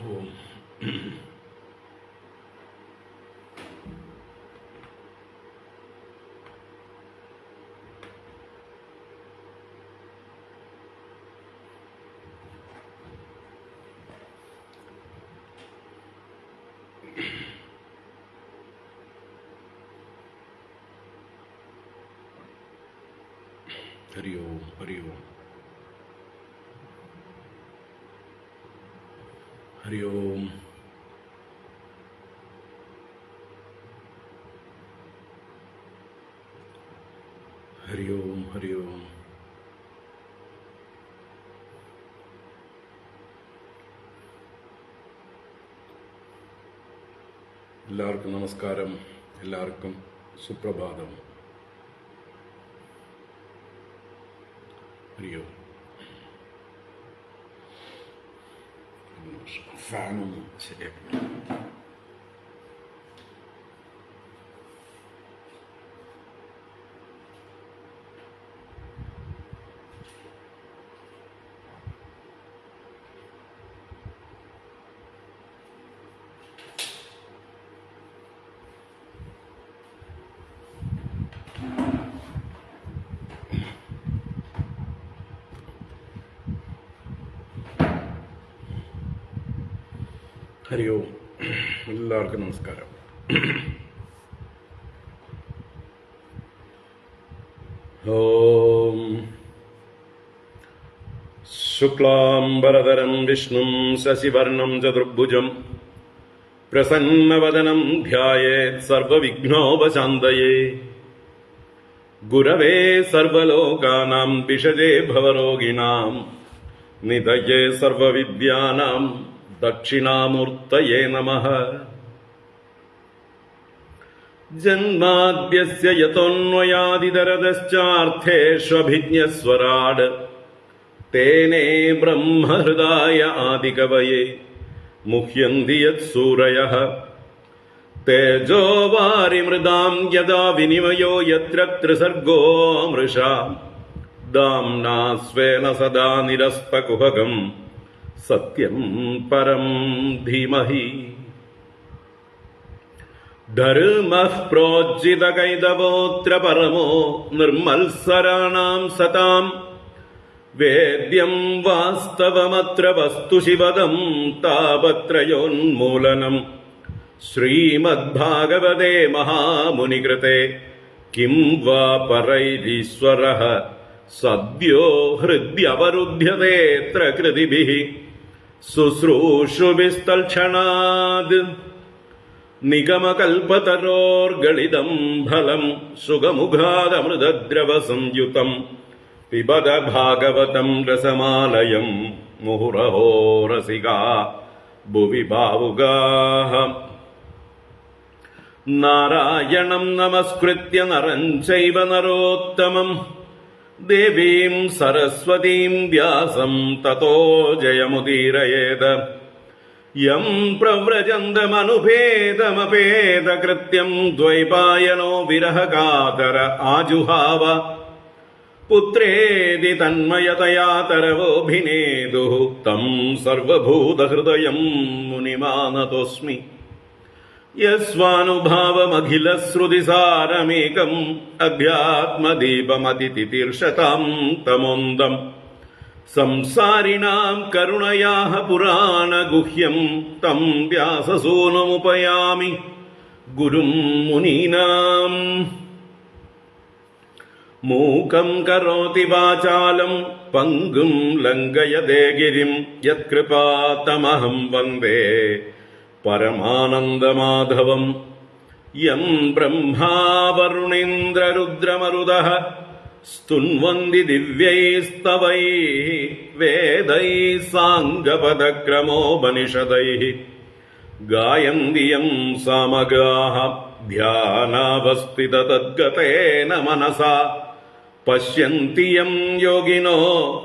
ഓം ഹരി ഓം ഹരി ഓം ഹരി ഓം ഹരി ഓം ഹരി ഓം. എല്ലാവർക്കും നമസ്കാരം, എല്ലാവർക്കും സുപ്രഭാതം. ഹരി ഓം. ഫാനൊന്നും ശരിയാക്കി. ഹരി ഓം. എല്ലാവർക്കും നമസ്കാരം. ഓം ശുക്ലാംബരധരം വിഷ്ണും ശശിവർണം ചതുർഭുജം പ്രസന്നവദനം ധ്യായേത് സർവവിഘ്നോപശാന്തയേ ഗുരവേ സർവലോകാനാം വിഷജേ ഭവരോഗിണാം നിധയേ സർവവിദ്യാനാം ദക്ഷിണാമൂർത്തയേ നമഃ. ജന്മാദ്യസ്യ യതോന്വയാദിതരതശ്ചാർത്ഥേഷ്വഭിജ്ഞസ്വരാട് തേനേ ബ്രഹ്മഹൃദായ ആദികവയേ മുഹ്യന്തി യത്സൂരയഃ. തേജോ വാരിമൃതാം യദാ വിനിമയോ യത്ര ത്രിസർഗോ മൃഷാ ദാംനാ സ്വേന സദാ നിരസ്തകുഹകം സത്യം പരം ധീമഹി. ധർമ്മഃ പ്രോജ്ജിതകൈതവോത്ര പരമോ നിർമത്സരാണാം സതാം വേദ്യം വാസ്തവമത്ര വസ്തു ശിവദം താപത്രയോന്മൂലനം. ശ്രീമദ്ഭാഗവതേ മഹാമുനികൃതേ കിം വാ പരൈരീശ്വരഃ സദ്യോ ഹൃദ്യവരുധ്യതേത്ര കൃതിഭിഃ ശുശ്രൂഷുഭിസ്തൽക്ഷണാദ്. നിഗമകൽപതരോർഗളിതം ഫലം സുഖമുഖാദമൃതദ്രവ സംയുതം പിബത ഭാഗവതം രസമാലയം മുഹുരഹോ രസികാ ഭുവി ഭാവുകാഃ. നാരായണം നമസ്കൃത്യ നരം ചൈവ നരോത്തമം ദേവീം സരസ്വതീം വ്യാസം തതോ ജയമുദീരയേത്. യം പ്രവ്രജന്തമനുപേതമപേതകൃത്യം ദ്വൈപായനോ വിരഹകാതര ആജുഹാവ. പുത്രേതി തന്മയതയാ തരവോഭിനേദുഃ തം സർവഭൂതഹൃദയം മുനിമാനതോസ്മി. യസ്വാനുഭാവമഖിലശ്രുതിസാരമേകം അധ്യാത്മദീപമതിതിതീർഷതാം തമോന്തം. സംസാരിണാം കരുണയാഃ പുരാണഗുഹ്യം തം വ്യാസസൂനുമുപയാമി ഗുരും മുനീനാം. മൂകം കരോതി വാചാലം പങ്കും ലംഘയതേ ഗിരിം യത്കൃപാതമഹം വന്ദേ പരമാനന്ദമാധവം. യം ബ്രഹ്മാ വരുണേന്ദ്രരുദ്രമരുതഃ സ്തുന്വന്തി ദിവ്യൈസ്തവൈഃ വേദൈഃ സാംഗപദക്രമോപനിഷദൈഃ. ഗായന്തി യം സാമഗാഃ ധ്യാനാവസ്ഥിതതദ്ഗതേന മനസാ. പശ്യന്തി യം യോഗിനോ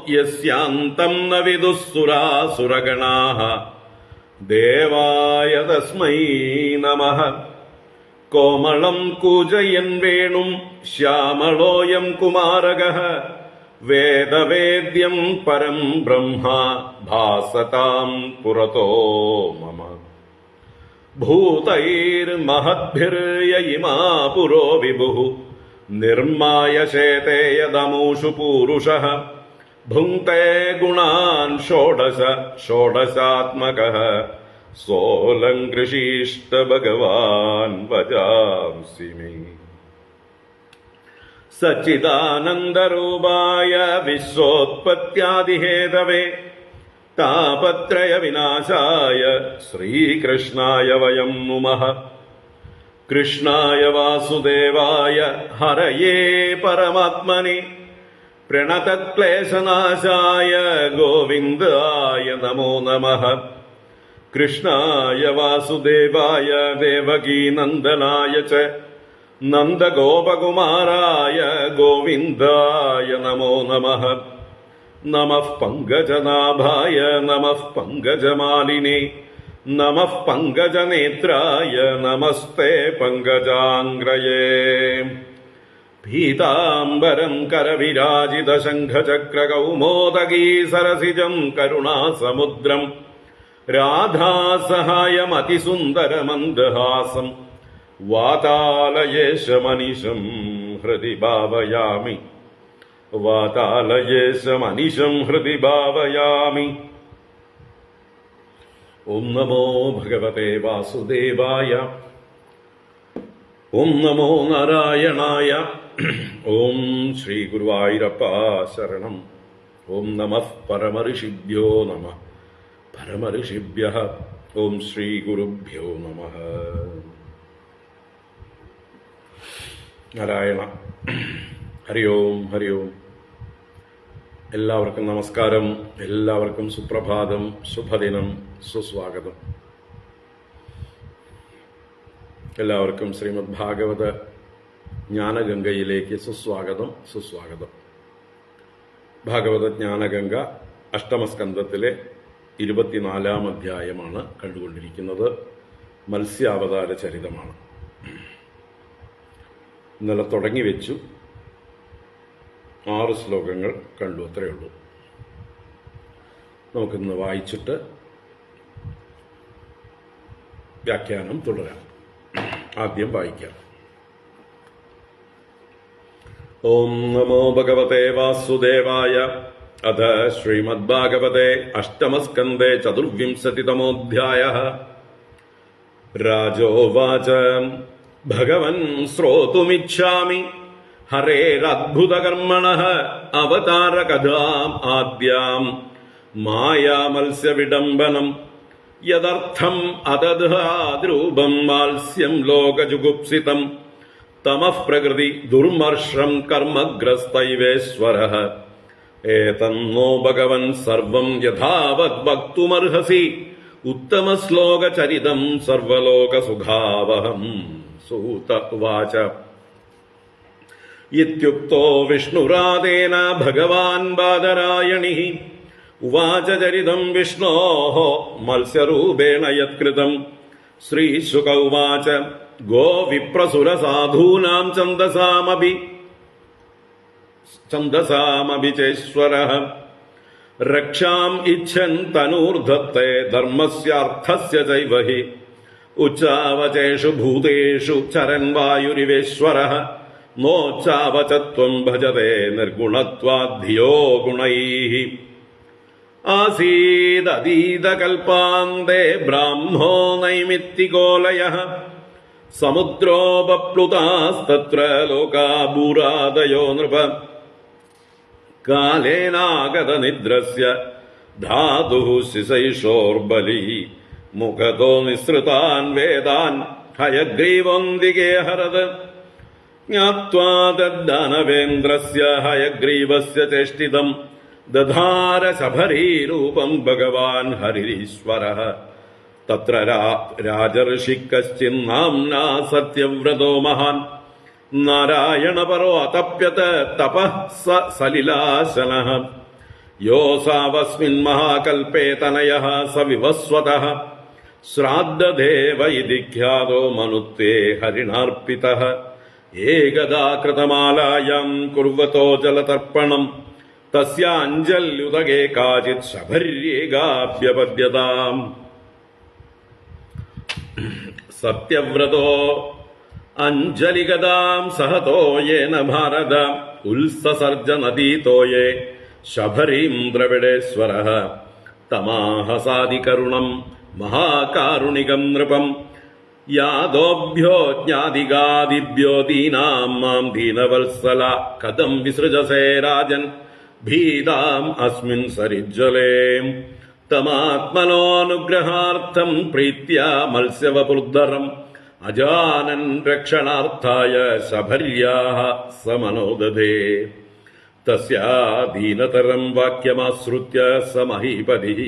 യസ്യാന്തം ന വിദുഃ സുരാസുരഗണാഃ. ദേവായ തസ്മൈ നമഃ. കോമളം കൂജയൻ വേണും ശ്യാമളോയം കുമാരകഃ വേദവേദ്യം പരം ബ്രഹ്മ ഭാസതാം പുരതോ മമ. ഭൂതൈർമഹദ്ഭിർയ ഇമാ പുരോ വിഭുഃ നിർമായശേതേ യദമൂഷു പൂരുഷഃ. ഭുങ്ക്തേ ഗുണാൻ ഷോഡശ ഷോഡശാത്മകഃ സോലങ്കൃഷീഷ്ട ഭഗവാൻ വജാംസി മേ. സച്ചിദാനന്ദരൂപായ വിശ്വോത്പത്യാദിഹേതവേ താപത്രയ വിനാശായ ശ്രീകൃഷ്ണായ വയം നുമഃ. കൃഷ്ണായ വാസുദേവായ ഹരയേ പരമാത്മനെ പ്രണതക്ലേശനാശായ ഗോവിന്ദായ നമോ നമഃ. കൃഷ്ണായ വാസുദേവായ ദേവകീനന്ദനായ ച നന്ദഗോപകുമാരായ ഗോവിന്ദായ നമോ നമഃ. നമഃ പങ്കജനാഭായ നമഃ പങ്കജമാലിനേ നമഃ പങ്കജനേത്രായ നമസ്തേ പങ്കജാംഗ്രയേ. പീതാംബരം കരവിരാജിത ശംഖചക്രകൗമോദഗീ സരസിജം കരുണാസമുദ്രം രാധാസഹായമതിസുന്ദരമന്ദഹാസം വാതാലയേശമനിശം ഹൃദി ഭാവയാമി. വാതാലയേശമനിശം ഹൃദി ഭാവയാമി. ഓം നമോ ഭഗവതേ വാസുദേവായ. ഓം നമോ നാരായണായ. ഓം ശ്രീ ഗുരുവായൂരപ്പ ശരണം. ഓം നമഃ പരമഋഷിഭ്യോ നമഃ. പരമഋഷിഭ്യഃ ഓം ശ്രീ ഗുരുഭ്യോ നമഃ. നാരായണ. ഹരി ഓം ഹരി ഓം. എല്ലാവർക്കും നമസ്കാരം. എല്ലാവർക്കും സുപ്രഭാതം, ശുഭദിനം, സുസ്വാഗതം. എല്ലാവർക്കും ശ്രീമദ് ഭാഗവത ജ്ഞാനഗംഗയിലേക്ക് സുസ്വാഗതം, സുസ്വാഗതം. ഭാഗവത ജ്ഞാനഗംഗ അഷ്ടമസ്കന്ധത്തിലെ 24-ാം അധ്യായമാണ് കണ്ടുകൊണ്ടിരിക്കുന്നത്. മത്സ്യാവതാര ചരിതമാണ്. ഇന്നലെ തുടങ്ങി വെച്ചു. 6 ശ്ലോകങ്ങൾ കണ്ടു, അത്രയേ ഉള്ളൂ. നമുക്കിന്ന് വായിച്ചിട്ട് വ്യാഖ്യാനം തുടരാം. ആദ്യം വായിക്കാം. ഓം നമോ ഭഗവതേ വാസുദേവായ. അഥ ശ്രീമദ്ഭാഗവതേ അഷ്ടമസ്കന്ധേ 24-തമോऽധ്യായഃ. രാജോവാച ഭഗവൻ ശ്രോതുമിച്ഛാമി ഹരേരദ്ഭുതകർമ്മണഃ അവതാരകഥാം ആദ്യാം മായാമത്സ്യവിഡംബനം യദർത്ഥം അതദ്രൂപം മാത്സ്യം ലോകജുഗുപ്സിതം തമഃ പ്രകൃതി ദുർമർഷം കർമ്മഗ്രസ്തൈവേശ്വരഃ ഏതന്നോ ഭഗവൻ സർവം യഥാവത് വക്തുമർഹസി ഉത്തമശ്ലോകചരിതം സർവലോകസുഖാവഹം. സൂത ഉവാച. ഇത്യുക്തോ വിഷ്ണുരാദേന ഭഗവാൻ ബാദരായണിഃ ഉവാച ചരിതം വിഷ്ണോഃ മത്സ്യരൂപേണ യത്കൃതം. ശ്രീശുക ഉവാച. Go വിപ്രസുരസാധൂനാം ഛന്ദസാമപി ചേശ്വരഃ രക്ഷാം ഇച്ഛൻ തനൂർധത്തെ ധർമ്മസ്യാർത്ഥസ്യ ചൈവ he ഉച്ചാവചേഷു ഭൂതേഷു ചരൻ വായുരിവേശ്വരഃ നോച്ചാവചത്വം ഭജതേ നിർഗുണത്വാദ്ധിയോ ഗുണൈഃ. ആസീദതീതകൽപാന്തേ ബ്രാഹ്മോ നൈമിത്തികോലയഃ സമുദ്രോപപ്ലുതാസ്തത്ര ലോകാഭൂരാദയോ നൃപ കാലേനാഗതനിദ്രസ്യ ധാതുഃ ശിശൈഷോർബലി മുഖതോ നിസൃതാൻ വേദാൻ ഹയഗ്രീവോന്തികേ ഹരത് ജ്ഞാത്വാ തദ്ദാനവേന്ദ്രസ്യ ഹയഗ്രീവസ്യ ചേഷ്ടിതം ദധാര ശബരീരൂപം ഭഗവാൻ ഹരിരീശ്വരഃ തത്ര രാജർഷിക്കശ്ചിന്നാംനാ സത്യവ്രതോ മഹാൻ നാരായണപരോ അതപ്യത തപഃ സലിലാശനഃ യോസാവസ്മിൻ മഹാകൽപേ തനയഃ സ വിവസ്വതഃ ശ്രാദ്ധദേവ ഇതി ഖ്യാതോ മനുത്തേ ഹരിണാർപ്പിതഃ ഏകദാ കൃതമാലായാം കുർവതോ ജലതർപ്പണം തസ്യാഞ്ജല്യുദകേ കാചിത് ശബര്യേകാഭ്യപദ്യതാം. സത്യവ്രതോ അഞ്ജലിഗതാം സഹതോ യേന ഭാരത ഉത്സസർജ നദീതോയേ ശബരീം ദ്രവിഡേശ്വരഃ തമാഹസാദികരുണം മഹാകാരുണികം നൃപം യാദോഭ്യോ ജ്ഞാതികാദിഭ്യോ ദീനാം മാം ദീനവത്സല കഥം വിസൃജസേ രാജൻ ഭീതാം അസ്മിൻ സരിജ്വലേ തമാത്മനോനുഗ്രഹാർത്ഥം പ്രീത്യാ മത്സ്യവപുർധരം അജാനൻ രക്ഷണാർത്ഥായ ശബര്യാഃ സമനോദധേ. തസ്യാദീനതരം വാക്യമാശ്രുത്യ സ മഹീപതിഃ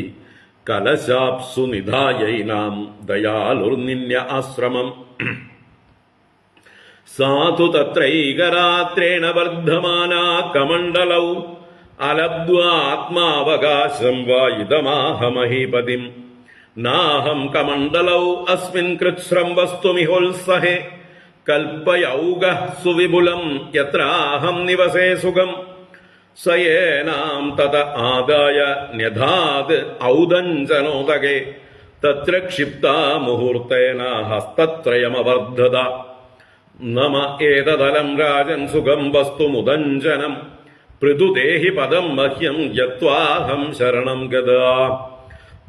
കലശാപ്സു നിധായൈനാം ദയാലുർനിന്യ ആശ്രമം. സാധു തത്രൈകരാത്രേണ വർദ്ധമാനാ കമണ്ഡലൗ അലബ്ധ്വാ ആത്മാവകാശം വാ ഇദമാഹ മഹീപതിം. നാഹം കമണ്ഡലൗ അസ്മിൻ കൃച്ഛ്രം വസ്തുമിഹോത്സഹേ കൽപ്പയൗഗഃ സുവിപുലം യത്രാഹം നിവസേ സുഖം. സയേനാം തത ആദായ ന്യധാത് ഔദഞ്ചനോദകേ തത്ര ക്ഷിപ്താ മുഹൂർത്തേന ഹസ്തത്രയമവർദ്ധത. നമ ഏതദലം രാജൻ സുഖം വസ്തുമുദഞ്ചനം പൃഥുദേഹി പദം മഹ്യം യത്വാഹം ശരണം ഗതാ.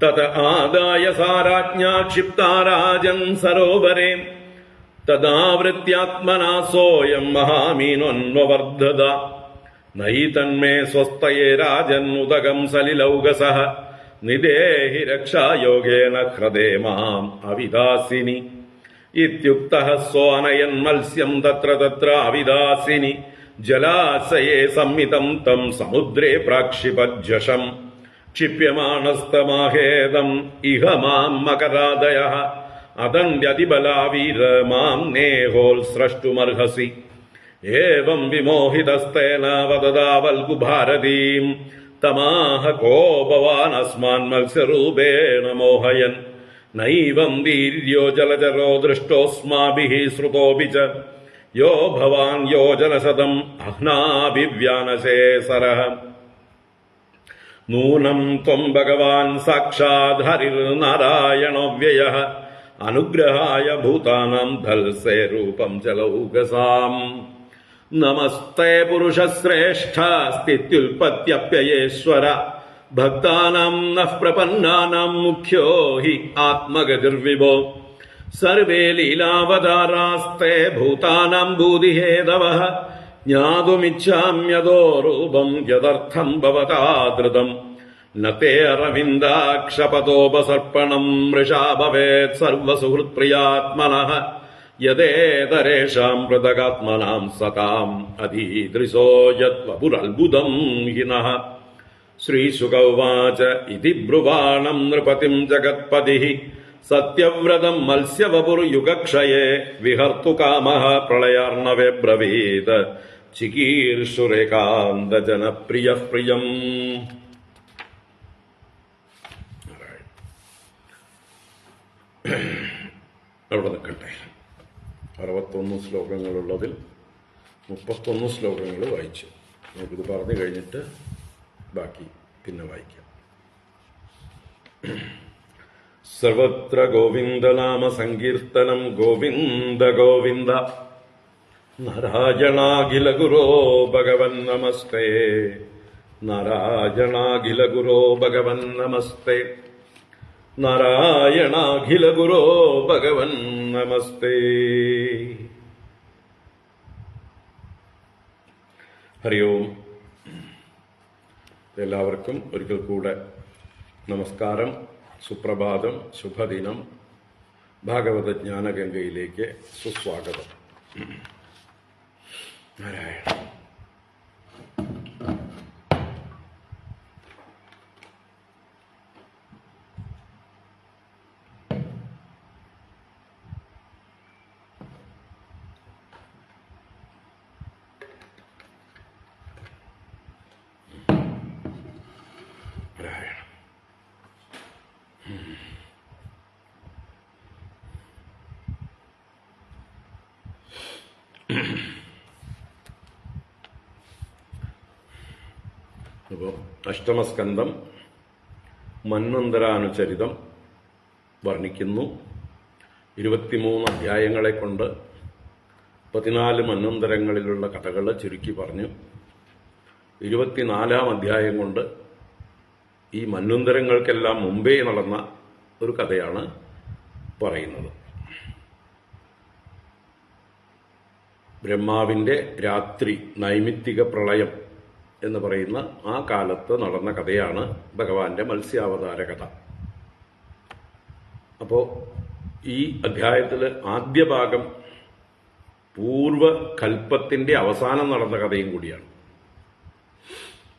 തത ആദായ സാരാജ്ഞാ ക്ഷിപ്താ രാജൻ സരോവരേ തദാവൃത്യാത്മനാ സോയം മഹാമീനോന്വവർദ്ധത. നൈ തന്മേ സ്വസ്തയേ രാജൻ ഉദകം സലിലൗകസഃ നിദേഹി രക്ഷായോഗേന ഹൃദേ മാം അവിദാസിനി. ഇത്യുക്തഃ സോനയൻ മത്സ്യം തത്ര തത്ര അവിദാസിനി ജലാശയേ സംമിതം തം സമുദ്രേ പ്രാക്ഷിപജ്ജഷം. ക്ഷിപ്യമാണസ്തമാഹേദം ഇഹ മാം മകരാദയഃ അദണ്ഡ്യതിബലാ വീര മാം നേഹോൽ സ്രഷ്ടുമർഹസി. ഏവം വിമോഹിതസ്തേന വദദാവൽഗു ഭാരതീം തമാഹ കോ ഭവാൻ അസ്മാൻ മത്സ്യരൂപേണ മോഹയൻ. നൈവം വീര്യോ ജലചരോ ദൃഷ്ടോസ്മാഭിഃ ശ്രുതോപി ച യോ ഭവാൻ യോജനശതം അഹ്നാഭിവ്യാനശേ സരഃ. നൂനം ത്വം ഭഗവാൻ സാക്ഷാത് ഹരിർനാരായണോ വ്യയഃ അനുഗ്രഹായ ഭൂതാനാം ധൽസേ രൂപം ചലൗകസാം. നമസ്തേ പുരുഷശ്രേഷ്ഠ സ്ഥിത്യുൽപത്യപ്യയേശ്വര ഭക്താനാം നഃ പ്രപന്നാനാം മുഖ്യോ ഹി ആത്മഗതിർവിഭോ. സർവേ ലീലാവതാരാസ്തേ ഭൂതാനാം ഭൂതിഹേതവഃ ജ്ഞാതുമിച്ഛാമ്യതോ രൂപം യദർത്ഥം ഭവതാ ധൃതം. ന തേ അരവിന്ദാക്ഷപതോപസർപ്പണം മൃഷാ ഭവേത് സർവസുഹൃത്പ്രിയാത്മനഃ യദേതരേഷാം പൃഥഗാത്മനാം സതാം അധീദൃശോ യദ്വപുരത്ഭുതം ഹിനഃ. ശ്രീശുക ഉവാച ഇതി ബ്രുവാണം നൃപതിം ജഗത്പതിഃ സത്യവ്രതം മത്സ്യവപുർയുഗക്ഷയേ വിഹർത്തുകാമഃ പ്രളയാർണവേ ബ്രവീത് ചികീർഷുരേകാന്തജനപ്രിയഃ പ്രിയം. അവിടെ നിൽക്കട്ടെ. 61 ശ്ലോകങ്ങളുള്ളതിൽ 31 ശ്ലോകങ്ങൾ വായിച്ചു. നമുക്കിത് പറഞ്ഞു കഴിഞ്ഞിട്ട് ബാക്കി പിന്നെ വായിക്കാം. സർവത്ര ഗോവിന്ദനാമ സങ്കീർത്തനം ഗോവിന്ദ ഗോവിന്ദ. നാരായണാഖില ഗുരോ ഭഗവൻ നമസ്തേ. നാരായണാഖില ഗുരോ ഭഗവൻ നമസ്തേ. നാരായണാഖില ഗുരോ ഭഗവൻ നമസ്തേ. ഹരി ഓം. എല്ലാവർക്കും ഒരിക്കൽ കൂടെ നമസ്കാരം, സുപ്രഭാതം, ശുഭദിനം. ഭാഗവത ജ്ഞാനഗംഗയിലേക്ക് സുസ്വാഗതം. നാരായണ. അപ്പോൾ അഷ്ടമസ്കന്ധം മന്വന്തരാനുചരിതം വർണ്ണിക്കുന്നു. 23 അധ്യായങ്ങളെ കൊണ്ട് 14 മന്വന്തരങ്ങളിലുള്ള കഥകൾ ചുരുക്കി പറഞ്ഞു. 24-ാം അധ്യായം കൊണ്ട് ഈ മന്വന്തരങ്ങൾക്കെല്ലാം മുമ്പേ നടന്ന ഒരു കഥയാണ് പറയുന്നത്. ബ്രഹ്മാവിന്റെ രാത്രി നൈമിത്തിക പ്രളയം എന്ന് പറയുന്ന ആ കാലത്ത് നടന്ന കഥയാണ് ഭഗവാന്റെ മത്സ്യാവതാര കഥ. അപ്പോ ഈ അധ്യായത്തില് ആദ്യ ഭാഗം പൂർവകൽപ്പത്തിന്റെ അവസാനം നടന്ന കഥയും കൂടിയാണ്.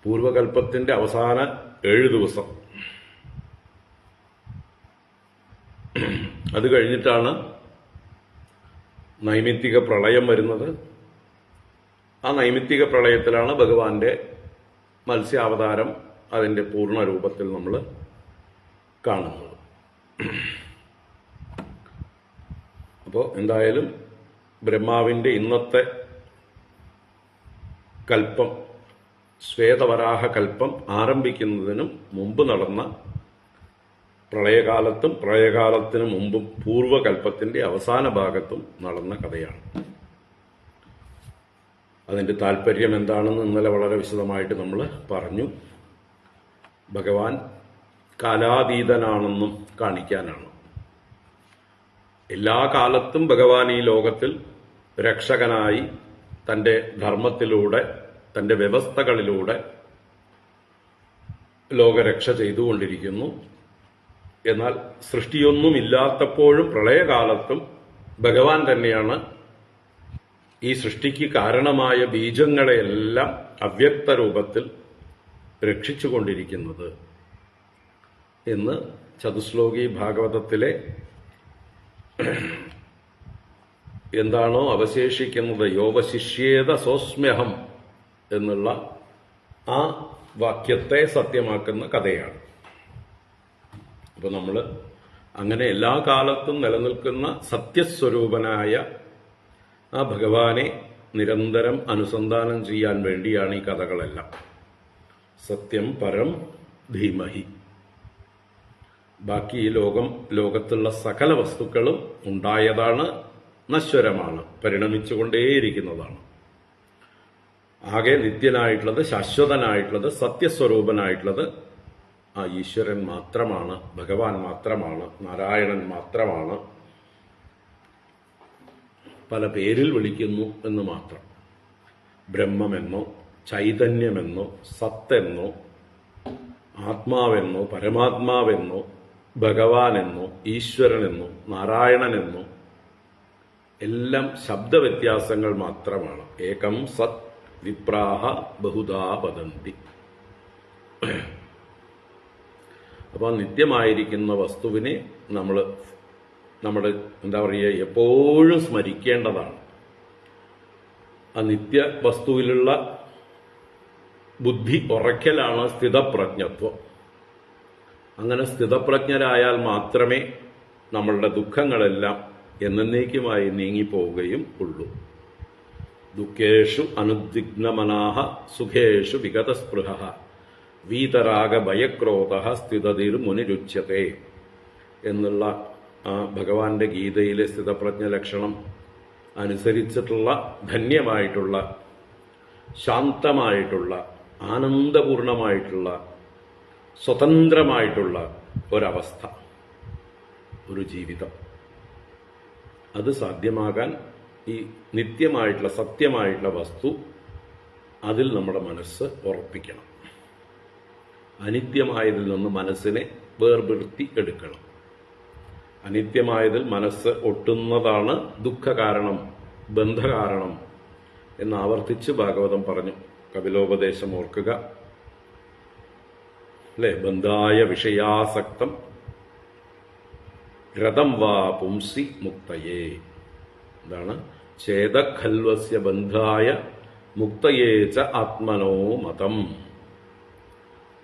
പൂർവകൽപ്പത്തിന്റെ അവസാന 7 ദിവസം, അത് കഴിഞ്ഞിട്ടാണ് നൈമിത്തിക പ്രളയം വരുന്നത്. ആ നൈമിത്തിക പ്രളയത്തിലാണ് ഭഗവാന്റെ മത്സ്യാവതാരം അതിന്റെ പൂർണ്ണ രൂപത്തിൽ നമ്മൾ കാണുന്നത്. അപ്പോൾ എന്തായാലും ബ്രഹ്മാവിന്റെ ഇന്നത്തെ കൽപ്പം, ശ്വേതവരാഹ കൽപ്പം ആരംഭിക്കുന്നതിനും മുമ്പ് നടന്ന പ്രളയകാലത്തും പ്രളയകാലത്തിനു മുമ്പും പൂർവകൽപ്പത്തിന്റെ അവസാന ഭാഗത്തും നടന്ന കഥയാണ്. അതിന്റെ താല്പര്യം എന്താണെന്ന് ഇന്നലെ വളരെ വിശദമായിട്ട് നമ്മൾ പറഞ്ഞു. ഭഗവാൻ കാലാതീതനാണെന്നും കാണിക്കാനാണ്. എല്ലാ കാലത്തും ഭഗവാൻ ഈ ലോകത്തിൽ രക്ഷകനായി തന്റെ ധർമ്മത്തിലൂടെ, തന്റെ വ്യവസ്ഥകളിലൂടെ ലോകരക്ഷ ചെയ്തുകൊണ്ടിരിക്കുന്നു. എന്നാൽ സൃഷ്ടിയൊന്നുമില്ലാത്തപ്പോഴും പ്രളയകാലത്തും ഭഗവാൻ തന്നെയാണ് ഈ സൃഷ്ടിക്ക് കാരണമായ ബീജങ്ങളെയെല്ലാം അവ്യക്ത രൂപത്തിൽ രക്ഷിച്ചുകൊണ്ടിരിക്കുന്നത് എന്ന് ചതുശ്ലോകി ഭാഗവതത്തിലെ എന്താണോ അവശേഷിക്കുന്നത്, യോവശിഷ്യേത സോസ്മ്യഹം എന്നുള്ള ആ വാക്യത്തെ സത്യമാക്കുന്ന കഥയാണ്. അപ്പൊ നമ്മൾ അങ്ങനെ എല്ലാ കാലത്തും നിലനിൽക്കുന്ന സത്യസ്വരൂപനായ ആ ഭഗവാനെ നിരന്തരം അനുസന്ധാനം ചെയ്യാൻ വേണ്ടിയാണ് ഈ കഥകളെല്ലാം. സത്യം പരം ധീമഹി. ബാക്കി ഈ ലോകത്തുള്ള സകല വസ്തുക്കളും ഉണ്ടായതാണ്, നശ്വരമാണ്, പരിണമിച്ചുകൊണ്ടേയിരിക്കുന്നതാണ്. ആകെ നിത്യനായിട്ടുള്ളത്, ശാശ്വതനായിട്ടുള്ളത്, സത്യസ്വരൂപനായിട്ടുള്ളത് ആ ഈശ്വരൻ മാത്രമാണ്, ഭഗവാൻ മാത്രമാണ്, നാരായണൻ മാത്രമാണ്. പല പേരിൽ വിളിക്കുന്നു എന്ന് മാത്രം. ബ്രഹ്മമെന്നോ ചൈതന്യമെന്നോ സത്തെന്നോ ആത്മാവെന്നോ പരമാത്മാവെന്നോ ഭഗവാനെന്നോ ഈശ്വരനെന്നോ നാരായണനെന്നോ എല്ലാം ശബ്ദവ്യത്യാസങ്ങൾ മാത്രമാണ്. ഏകം സത് വിപ്രാഹ ബഹുധാ വദന്തി. അപ്പോൾ നിത്യമായിരിക്കുന്ന വസ്തുവിനെ നമ്മുടെ എന്താ പറയുക, എപ്പോഴും സ്മരിക്കേണ്ടതാണ്. ആ നിത്യ വസ്തുവിലുള്ള ബുദ്ധി ഉറയ്ക്കലാണ് സ്ഥിതപ്രജ്ഞത്വം. അങ്ങനെ സ്ഥിതപ്രജ്ഞരായാൽ മാത്രമേ നമ്മളുടെ ദുഃഖങ്ങളെല്ലാം എന്നേക്കുമായി നീങ്ങിപ്പോവുകയും ഉള്ളൂ. ദുഃഖേഷു അനുദ്വിഗ്നമനാഹ സുഖേഷു വിഗതസ്പൃഹ വീതരാഗ ഭയക്രോധ സ്ഥിതതിർ മുനിരുച്യത്തെ എന്നുള്ള ഭഗവാന്റെ ഗീതയിലെ സ്ഥിതപ്രജ്ഞ ലക്ഷണം അനുസരിച്ചിട്ടുള്ള ധന്യമായിട്ടുള്ള, ശാന്തമായിട്ടുള്ള, ആനന്ദപൂർണമായിട്ടുള്ള, സ്വതന്ത്രമായിട്ടുള്ള ഒരവസ്ഥ, ഒരു ജീവിതം, അത് സാധ്യമാകാൻ ഈ നിത്യമായിട്ടുള്ള സത്യമായിട്ടുള്ള വസ്തു, അതിൽ നമ്മുടെ മനസ്സ് ഉറപ്പിക്കണം. അനിത്യമായതിൽ നിന്ന് മനസ്സിനെ വേർപെടുത്തി എടുക്കണം. അനിത്യമായതിൽ മനസ്സ് ഒട്ടുന്നതാണ് ദുഃഖകാരണം, ബന്ധകാരണം എന്ന് ആവർത്തിച്ച് ഭാഗവതം പറഞ്ഞു. കപിലോപദേശം ഓർക്കുക അല്ലെ? ബന്ധായ വിഷയാസക്തം രഥം വാ പുംസി മുക്തയേ. എന്താണ്? ചേതഖൽവസ്യ ബന്ധായ മുക്തയേ ച ആത്മനോ മതം.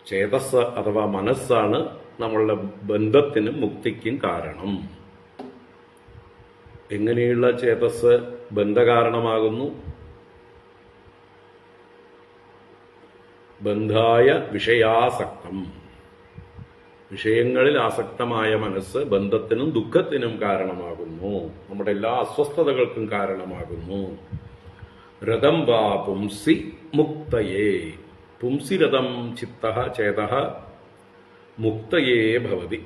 ചേതസ് അഥവാ മനസ്സാണ് നമ്മളുടെ ബന്ധത്തിനും മുക്തിക്കും കാരണം. എങ്ങനെയുള്ള ചേതസ് ബന്ധകാരണമാകുന്നു? ബന്ധായ വിഷയാസക്തം. വിഷയങ്ങളിൽ ആസക്തമായ മനസ്സ് ബന്ധത്തിനും ദുഃഖത്തിനും കാരണമാകുന്നു, നമ്മുടെ എല്ലാ അസ്വസ്ഥതകൾക്കും കാരണമാകുന്നു. രഥം വാ പുംസി മുക്തയേ, പുംസിരഥം ചിത്തഃ ചേതഃ മുക്തയേ ഭവതി.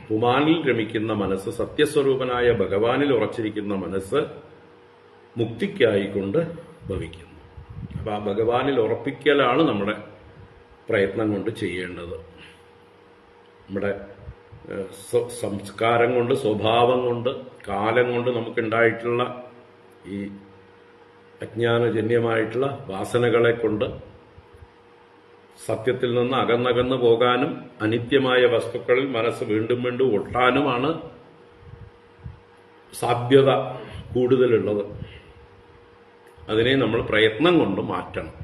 പുമാനിൽ രമിക്കുന്ന മനസ്സ്, സത്യസ്വരൂപനായ ഭഗവാനിൽ ഉറച്ചിരിക്കുന്ന മനസ്സ് മുക്തിക്കായിക്കൊണ്ട് ഭവിക്കുന്നു. അപ്പൊ ആ ഭഗവാനിൽ ഉറപ്പിക്കലാണ് നമ്മുടെ പ്രയത്നം കൊണ്ട് ചെയ്യേണ്ടത്. നമ്മുടെ സംസ്കാരം കൊണ്ട്, സ്വഭാവം കൊണ്ട്, കാലം കൊണ്ട് നമുക്കുണ്ടായിട്ടുള്ള ഈ അജ്ഞാനജന്യമായിട്ടുള്ള വാസനകളെ കൊണ്ട് സത്യത്തിൽ നിന്ന് അകന്നകന്നു പോകാനും അനിത്യമായ വസ്തുക്കളിൽ മനസ്സ് വീണ്ടും വീണ്ടും ഒട്ടാനുമാണ് സാധ്യത കൂടുതലുള്ളത്. അതിനെ നമ്മൾ പ്രയത്നം കൊണ്ട് മാറ്റണം.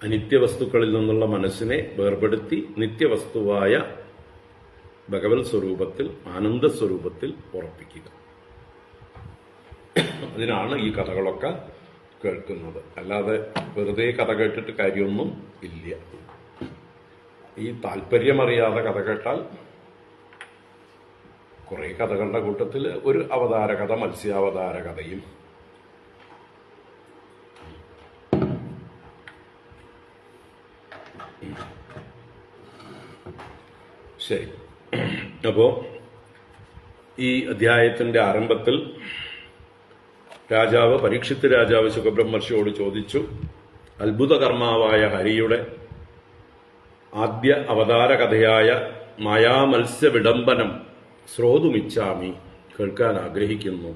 അനിത്യവസ്തുക്കളിൽ നിന്നുള്ള മനസ്സിനെ വേർപെടുത്തി നിത്യവസ്തുവായ ഭഗവത് സ്വരൂപത്തിൽ, ആനന്ദ സ്വരൂപത്തിൽ ഉറപ്പിക്കുക. അതിനാണ് ഈ കഥകളൊക്കെ കേൾക്കുന്നത്. അല്ലാതെ വെറുതെ കഥ കേട്ടിട്ട് കാര്യമൊന്നും ഇല്ല. ഈ താല്പര്യമറിയാതെ കഥ കേട്ടാൽ കുറെ കഥകളുടെ കൂട്ടത്തിൽ ഒരു അവതാര കഥ, മത്സ്യാവതാര കഥയും. ശരി, അപ്പോ ഈ അധ്യായത്തിന്റെ ആരംഭത്തിൽ രാജാവ്, പരീക്ഷിത്ത് രാജാവ് ശുഖബ്രഹ്മർഷിയോട് ചോദിച്ചു, അത്ഭുതകർമാവായ ഹരിയുടെ ആദ്യ അവതാര കഥയായ മായാമത്സ്യ വിഡംബനം ശ്രോതുമിച്ഛാമി, കേൾക്കാൻ ആഗ്രഹിക്കുന്നു.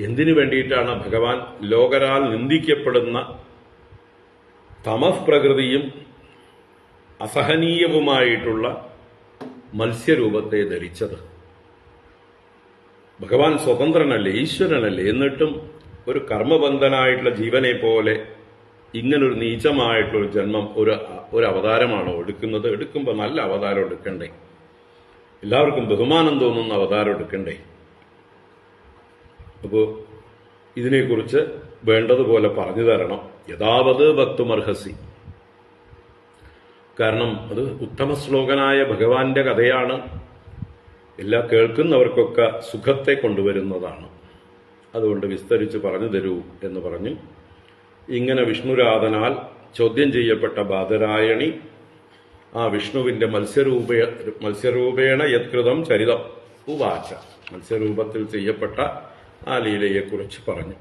എന്തിനു വേണ്ടിയിട്ടാണ് ഭഗവാൻ ലോകരാൽ നിന്ദിക്കപ്പെടുന്ന തമഃ പ്രകൃതിയും അസഹനീയവുമായിട്ടുള്ള മത്സ്യരൂപത്തെ ധരിച്ചത്? ഭഗവാൻ സ്വതന്ത്രനല്ലേ, ഈശ്വരനല്ലേ? എന്നിട്ടും ഒരു കർമ്മബന്ധനായിട്ടുള്ള ജീവനെ പോലെ ഇങ്ങനൊരു നീചമായിട്ടുള്ളൊരു ജന്മം, ഒരു അവതാരമാണോ എടുക്കുന്നത്? എടുക്കുമ്പോൾ നല്ല അവതാരം എടുക്കണ്ടേ? എല്ലാവർക്കും ബഹുമാനം തോന്നുന്ന അവതാരം എടുക്കണ്ടേ? അപ്പോ ഇതിനെക്കുറിച്ച് വേണ്ടതുപോലെ പറഞ്ഞു തരണം. യഥാവത് ഭക്തുമർഹസി. കാരണം അത് ഉത്തമ ശ്ലോകനായ ഭഗവാന്റെ കഥയാണ്. എല്ലാ കേൾക്കുന്നവർക്കൊക്കെ സുഖത്തെ കൊണ്ടുവരുന്നതാണ്. അതുകൊണ്ട് വിസ്തരിച്ച് പറഞ്ഞു തരൂ എന്ന് പറഞ്ഞു. ഇങ്ങനെ ചോദ്യം ചെയ്യപ്പെട്ട ബാദരായണി ആ വിഷ്ണുവിന്റെ മത്സ്യരൂപേണ യത്കൃതം ചരിതം ഉവാച, മത്സ്യരൂപത്തിൽ ചെയ്യപ്പെട്ട ആ ലീലയെക്കുറിച്ച് പറഞ്ഞു.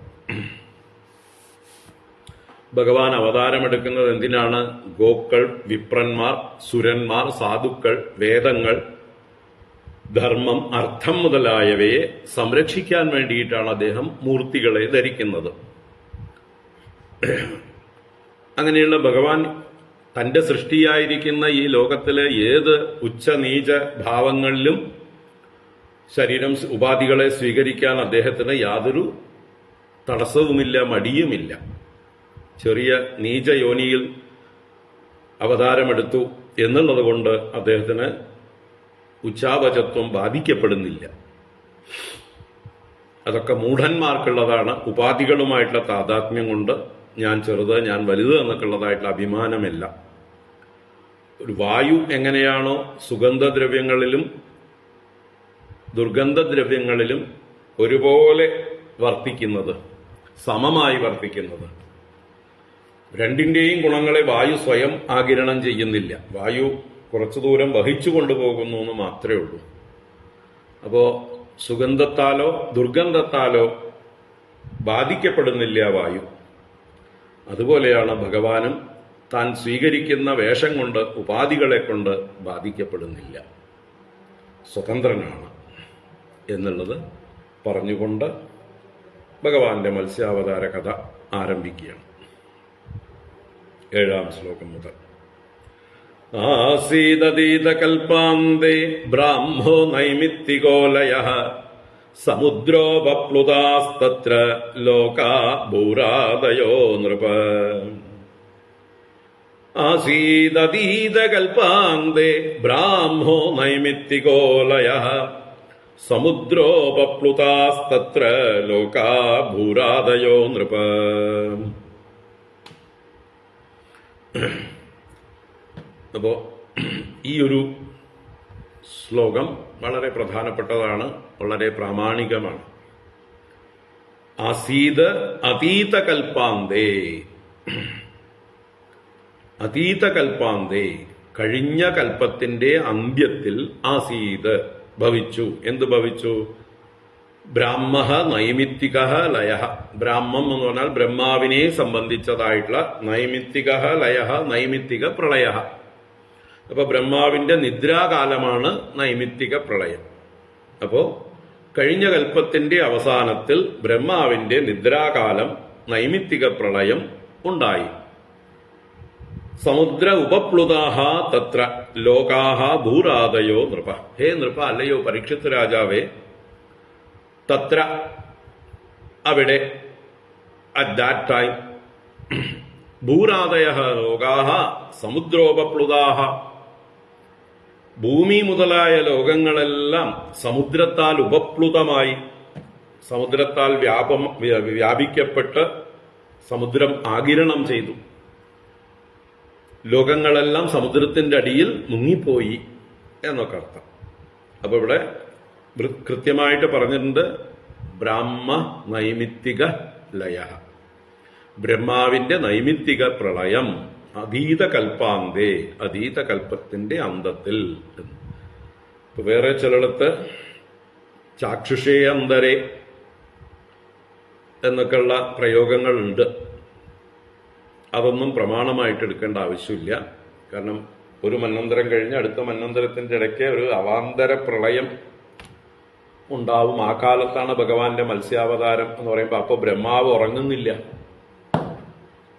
ഭഗവാൻ അവതാരമെടുക്കുന്നത് എന്തിനാണ്? ഗോക്കൾ, വിപ്രന്മാർ, സുരന്മാർ, സാധുക്കൾ, വേദങ്ങൾ, ധർമ്മം, അർത്ഥം മുതലായവയെ സംരക്ഷിക്കാൻ വേണ്ടിയിട്ടാണ് അദ്ദേഹം മൂർത്തികളെ ധരിക്കുന്നത്. അങ്ങനെയുള്ള ഭഗവാൻ തന്റെ സൃഷ്ടിയായിരിക്കുന്ന ഈ ലോകത്തിലെ ഏത് ഉച്ചനീച ഭാവങ്ങളിലും ശരീരം, ഉപാധികളെ സ്വീകരിക്കാൻ അദ്ദേഹത്തിന് യാതൊരു തടസ്സവുമില്ല, മടിയുമില്ല. ചെറിയ നീചയോനിയിൽ അവതാരമെടുത്തു എന്നുള്ളത് കൊണ്ട് അദ്ദേഹത്തിന് ഉച്ചാവചത്വം ബാധിക്കപ്പെടുന്നില്ല. അതൊക്കെ മൂഢന്മാർക്കുള്ളതാണ്. ഉപാധികളുമായിട്ടുള്ള താതാത്മ്യം കൊണ്ട് ഞാൻ ചെറുത്, ഞാൻ വലുത് എന്നൊക്കെയുള്ളതായിട്ടുള്ള അഭിമാനമല്ല. ഒരു വായു എങ്ങനെയാണോ സുഗന്ധദ്രവ്യങ്ങളിലും ദുർഗന്ധദ്രവ്യങ്ങളിലും ഒരുപോലെ വർത്തിക്കുന്നത്, സമമായി വർത്തിക്കുന്നത്, രണ്ടിന്റെയും ഗുണങ്ങളെ വായു സ്വയം ആഗിരണം ചെയ്യുന്നില്ല. വായു കുറച്ചു ദൂരം വഹിച്ചു കൊണ്ടുപോകുന്നു എന്ന് മാത്രമേ ഉള്ളൂ. അപ്പോ സുഗന്ധത്താലോ ദുർഗന്ധത്താലോ ബാധിക്കപ്പെടുന്നില്ല വായു. അതുപോലെയാണ് ഭഗവാനും താൻ സ്വീകരിക്കുന്ന വേഷം കൊണ്ട്, ഉപാധികളെ കൊണ്ട് ബാധിക്കപ്പെടുന്നില്ല, സ്വതന്ത്രനാണ് എന്നുള്ളത് പറഞ്ഞുകൊണ്ട് ഭഗവാന്റെ മത്സ്യാവതാര കഥ ആരംഭിക്കുകയാണ്. 7-ാം ശ്ലോകം മുതൽ. ആസീദതീതകൽപാന്തേ ബ്രാഹ്മോ നൈമിത്തികോലയഃ സമുദ്രോപപ്ലുതാസ്തത്ര ലോകാ ഭൂരാദയോ നൃപ. ആസീദതീതകൽപാന്തേ ബ്രാഹ്മോ നൈമിത്തികോലയഃ സമുദ്രോപപ്ലുതാസ്തത്ര ലോകാ ഭൂരാദയോ നൃപ. അപ്പോൾ ഈ ഒരു ശ്ലോകം വളരെ പ്രധാനപ്പെട്ടതാണ്, വളരെ പ്രാമാണികമാണ്. ആസീത് അതീതകൽപ്പാന്തേ, അതീതകൽപ്പാന്തേ കഴിഞ്ഞ കൽപ്പത്തിന്റെ അന്ത്യത്തിൽ ആസീത് ഭവിച്ചു. എന്ത് ഭവിച്ചു? ബ്രാഹ്മ നൈമിത്തിക ലയ. ബ്രാഹ്മം എന്ന് പറഞ്ഞാൽ ബ്രഹ്മാവിനെ സംബന്ധിച്ചതായിട്ടുള്ള നൈമിത്തിക ലയ, നൈമിത്തിക പ്രളയ. അപ്പൊ ബ്രഹ്മാവിന്റെ നിദ്രാകാലമാണ് നൈമിത്തിക പ്രളയം. അപ്പോ കഴിഞ്ഞ കൽപ്പത്തിന്റെ അവസാനത്തിൽ ബ്രഹ്മാവിന്റെ നിദ്രാകാലം നൈമിത്തിക പ്രളയം ഉണ്ടായി. സമുദ്ര ഉപപ്ലുതാഹ തത്ര ലോകാഹ ഭൂരാദയോ നൃപ. ഹേ നൃപ, അല്ലയോ പരീക്ഷിത് രാജാവേ, തത്ര അവിടെ അറ്റ് ദാറ്റ് ടൈം ഭൂരാദയ ലോകാഹ സമുദ്രോപപ്ലുതാഹ, ഭൂമി മുതലായ ലോകങ്ങളെല്ലാം സമുദ്രത്താൽ ഉപപ്ലുതമായി, സമുദ്രത്താൽ വ്യാപിക്കപ്പെട്ട് സമുദ്രം ആഗിരണം ചെയ്തു. ലോകങ്ങളെല്ലാം സമുദ്രത്തിന്റെ അടിയിൽ മുങ്ങിപ്പോയി എന്നൊക്കെ അർത്ഥം. അപ്പൊ ഇവിടെ കൃത്യമായിട്ട് പറഞ്ഞിട്ടുണ്ട് ബ്രാഹ്മ നൈമിത്തിക ലയ, ബ്രഹ്മാവിന്റെ നൈമിത്തിക പ്രളയം അതീതകൽപ്പാന്തേ, അതീതകൽപ്പത്തിന്റെ അന്തത്തിൽ. വേറെ ചിലടത്ത് ചാക്ഷുഷേ അന്തരേ എന്നൊക്കെയുള്ള പ്രയോഗങ്ങളുണ്ട്. അതൊന്നും പ്രമാണമായിട്ട് എടുക്കേണ്ട ആവശ്യമില്ല. കാരണം ഒരു മന്വന്തരം കഴിഞ്ഞ് അടുത്ത മന്വന്തരത്തിന്റെ ഇടയ്ക്ക് ഒരു അവാന്തര പ്രളയം ഉണ്ടാവും. ആ കാലത്താണ് ഭഗവാന്റെ മത്സ്യാവതാരം എന്ന് പറയുമ്പോൾ അപ്പൊ ബ്രഹ്മാവ് ഉറങ്ങുന്നില്ല.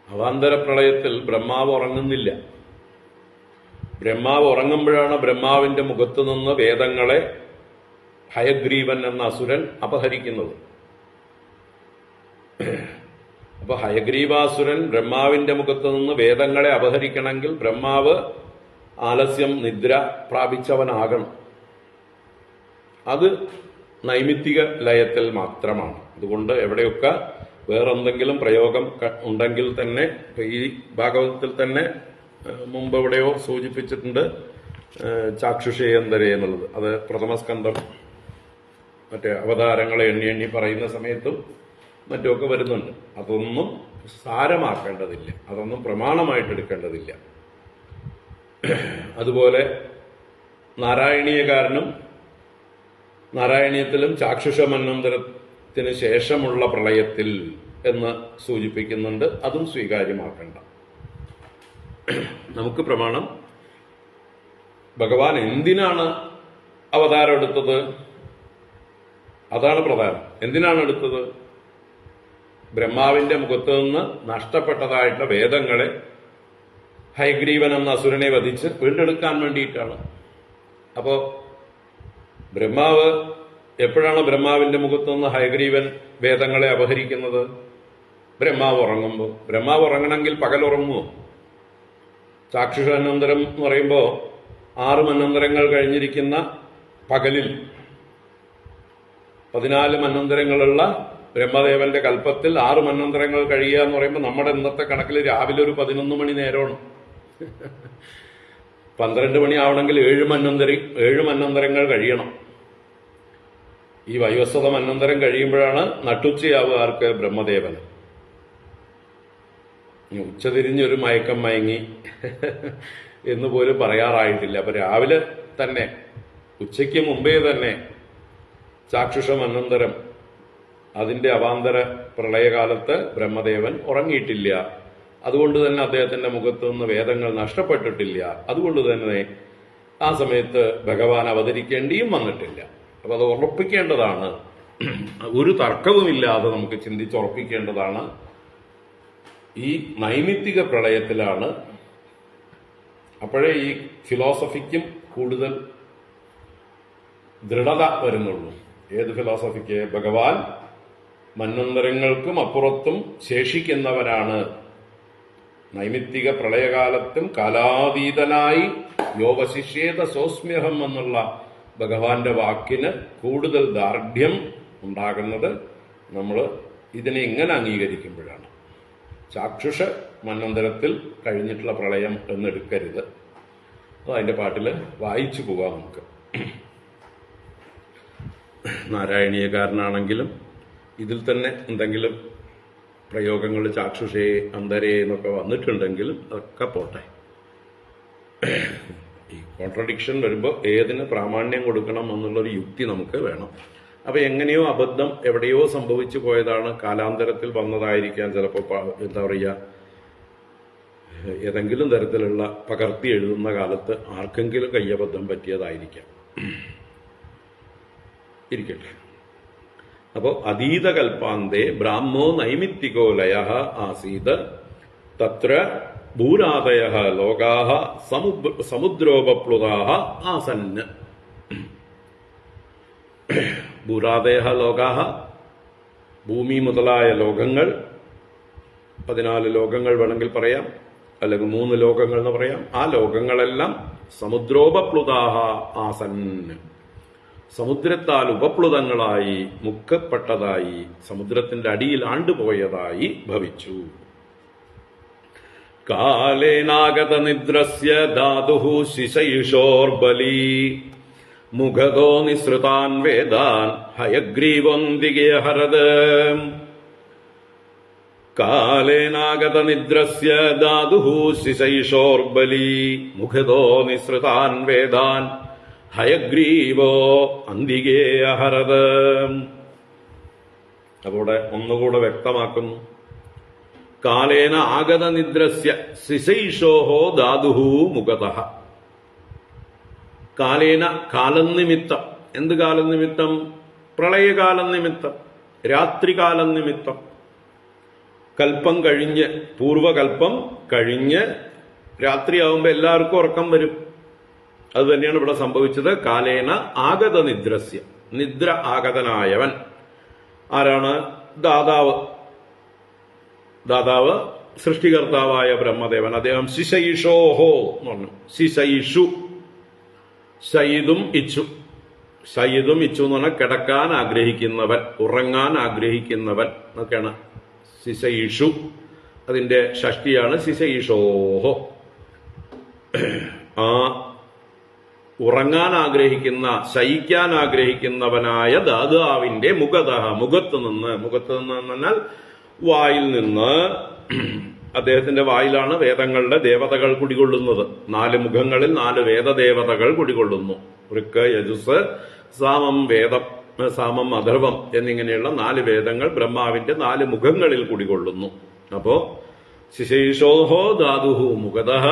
അവാന്തര പ്രളയത്തിൽ ബ്രഹ്മാവ് ഉറങ്ങുന്നില്ല. ബ്രഹ്മാവ് ഉറങ്ങുമ്പോഴാണ് ബ്രഹ്മാവിന്റെ മുഖത്തു നിന്ന് വേദങ്ങളെ ഹയഗ്രീവൻ എന്ന അസുരൻ അപഹരിക്കുന്നത്. അപ്പൊ ഹയഗ്രീവാസുരൻ ബ്രഹ്മാവിന്റെ മുഖത്ത് നിന്ന് വേദങ്ങളെ അപഹരിക്കണമെങ്കിൽ ബ്രഹ്മാവ് ആലസ്യം നിദ്ര പ്രാപിച്ചവനാകണം. അത് നൈമിത്തിക ലയത്തിൽ മാത്രമാണ്. അതുകൊണ്ട് എവിടെയൊക്കെ വേറെന്തെങ്കിലും പ്രയോഗം ഉണ്ടെങ്കിൽ തന്നെ, ഈ ഭാഗവതത്തിൽ തന്നെ മുമ്പ് എവിടെയോ സൂചിപ്പിച്ചിട്ടുണ്ട് ചാക്ഷുഷേയന്തരേ എന്നുള്ളത്. അത് പ്രഥമസ്കന്ധം മറ്റേ അവതാരങ്ങളെ എണ്ണി എണ്ണി പറയുന്ന സമയത്തും മറ്റുമൊക്കെ വരുന്നുണ്ട്. അതൊന്നും സാരമാക്കേണ്ടതില്ല, അതൊന്നും പ്രമാണമായിട്ട് എടുക്കേണ്ടതില്ല. അതുപോലെ നാരായണീയകാരനും നാരായണീയത്തിലും ചാക്ഷുഷ മന്വന്തരത്തിന് ശേഷമുള്ള പ്രളയത്തിൽ എന്ന് സൂചിപ്പിക്കുന്നുണ്ട്. അതും സ്വീകാര്യമാക്കണ്ട. നമുക്ക് പ്രമാണം ഭഗവാൻ എന്തിനാണ് അവതാരം എടുത്തത്, അതാണ് പ്രധാനം. എന്തിനാണ് എടുത്തത്? ബ്രഹ്മാവിന്റെ മുഖത്ത് നിന്ന് നഷ്ടപ്പെട്ടതായിട്ടുള്ള വേദങ്ങളെ ഹയഗ്രീവൻ എന്ന അസുരനെ വധിച്ച് വീണ്ടെടുക്കാൻ വേണ്ടിയിട്ടാണ്. അപ്പോ ബ്രഹ്മാവ് എപ്പോഴാണ് ബ്രഹ്മാവിന്റെ മുഖത്ത് നിന്ന് ഹയഗ്രീവൻ വേദങ്ങളെ അപഹരിക്കുന്നത്? ബ്രഹ്മാവ് ഉറങ്ങുമ്പോൾ. ബ്രഹ്മാവ് ഉറങ്ങണമെങ്കിൽ പകൽ ഉറങ്ങുമോ? ചാക്ഷുഷാനന്തരം എന്ന് പറയുമ്പോൾ 6 മന്വന്തരങ്ങൾ കഴിഞ്ഞിരിക്കുന്ന പകലിൽ 14 മന്വന്തരങ്ങളുള്ള ബ്രഹ്മദേവന്റെ കൽപ്പത്തിൽ 6 മന്വന്തരങ്ങൾ കഴിയുക എന്ന് പറയുമ്പോൾ നമ്മുടെ ഇന്നത്തെ കണക്കിൽ രാവിലെ ഒരു 11 മണി നേരമാണ്. 12 മണി ആവണമെങ്കിൽ 7 മന്വന്തരങ്ങൾ കഴിയണം. ഈ വൈവസ്വത മന്വന്തരം കഴിയുമ്പോഴാണ് നട്ടുച്ചയാവുക ആർക്ക്? ബ്രഹ്മദേവന്. ഉച്ചതിരിഞ്ഞൊരു മയക്കം മയങ്ങി എന്ന് പോലും പറയാറായിട്ടില്ല. അപ്പൊ രാവിലെ തന്നെ, ഉച്ചയ്ക്ക് മുമ്പേ തന്നെ ചാക്ഷുഷ മന്വന്തരം, അതിന്റെ അവാന്തര പ്രളയകാലത്ത് ബ്രഹ്മദേവൻ ഉറങ്ങിയിട്ടില്ല. അതുകൊണ്ട് തന്നെ അദ്ദേഹത്തിന്റെ മുഖത്ത് നിന്ന് വേദങ്ങൾ നഷ്ടപ്പെട്ടിട്ടില്ല. അതുകൊണ്ട് തന്നെ ആ സമയത്ത് ഭഗവാൻ അവതരിക്കേണ്ടിയും വന്നിട്ടില്ല. അപ്പൊ അത് ഉറപ്പിക്കേണ്ടതാണ്. ഒരു തർക്കവുമില്ലാതെ നമുക്ക് ചിന്തിച്ചുറപ്പിക്കേണ്ടതാണ്. ഈ നൈമിത്തിക പ്രളയത്തിലാണ്. അപ്പോഴേ ഈ ഫിലോസഫിക്കും കൂടുതൽ ദൃഢത വരുന്നുള്ളൂ. ഏത് ഫിലോസഫിക്ക്? ഭഗവാൻ മന്വന്തരങ്ങൾക്കും അപ്പുറത്തും ശേഷിക്കുന്നവനാണ്. നൈമിത്തിക പ്രളയകാലത്തും കാലാതീതനായി യോവശിഷ്യേത സോസ്മ്യഹം എന്നുള്ള ഭഗവാന്റെ വാക്കിന് കൂടുതൽ ദാർഢ്യം ഉണ്ടാകുന്നത് നമ്മൾ ഇതിനെ ഇങ്ങനെ അംഗീകരിക്കുമ്പോഴാണ്. ചാക്ഷുഷ മന്വന്തരത്തിൽ കഴിഞ്ഞിട്ടുള്ള പ്രളയം എന്നെടുക്കരുത്. അത് അതിന്റെ പാട്ടിൽ വായിച്ചു പോവാം നമുക്ക്. നാരായണീയക്കാരനാണെങ്കിലും ഇതിൽ തന്നെ എന്തെങ്കിലും പ്രയോഗങ്ങൾ ചാക്ഷുഷേ അന്തരേ എന്നൊക്കെ വന്നിട്ടുണ്ടെങ്കിലും അതൊക്കെ പോട്ടെ. ഈ കോൺട്രഡിക്ഷൻ വരുമ്പോൾ ഏതിന് പ്രാമാണ്യം കൊടുക്കണം എന്നുള്ളൊരു യുക്തി നമുക്ക് വേണം. അപ്പൊ എങ്ങനെയോ അബദ്ധം എവിടെയോ സംഭവിച്ചു പോയതാണ്, കാലാന്തരത്തിൽ വന്നതായിരിക്കാം. ചിലപ്പോൾ എന്താ പറയുക, ഏതെങ്കിലും തരത്തിലുള്ള പകർത്തി എഴുതുന്ന കാലത്ത് ആർക്കെങ്കിലും കയ്യബദ്ധം പറ്റിയതായിരിക്കാം. ഇരിക്കട്ടെ. അപ്പോ അതീതകൽപ്പാന്തേ ബ്രാഹ്മോ നൈമിത്തികോ ലയ ആസീത് തത്ര ഭൂരാതയ ലോകാഹ സമുദ്രോപപ്ലുതാഹ ആസന്ന്. ഭൂരാതയ ലോകാഹ, ഭൂമി മുതലായ ലോകങ്ങൾ, 14 ലോകങ്ങൾ വേണമെങ്കിൽ പറയാം, അല്ലെങ്കിൽ 3 ലോകങ്ങൾ എന്ന് പറയാം. ആ ലോകങ്ങളെല്ലാം സമുദ്രോപപ്ലുതാഹ ആസന്ന്, സമുദ്രത്താൽ ഉപപ്ലുതങ്ങളായി, മുക്കപ്പെട്ടതായി, സമുദ്രത്തിന്റെ അടിയിൽ ആണ്ടുപോയതായി ഭവിച്ചു. കാലേനാഗത നിദ്രസ്യ ധാതുഹു ശിശൈഷോർബലി മുഖതോ നിസൃതാൻ വേദാൻ ഹയഗ്രീവോന്തികേ ഹരത്. കാലേനാഗത നിദ്രസ്യ ധാതുഹു ശിശൈഷോർബലി മുഖതോ നിസൃതാൻ വേദാൻ ഹയഗ്രീവോ അന്തികേ അഹരത്. അവിടെ ഒന്നുകൂടെ വ്യക്തമാക്കുന്നു. കാലേന ആഗത നിദ്രസ്യ ശിശൈഷോഹോ ധാതുഹു മുഖതഃ. കാലേന, കാലം നിമിത്തം. എന്ത് കാലം നിമിത്തം? പ്രളയകാലം നിമിത്തം, രാത്രികാലം നിമിത്തം. കൽപ്പം കഴിഞ്ഞ്, പൂർവകൽപ്പം കഴിഞ്ഞ് രാത്രിയാവുമ്പോൾ എല്ലാവർക്കും ഉറക്കം വരും. അത് തന്നെയാണ് ഇവിടെ സംഭവിച്ചത്. കാലേന ആഗത നിദ്രസ്യ, നിദ്ര ആഗതനായവൻ ആരാണ്? ദാതാവ്. ദാതാവ് സൃഷ്ടികർത്താവായ ബ്രഹ്മദേവൻ. അദ്ദേഹം ശിശൈഷോഹോ എന്ന് പറഞ്ഞു. ശിശൈഷു, ശയിതും ഇച്ചു. ശയിതും ഇച്ചു എന്ന് പറഞ്ഞാൽ കിടക്കാൻ ആഗ്രഹിക്കുന്നവൻ, ഉറങ്ങാൻ ആഗ്രഹിക്കുന്നവൻ എന്നൊക്കെയാണ് ശിശൈഷു. അതിന്റെ ഷഷ്ടിയാണ് ശിശൈഷോഹോ. ആ ഉറങ്ങാൻ ആഗ്രഹിക്കുന്ന, ശയിക്കാൻ ആഗ്രഹിക്കുന്നവനായ ദാതാവിന്റെ മുഖതഃ, മുഖത്ത് നിന്ന് പറഞ്ഞാൽ വായിൽ നിന്ന്. അദ്ദേഹത്തിന്റെ വായിലാണ് വേദങ്ങളുടെ ദേവതകൾ കുടികൊള്ളുന്നത്. 4 മുഖങ്ങളിൽ 4 വേദദേവതകൾ കുടികൊള്ളുന്നു. ഋക്ക്, യജുസ്, സാമം, വേദം, സാമം, അഥർവം എന്നിങ്ങനെയുള്ള 4 വേദങ്ങൾ ബ്രഹ്മാവിന്റെ 4 മുഖങ്ങളിൽ കുടികൊള്ളുന്നു. അപ്പോ ശിശൈഷോഹോ ധാതുഹു മുഖതഃ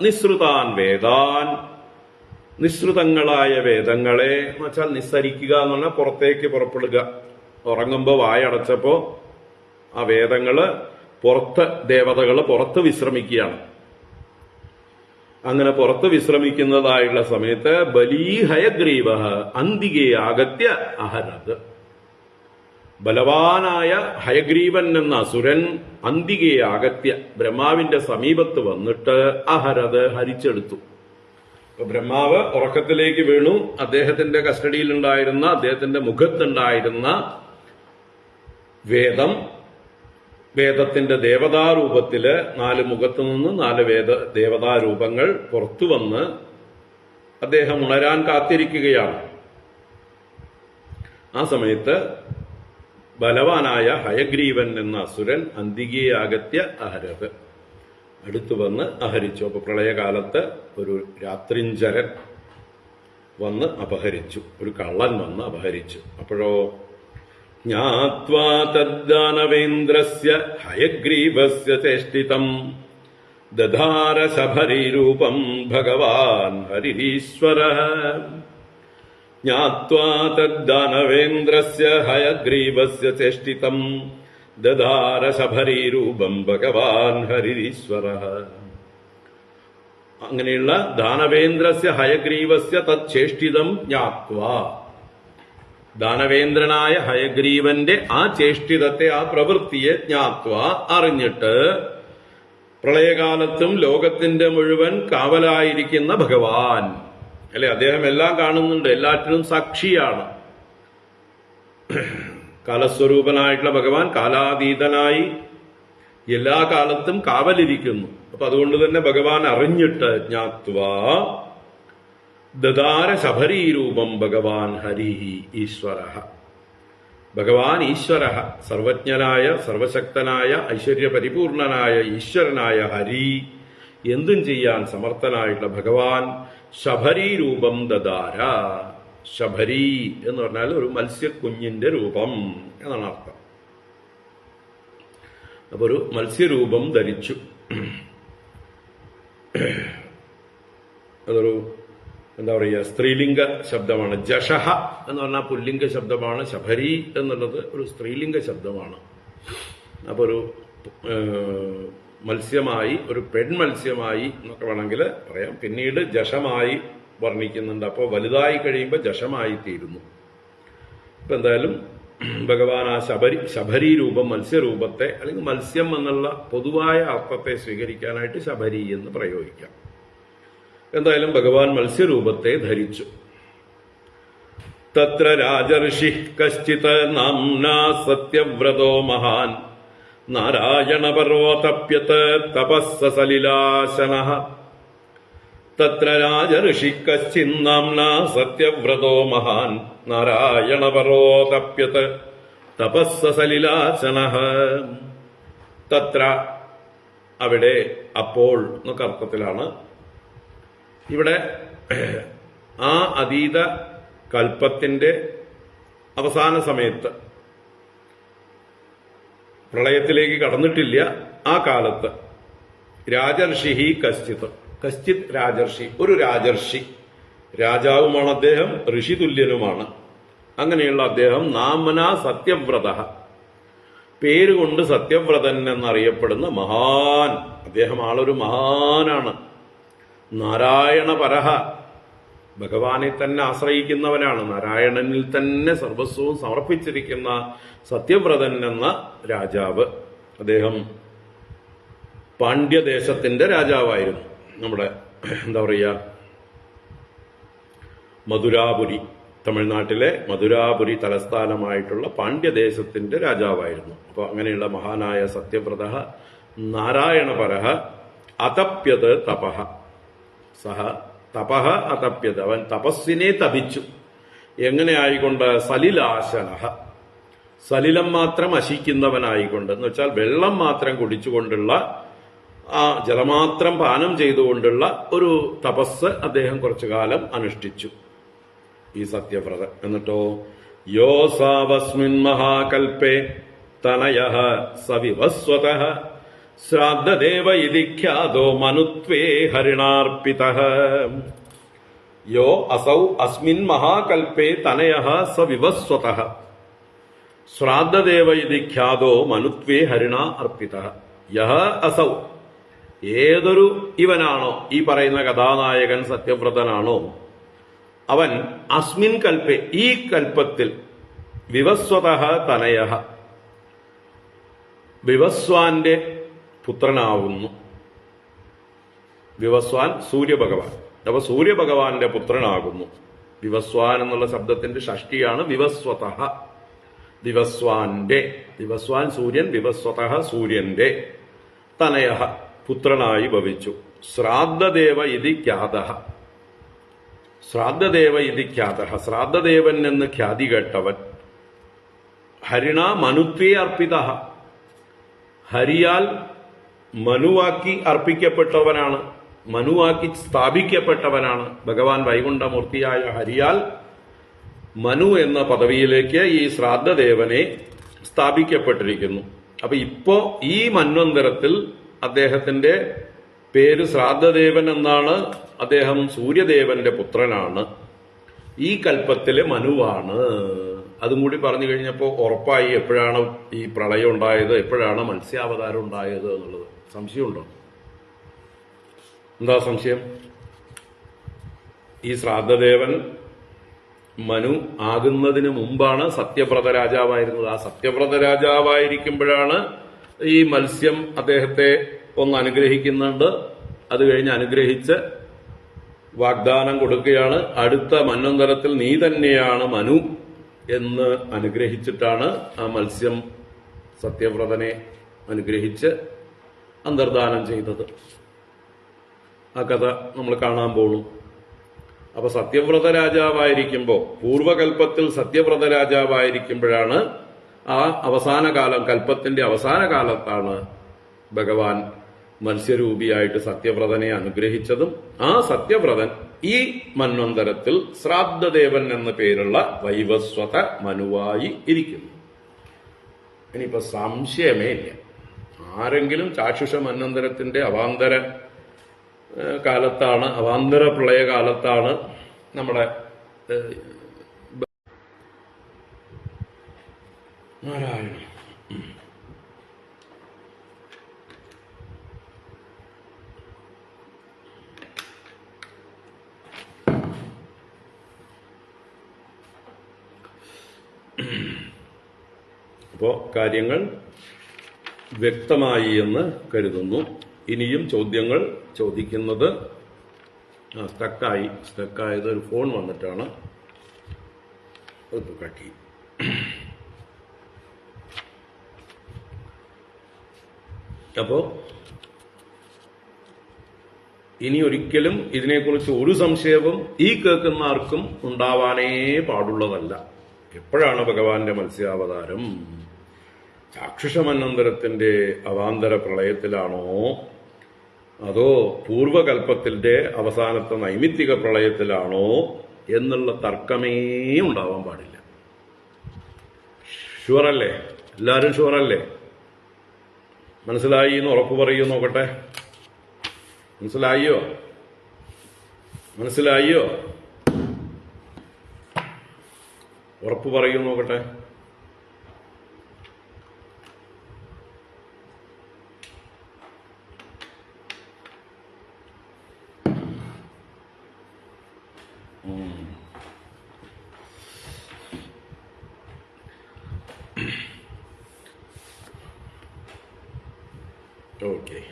നിസൃതാൻ വേദാൻ, നിസൃതങ്ങളായ വേദങ്ങളെ എന്ന് വെച്ചാൽ നിസ്സരിക്കുക എന്ന് പറഞ്ഞാൽ പുറത്തേക്ക് പുറപ്പെടുക. ഉറങ്ങുമ്പോ വായടച്ചപ്പോ ആ വേദങ്ങള് പുറത്ത്, ദേവതകള് പുറത്ത് വിശ്രമിക്കുകയാണ്. അങ്ങനെ പുറത്ത് വിശ്രമിക്കുന്നതായുള്ള സമയത്ത് ബലീഹയഗ്രീവ അന്തികേ ആഗത്യ അഹരത്. ബലവാനായ ഹയഗ്രീവൻ എന്ന അസുരൻ അന്തികേ ആഗത്യ, ബ്രഹ്മാവിന്റെ സമീപത്ത് വന്നിട്ട് അഹരത്, ഹരിച്ചെടുത്തു. ബ്രഹ്മാവ് ഉറക്കത്തിലേക്ക് വീണു. അദ്ദേഹത്തിന്റെ കസ്റ്റഡിയിലുണ്ടായിരുന്ന, അദ്ദേഹത്തിന്റെ മുഖത്തുണ്ടായിരുന്ന വേദം, വേദത്തിന്റെ ദേവതാരൂപത്തില് 4 മുഖത്തു നിന്ന് 4 ദേവതാരൂപങ്ങൾ പുറത്തു വന്ന് അദ്ദേഹം ഉണരാൻ കാത്തിരിക്കുകയാണ്. ആ സമയത്ത് ബലവാനായ ഹയഗ്രീവൻ എന്ന അസുരൻ അന്തികേ ആഗത്യ അഹരത്, അടുത്തു വന്ന് അഹരിച്ചു. അപ്പൊ പ്രളയകാലത്ത് ഒരു രാത്രിഞ്ചരൻ വന്ന് അപഹരിച്ചു, ഒരു കള്ളൻ വന്ന് അപഹരിച്ചു. അപ്പോഴോ ജ്ഞാത്വാ തദ്ദാനവേന്ദ്രസ്യ ഹയഗ്രീവസ്യ ചേഷ്ടിതം ദധാര ശബരീരൂപം ഭഗവാൻ ഹരിരീശ്വരഃ. ജ്ഞാത്വാ തദ്ദാനവേന്ദ്രസ്യ ഹയഗ്രീവസ്യ ചേഷ്ടിതം ദധാര ശബരീരൂപം ഭഗവാൻ ഹരിരീശ്വരഃ. അങ്ങനെയുള്ള ദാനവേന്ദ്രസ്യ ഹയഗ്രീവസ്യ തച്ഛേഷ്ടിതം ജ്ഞാത്വാ, ദാനവേന്ദ്രനായ ഹയഗ്രീവന്റെ ആ ചേഷ്ടിതത്തെ, ആ പ്രവൃത്തിയെ ജ്ഞാത്വാ, അറിഞ്ഞിട്ട് പ്രളയകാലത്തും ലോകത്തിന്റെ മുഴുവൻ കാവലായിരിക്കുന്ന ഭഗവാൻ അല്ലെ, അദ്ദേഹം എല്ലാം കാണുന്നുണ്ട്, എല്ലാറ്റിനും സാക്ഷിയാണ്. കാലസ്വരൂപനായിട്ടുള്ള ഭഗവാൻ കാലാതീതനായി എല്ലാ കാലത്തും കാവലിരിക്കുന്നു. അപ്പൊ അതുകൊണ്ട് തന്നെ ഭഗവാൻ അറിഞ്ഞിട്ട് ജ്ഞാത്വാ ദദാര ശബരീരൂപം ഭഗവാൻ ഹരിഹി ഈശ്വര. ഭഗവാൻ ഈശ്വര, സർവജ്ഞനായ സർവശക്തനായ ഐശ്വര്യപരിപൂർണനായ ഈശ്വരനായ ഹരി, എന്തും ചെയ്യാൻ സമർത്ഥനായിട്ടുള്ള ഭഗവാൻ ശബരീരൂപം ദദാര. ശബരി എന്ന് പറഞ്ഞാൽ ഒരു മത്സ്യക്കുഞ്ഞിന്റെ രൂപം എന്നാണ് അർത്ഥം. അപ്പൊ ഒരു മത്സ്യരൂപം ധരിച്ചു. അതൊരു എന്താ പറയുക, സ്ത്രീലിംഗ ശബ്ദമാണ്. ജഷഹ എന്ന് പറഞ്ഞാൽ പുല്ലിംഗ ശബ്ദമാണ്. ശബരി എന്നുള്ളത് ഒരു സ്ത്രീലിംഗ ശബ്ദമാണ്. അപ്പൊ ഒരു മത്സ്യമായി, ഒരു പെൺമത്സ്യമായി എന്നൊക്കെ വേണമെങ്കിൽ പറയാം. പിന്നീട് ജഷമായി വർണ്ണിക്കുന്നുണ്ട്. അപ്പോൾ വലുതായി കഴിയുമ്പോൾ ജഷമായി തീരുന്നു. ഇപ്പൊ എന്തായാലും ഭഗവാൻ ആ ശബരി രൂപം, മത്സ്യരൂപത്തെ അല്ലെങ്കിൽ മത്സ്യം എന്നുള്ള പൊതുവായ അർത്ഥത്തെ സ്വീകരിക്കാനായിട്ട് ശബരി എന്ന് പ്രയോഗിക്കാം. എന്തായാലും ഭഗവാൻ മത്സ്യരൂപത്തെ ധരിച്ചു. തത്ര രാജർഷി കശ്ചിത് നാംനാ സത്യവ്രതോ മഹാൻ നാരായണ പർവതപ്യത് തപസ്സലിലാശനഃ. തത്ര രാജർഷി കശ്ചിന്നാംനാ സത്യവ്രതോ മഹാൻ നാരായണ പർവതപ്യത് തപസ്സലിലാശനഃ. തത്ര അവിടെ, അപ്പോൾ എന്നൊക്കെ അർത്ഥത്തിലാണ്. ഇവിടെ ആ അതീത കൽപ്പത്തിന്റെ അവസാന സമയത്ത്, പ്രളയത്തിലേക്ക് കടന്നിട്ടില്ല ആ കാലത്ത്, രാജർഷി കശ്ചിത്, കശ്ചിത് രാജർഷി, ഒരു രാജർഷി, രാജാവുമാണ് അദ്ദേഹം, ഋഷി തുല്യനുമാണ്. അങ്ങനെയുള്ള അദ്ദേഹം നാമന സത്യവ്രത, പേരുകൊണ്ട് സത്യവ്രതൻ എന്നറിയപ്പെടുന്ന മഹാൻ, അദ്ദേഹം ആളൊരു മഹാനാണ്. നാരായണ പരഹ, ഭഗവാനെ തന്നെ ആശ്രയിക്കുന്നവനാണ്. നാരായണനിൽ തന്നെ സർവസ്വവും സമർപ്പിച്ചിരിക്കുന്ന സത്യവ്രതൻ എന്ന രാജാവ്. അദ്ദേഹം പാണ്ഡ്യദേശത്തിന്റെ രാജാവായിരുന്നു. നമ്മുടെ എന്താ പറയുക, മധുരാപുരി, തമിഴ്നാട്ടിലെ മധുരാപുരി തലസ്ഥാനമായിട്ടുള്ള പാണ്ഡ്യദേശത്തിന്റെ രാജാവായിരുന്നു. അപ്പോൾ അങ്ങനെയുള്ള മഹാനായ സത്യവ്രത നാരായണപരഹ അതപ്യത് തപഹ. സഹ തപഹ അതപ്യത്, അവൻ തപസ്സിനെ തപിച്ചു. എങ്ങനെ ആയിക്കൊണ്ട്? സലിലാശനഃ, സലിലം മാത്രം അശിക്കുന്നവനായിക്കൊണ്ട്, എന്ന് വെച്ചാൽ വെള്ളം മാത്രം കുടിച്ചുകൊണ്ടുള്ള, ആ ജലമാത്രം പാനം ചെയ്തുകൊണ്ടുള്ള ഒരു തപസ് അദ്ദേഹം കുറച്ചു കാലം അനുഷ്ഠിച്ചു, ഈ സത്യവ്രത. എന്നിട്ടോ യോ സാവസ്മിൻ മഹാകൽപേ തനയഃ സവിവസ്വതഃ ശ്രാദ്ധദേവ ഇതി ഖ്യാതോ മനുത്വേ ഹരിണാർപ്പിതഃ. യോ അസൗ അസ്മിൻ മഹാകൽപേ തനയഃ സവിവസ്വതഃ ശ്രാദ്ധദേവ ഇതി ഖ്യാതോ മനുത്വേ ഹരിണ അർപ്പിതഃ. യഹ അസൗ, ഏതൊരു ഇവനാണോ, ഈ പറയുന്ന കഥാനായകൻ സത്യവ്രതനാണോ, അവൻ അസ്മിൻ കൽപ്പേ, ഈ കൽപ്പത്തിൽ, വിവസ്വതഃ തനയഃ, വിവസ്വാന്റെ പുത്രനാവുന്നു. വിവസ്വാൻ സൂര്യഭഗവാൻ. അപ്പൊ സൂര്യഭഗവാന്റെ പുത്രനാകുന്നു. വിവസ്വാൻ എന്നുള്ള ശബ്ദത്തിന്റെ ഷഷ്ടിയാണ് വിവസ്വതഃ. വിവസ്വാന്റെ, വിവസ്വാൻ സൂര്യൻ, വിവസ്വതഃ സൂര്യന്റെ, തനയഃ പുത്രനായി ഭവിച്ചു. ശ്രാദ്ധദേവ ഇതി ഖ്യാതഃ, ശ്രാദ്ധദേവ ഇതി ഖ്യാതഃ, ശ്രാദ്ധദേവൻ എന്ന് ഖ്യാതി കേട്ടവൻ. ഹരിണ മനുത്വേ അർപ്പിതഃ, ഹരിയാൽ മനുവാക്കി അർപ്പിക്കപ്പെട്ടവനാണ്, മനുവാക്കി സ്ഥാപിക്കപ്പെട്ടവനാണ്. ഭഗവാൻ വൈകുണ്ഠമൂർത്തിയായ ഹരിയാൽ മനു എന്ന പദവിയിലേക്ക് ഈ ശ്രാദ്ധദേവനെ സ്ഥാപിക്കപ്പെട്ടിരിക്കുന്നു. അപ്പൊ ഇപ്പോ ഈ മന്വന്തരത്തിൽ അദ്ദേഹത്തിന്റെ പേര് ശ്രാദ്ധദേവൻ എന്നാണ്. അദ്ദേഹം സൂര്യദേവന്റെ പുത്രനാണ്. ഈ കൽപ്പത്തിലെ മനുവാണ്. അതും കൂടി പറഞ്ഞു കഴിഞ്ഞപ്പോൾ ഉറപ്പായി എപ്പോഴാണ് ഈ പ്രളയം ഉണ്ടായത്, എപ്പോഴാണ് മത്സ്യാവതാരം ഉണ്ടായത് എന്നുള്ളത്. സംശയമുണ്ടോ? എന്താ സംശയം? ഈ ശ്രാദ്ധദേവൻ മനു ആകുന്നതിന് മുമ്പാണ് സത്യവ്രത രാജാവായിരുന്നത്. ആ സത്യവ്രത രാജാവായിരിക്കുമ്പോഴാണ് ഈ മത്സ്യം അദ്ദേഹത്തെ ഒന്ന് അനുഗ്രഹിക്കുന്നുണ്ട്. അത് കഴിഞ്ഞ് അനുഗ്രഹിച്ച് വാഗ്ദാനം കൊടുക്കുകയാണ്, അടുത്ത മന്വന്തരത്തിൽ നീ തന്നെയാണ് മനു എന്ന് അനുഗ്രഹിച്ചിട്ടാണ് ആ മത്സ്യം സത്യവ്രതനെ അനുഗ്രഹിച്ച് അന്തർദാനം ചെയ്തത്. ആ കഥ നമ്മൾ കാണാൻ പോണു. അപ്പൊ സത്യവ്രത രാജാവായിരിക്കുമ്പോ, പൂർവകൽപ്പത്തിൽ സത്യവ്രത രാജാവായിരിക്കുമ്പോഴാണ് ആ അവസാന കാലം, കൽപ്പത്തിന്റെ അവസാന കാലത്താണ് ഭഗവാൻ മത്സ്യരൂപിയായിട്ട് സത്യവ്രതനെ അനുഗ്രഹിച്ചതും ആ സത്യവ്രതൻ ഈ മന്വന്തരത്തിൽ ശ്രാദ്ധദേവൻ എന്ന പേരുള്ള വൈവസ്വത മനുവായി ഇരിക്കുന്നു. ഇനിയിപ്പോ സംശയമേ ഇല്ല, ആരെങ്കിലും ചാക്ഷുഷ മന്വന്തരത്തിന്റെ അവാന്തര കാലത്താണ്, അവാന്തര പ്രളയകാലത്താണ് നമ്മുടെ നാരായണ അപ്പോ കാര്യങ്ങൾ വ്യക്തമായി എന്ന് കരുതുന്നു. ഇനിയും ചോദ്യങ്ങൾ ചോദിക്കുന്നത് സ്റ്റക്കായത് ഒരു ഫോൺ വന്നിട്ടാണ്. അത് കട്ടി. അപ്പോ ഇനി ഒരിക്കലും ഇതിനെക്കുറിച്ച് ഒരു സംശയവും ഈ കേൾക്കുന്ന ആർക്കും ഉണ്ടാവാനേ പാടുള്ളതല്ല. എപ്പോഴാണ് ഭഗവാന്റെ മത്സ്യാവതാരം? ചാക്ഷുഷമന്വന്തരത്തിന്റെ അവാന്തര പ്രളയത്തിലാണോ അതോ പൂർവകൽപ്പത്തിന്റെ അവസാനത്തെ നൈമിത്തിക പ്രളയത്തിലാണോ എന്നുള്ള തർക്കമേ ഉണ്ടാവാൻ പാടില്ല. ഷുവറല്ലേ? എല്ലാവരും ഷുവറല്ലേ? മനസ്സിലായി എന്ന് ഉറപ്പ് പറയൂ നോക്കട്ടെ. മനസ്സിലായോ? ഉറപ്പ് പറയൂ നോക്കട്ടെ. ഓക്കെ.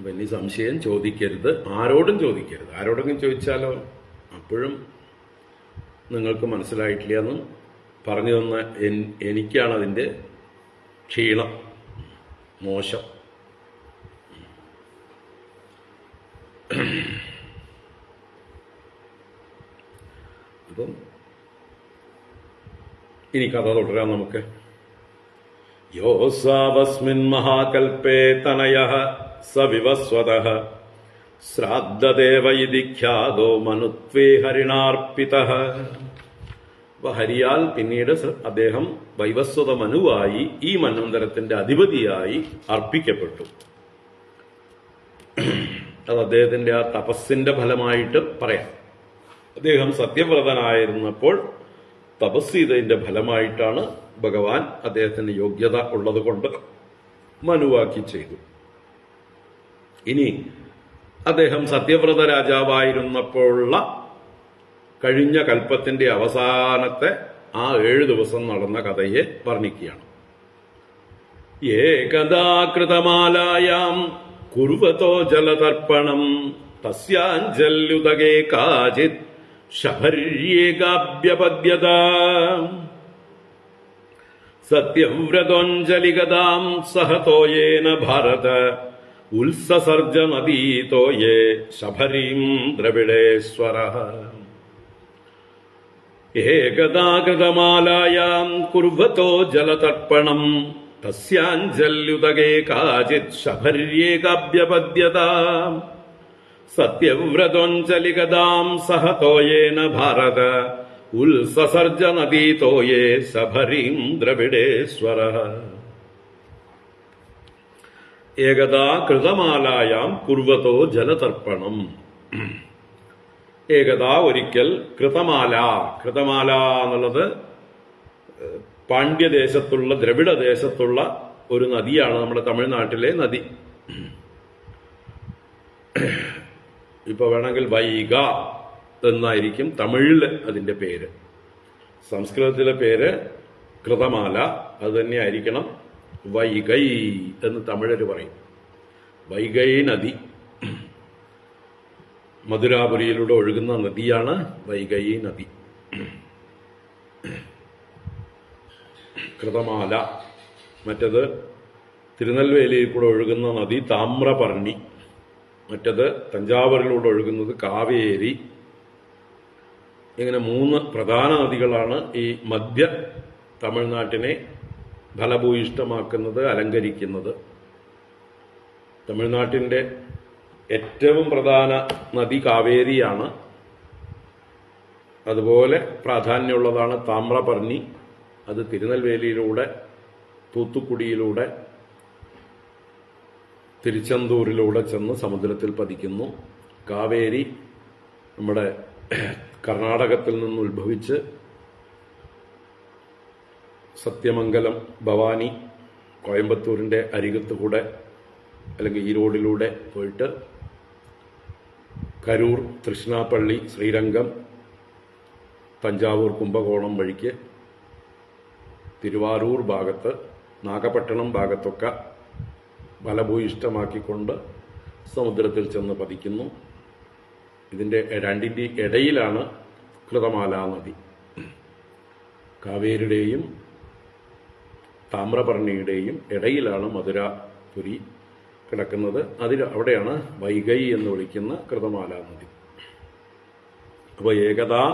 വലിയ സംശയം ചോദിക്കരുത്, ആരോടും ചോദിക്കരുത്. ആരോടെങ്കിലും ചോദിച്ചാലോ അപ്പോഴും നിങ്ങൾക്ക് മനസ്സിലായിട്ടില്ല എന്ന് പറഞ്ഞു തന്ന എനിക്കാണ് അതിൻ്റെ ക്ഷീണം, മോശം. അപ്പം ഇനി കഥ തുടരാം നമുക്ക്. യോസാവസ്മിൻ മഹാകൽപേ തനയഃ സവിവസ്വതഃ ശ്രാദ്ധദേവ ഇതി ഖ്യാതോ മനുത്വേ ഹരിണാർപ്പിതഃ. ഹരിയാൽ പിന്നീട് അദ്ദേഹം വൈവസ്വത മനുവായി ഈ മന്വന്തരത്തിന്റെ അധിപതിയായി അർപ്പിക്കപ്പെട്ടു. അത് അദ്ദേഹത്തിന്റെ ആ തപസ്സിന്റെ ഫലമായിട്ട് പറയാം. അദ്ദേഹം സത്യവ്രതനായിരുന്നപ്പോൾ തപസ് ചെയ്തതിന്റെ ഫലമായിട്ടാണ് ഭഗവാൻ അദ്ദേഹത്തിന് യോഗ്യത ഉള്ളത് കൊണ്ട് മനുവാക്കി ചെയ്തു. ഇനി അദ്ദേഹം സത്യവ്രത രാജാവായിരുന്നപ്പോഴുള്ള കഴിഞ്ഞ കൽപ്പത്തിന്റെ അവസാനത്തെ ആ 7 ദിവസം നടന്ന കഥയെ വർണ്ണിക്കുകയാണ്. ഏകദാ കൃതമാലായാം കുർവതോ ജലതർപ്പണം തസ്യാഞ്ജല്യുതകേ കാചിത് ശബര്യേകാഭ്യപദ്യത. സത്യവ്രതോഞ്ജലിഗതാം സഹതോയേന ഭാരത ഉത്സസർജ നദീതോയേ ശബരീം ദ്രവിഡേശ്വരഃ. ഏകദാ കൃതമാലായാം കുർവതോ ജലതർപ്പണം തസ്യാഞ്ജല്യുതകേ കാചിത് ശബര്യേകാഭ്യപദ്യത. സത്യവ്രതോഞ്ജലിഗതാം സഹതോയേന ഭാരത ഉത്സസർജ നദീതോയേ ശബരീം ദ്രവിഡേശ്വരഃ. ഏകദാ കൃതമാലായാം കുർവതോ ജലതർപ്പണം. ഏകദാ ഒരിക്കൽ കൃതമാല എന്നുള്ളത് പാണ്ഡ്യദേശത്തുള്ള ദ്രവിഡദേശത്തുള്ള ഒരു നദിയാണ്, നമ്മുടെ തമിഴ്നാട്ടിലെ നദി. ഇപ്പൊ വേണമെങ്കിൽ വൈഗ എന്നായിരിക്കും തമിഴില് അതിന്റെ പേര്. സംസ്കൃതത്തിലെ പേര് കൃതമാല, അത് തന്നെയായിരിക്കണം വൈഗൈ എന്ന് തമിഴര് പറയും. വൈഗൈ നദി. മധുരാപുരിയിലൂടെ ഒഴുകുന്ന നദിയാണ് വൈഗൈ നദി. കൃതമാല. മറ്റത് തിരുനെൽവേലിയിൽ കൂടെ ഒഴുകുന്ന നദി താമ്രപർണി. മറ്റത് തഞ്ചാവൂരിലൂടെ ഒഴുകുന്നത് കാവേരി. ഇങ്ങനെ 3 പ്രധാന നദികളാണ് ഈ മധ്യ തമിഴ്നാട്ടിനെ ഫലഭൂയിഷ്ടമാക്കുന്നത്, അലങ്കരിക്കുന്നത്. തമിഴ്നാട്ടിൻ്റെ ഏറ്റവും പ്രധാന നദി കാവേരിയാണ്. അതുപോലെ പ്രാധാന്യമുള്ളതാണ് താമ്രപർണി. അത് തിരുനെൽവേലിയിലൂടെ, തൂത്തുക്കുടിയിലൂടെ, തിരുച്ചെന്തൂരിലൂടെ ചെന്ന് സമുദ്രത്തിൽ പതിക്കുന്നു. കാവേരി നമ്മുടെ കർണാടകത്തിൽ നിന്ന് ഉത്ഭവിച്ച് സത്യമംഗലം, ഭവാനി, കോയമ്പത്തൂരിൻ്റെ അരികത്തുകൂടെ അല്ലെങ്കിൽ ഈ റോഡിലൂടെ പോയിട്ട് കരൂർ, തൃശ്ശിനാപ്പള്ളി, ശ്രീരംഗം, തഞ്ചാവൂർ, കുംഭകോണം വഴിക്ക് തിരുവാരൂർ ഭാഗത്ത്, നാഗപട്ടണം ഭാഗത്തൊക്കെ ഫലഭൂയിഷ്ടമാക്കിക്കൊണ്ട് സമുദ്രത്തിൽ ചെന്ന് പതിക്കുന്നു. ഇതിൻ്റെ രണ്ടിൻ്റെ ഇടയിലാണ് കൃതമാല നദി. കാവേരിയുടെയും താമ്രപർണിയുടെയും ഇടയിലാണ് മധുരാപുരി കിടക്കുന്നത്. അവിടെയാണ് വൈഗൈ എന്ന് വിളിക്കുന്ന കൃതമാല നദി. അപ്പോൾ ഏകദാ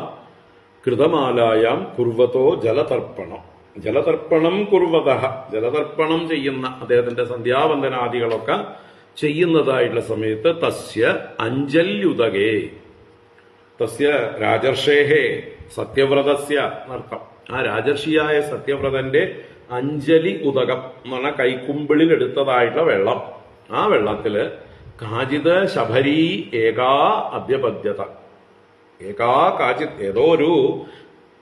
കൃതമാലായാം കുർവതോ ജലതർപ്പണം. ജലതർപ്പണം കുർവത, ജലതർപ്പണം ചെയ്യുന്ന, അദ്ദേഹത്തിന്റെ സന്ധ്യാവന്ദനാദികളൊക്കെ ചെയ്യുന്നതായിട്ടുള്ള സമയത്ത് തസ്യ അഞ്ജല്യുതകേ, തസ്യ രാജർഷേഹേ സത്യവ്രതസ്യ എന്നർത്ഥം. ആ രാജർഷിയായ സത്യവ്രതന്റെ അഞ്ജലി ഉദകം എന്ന് പറഞ്ഞാൽ കൈക്കുമ്പിളിൽ എടുത്തതായിട്ടുള്ള വെള്ളം. ആ വെള്ളത്തില് കാചിത് ശബരി ഏകാ അഭ്യപദ്യത. ഏകാ കാചിത്, ഏതോ ഒരു,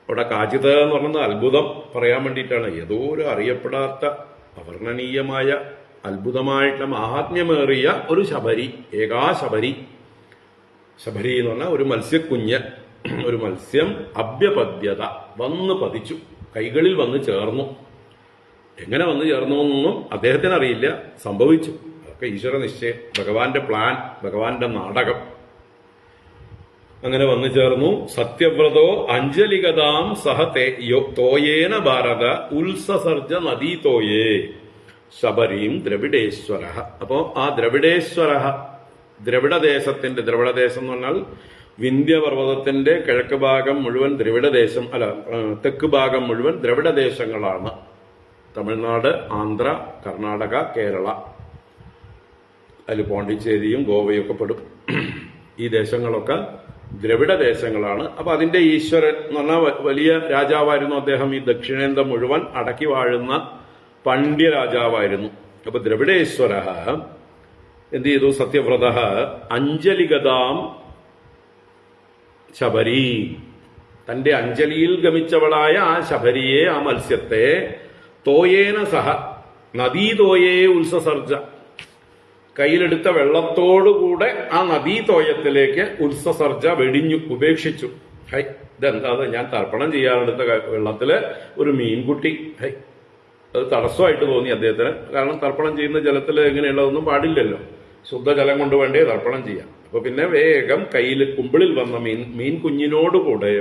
അവിടെ കാചിത് എന്ന് പറയുന്നത് അത്ഭുതം പറയാൻ വേണ്ടിയിട്ടാണ്. ഏതോ ഒരു അറിയപ്പെടാത്ത അവർണ്ണനീയമായ അത്ഭുതമായിട്ടുള്ള മഹാത്മ്യമേറിയ ഒരു ശബരി, ഏകാ ശബരി. ശബരി എന്ന് പറഞ്ഞാൽ ഒരു മത്സ്യക്കുഞ്ഞ്, ഒരു മത്സ്യം അഭ്യപദ്യത, വന്ന് പതിച്ചു, കൈകളിൽ വന്ന് ചേർന്നു. എങ്ങനെ വന്ന് ചേർന്നു എന്നൊന്നും അദ്ദേഹത്തിന് അറിയില്ല, സംഭവിച്ചു. അതൊക്കെ ഈശ്വര നിശ്ചയം, ഭഗവാന്റെ പ്ലാൻ, ഭഗവാന്റെ നാടകം. അങ്ങനെ വന്നു ചേർന്നു. സത്യവ്രതോ അഞ്ജലികതാം സഹ തോയേന ഭാരത ഉത്സസർജ നദീതോയേ ശബരീം ദ്രവിഡേശ്വര. അപ്പോ ആ ദ്രവിഡേശ്വര, ദ്രവിഡദേശത്തിന്റെ, ദ്രവിഡദേശം എന്ന് പറഞ്ഞാൽ വിന്ധ്യപർവ്വതത്തിന്റെ കിഴക്ക് ഭാഗം മുഴുവൻ ദ്രവിഡദേശം, അല്ല തെക്ക് ഭാഗം മുഴുവൻ ദ്രവിഡദേശങ്ങളാണ്. തമിഴ്നാട്, ആന്ധ്ര, കർണാടക, കേരള, അതിൽ പോണ്ടിച്ചേരിയും ഗോവയും ഒക്കെ പെടും. ഈ ദേശങ്ങളൊക്കെ ദ്രവിഡ ദേശങ്ങളാണ്. അപ്പൊ അതിന്റെ ഈശ്വരൻ എന്ന് പറഞ്ഞാൽ വലിയ രാജാവായിരുന്നു അദ്ദേഹം. ഈ ദക്ഷിണേന്ത്യ മുഴുവൻ അടക്കി വാഴുന്ന പണ്ഡ്യ രാജാവായിരുന്നു. അപ്പൊ ദ്രവിഡേശ്വര എന്ത് ചെയ്തു? സത്യവ്രത അഞ്ജലിഗതാം ശബരി, തന്റെ അഞ്ജലിയിൽ ഗമിച്ചവളായ ആ ശബരിയെ, ആ മത്സ്യത്തെ, തോയേന സഹ നദീതോയേ ഉത്സസർജ, കയ്യിലെടുത്ത വെള്ളത്തോടുകൂടെ ആ നദീതോയത്തിലേക്ക് ഉത്സസർജ വെടിഞ്ഞു, ഉപേക്ഷിച്ചു. ഹൈ, ഇതെന്താ, ഞാൻ തർപ്പണം ചെയ്യാനെടുത്ത വെള്ളത്തില് ഒരു മീൻകുട്ടി. ഹൈ, അത് തടസ്സമായിട്ട് തോന്നി അദ്ദേഹത്തിന്. കാരണം തർപ്പണം ചെയ്യുന്ന ജലത്തിൽ എങ്ങനെയുള്ളതൊന്നും പാടില്ലല്ലോ, ശുദ്ധജലം കൊണ്ട് വേണ്ടേ തർപ്പണം ചെയ്യാം. അപ്പൊ പിന്നെ വേഗം കയ്യിൽ കുമ്പിളിൽ വന്ന മീൻ കുഞ്ഞിനോടുകൂടെ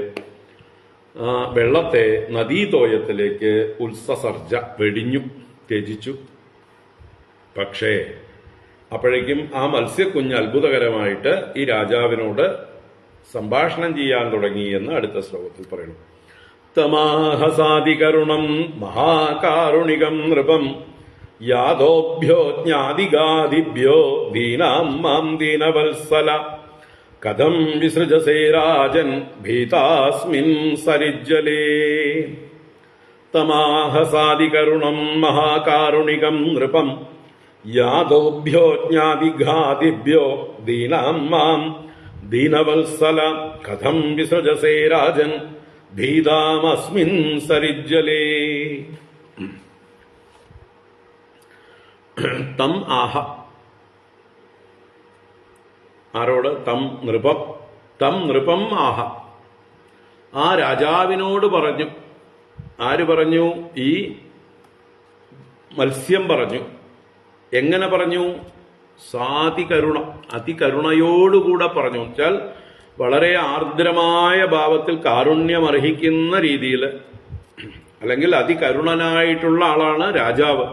വെള്ളത്തെ നദീതോയത്തിലേക്ക് ഉത്സസർജ വെടിഞ്ഞു, ത്യജിച്ചു. പക്ഷേ അപ്പോഴേക്കും ആ മത്സ്യക്കുഞ്ഞ് അത്ഭുതകരമായിട്ട് ഈ രാജാവിനോട് സംഭാഷണം ചെയ്യാൻ തുടങ്ങി എന്ന് അടുത്ത ശ്ലോകത്തിൽ പറയുന്നു. തമാഹസാദികരുണം മഹാകാരുണികം നൃപം യാദോഭ്യോ ജ്ഞാതിഗാദിഭ്യോ ദീനാം മാം ദീനവത്സല കഥം വിസൃജസേ രാജൻ ഭീതാസ്മിൻ സരിജ്ജലേ. തമാഹസാദികരുണം മഹാകാരുണികം നൃപം യാദോഭ്യോ ജ്ഞാതിഘാതിഭ്യോ ദീനാം മാം ദീനവത്സല കഥം വിസൃജസേ രാജൻ ഭീതാമസ്മിൻ സരിജ്ജലേ. തം ആഹ, ആരോട്? തം നൃപം. തം നൃപം ആഹ, ആ രാജാവിനോട് പറഞ്ഞു. ആര് പറഞ്ഞു? ഈ മത്സ്യം പറഞ്ഞു. എങ്ങനെ പറഞ്ഞു? സാതികരുണം, അതികരുണയോടുകൂടെ പറഞ്ഞു വെച്ചാൽ വളരെ ആർദ്രമായ ഭാവത്തിൽ കാരുണ്യമർഹിക്കുന്ന രീതിയിൽ, അല്ലെങ്കിൽ അതികരുണനായിട്ടുള്ള ആളാണ് രാജാവ്.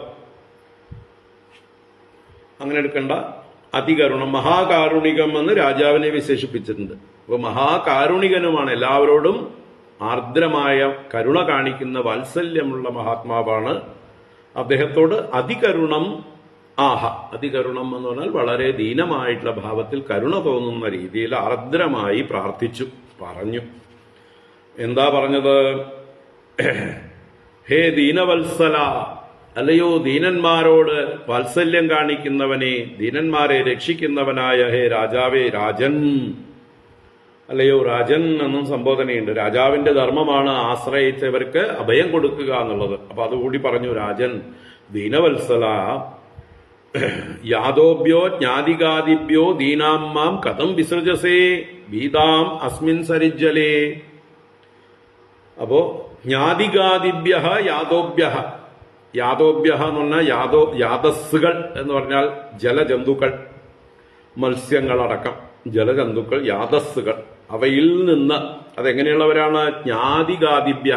അങ്ങനെ എടുക്കണ്ട, അതികരുണം, മഹാകാരുണികം എന്ന് രാജാവിനെ വിശേഷിപ്പിച്ചിട്ടുണ്ട്. അപ്പൊ മഹാകാരുണികനുമാണ്, എല്ലാവരോടും ആർദ്രമായ കരുണ കാണിക്കുന്ന വാത്സല്യമുള്ള മഹാത്മാവാണ്. അദ്ദേഹത്തോട് അതികരുണം അതികരുണം എന്ന് പറഞ്ഞാൽ വളരെ ദീനമായിട്ടുള്ള ഭാവത്തിൽ കരുണ തോന്നുന്ന രീതിയിൽ ആർദ്രമായി പ്രാർത്ഥിച്ചു, പറഞ്ഞു. എന്താ പറഞ്ഞത്? ഹേ ദീനവത്സല, അല്ലയോ ദീനന്മാരോട് വാത്സല്യം കാണിക്കുന്നവനെ, ദീനന്മാരെ രക്ഷിക്കുന്നവനായ ഹേ രാജാവേ, രാജൻ, അല്ലയോ രാജൻ എന്നും സംബോധനയുണ്ട്. രാജാവിന്റെ ധർമ്മമാണ് ആശ്രയിച്ചവർക്ക് അഭയം കൊടുക്കുക എന്നുള്ളത്. അപ്പൊ അതുകൂടി പറഞ്ഞു, രാജൻ ദീനവത്സല, യാദോഭ്യോ ജ്ഞാതികാദിഭ്യോ ദീനാം മാം കഥം വിസൃജസേ ഭീതാം അസ്മിൻ സരിജ്ജലേ. അപ്പോ ജ്ഞാതികാദിഭ്യ യാദോഭ്യ, യാദോഭ്യ എന്ന് പറഞ്ഞാൽ യാദസ്സുകൾ എന്ന് പറഞ്ഞാൽ ജലജന്തുക്കൾ, മത്സ്യങ്ങളടക്കം ജലജന്തുക്കൾ, യാദസ്സുകൾ, അവയിൽ നിന്ന്. അതെങ്ങനെയുള്ളവരാണ്? ജ്ഞാതികാദിഭ്യ,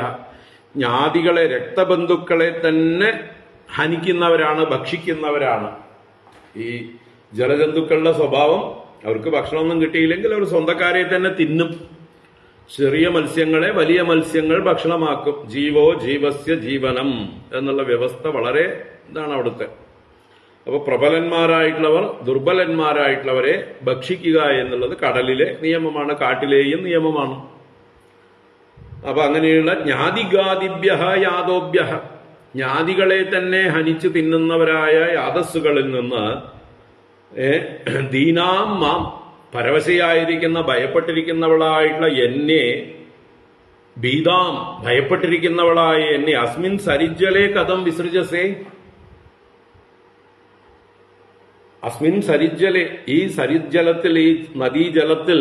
ജ്ഞാതികളെ, രക്തബന്ധുക്കളെ തന്നെ ഹനിക്കുന്നവരാണ്, ഭക്ഷിക്കുന്നവരാണ്. ഈ ജലജന്തുക്കളുടെ സ്വഭാവം, അവർക്ക് ഭക്ഷണമൊന്നും കിട്ടിയില്ലെങ്കിൽ അവർ സ്വന്തക്കാരെ തന്നെ തിന്നും. ചെറിയ മത്സ്യങ്ങളെ വലിയ മത്സ്യങ്ങൾ ഭക്ഷണമാക്കും. ജീവോ ജീവസ്യ ജീവനം എന്നുള്ള വ്യവസ്ഥ വളരെ ഇതാണ് അവിടുത്തെ. അപ്പൊ പ്രബലന്മാരായിട്ടുള്ളവർ ദുർബലന്മാരായിട്ടുള്ളവരെ ഭക്ഷിക്കുക എന്നുള്ളത് കടലിലെ നിയമമാണ്, കാട്ടിലെയും നിയമമാണ്. അപ്പൊ അങ്ങനെയുള്ള ജ്ഞാതികാദിഭ്യ യാദോഭ്യ, ജ്ഞാതികളെ തന്നെ ഹനിച്ചു തിന്നുന്നവരായ യാദസ്സുകളിൽ നിന്ന് ദീനാം മാം, പരവശയായിരിക്കുന്ന ഭയപ്പെട്ടിരിക്കുന്നവളായിട്ടുള്ള എന്നെ, ഭീതാം, ഭയപ്പെട്ടിരിക്കുന്നവളായ എന്നെ, അസ്മിൻ സരിജ്ജലേ കഥം വിസൃജസേ, അസ്മിൻ സരിജ്ജലെ, ഈ സരിജ്ജലത്തിൽ, ഈ നദീജലത്തിൽ,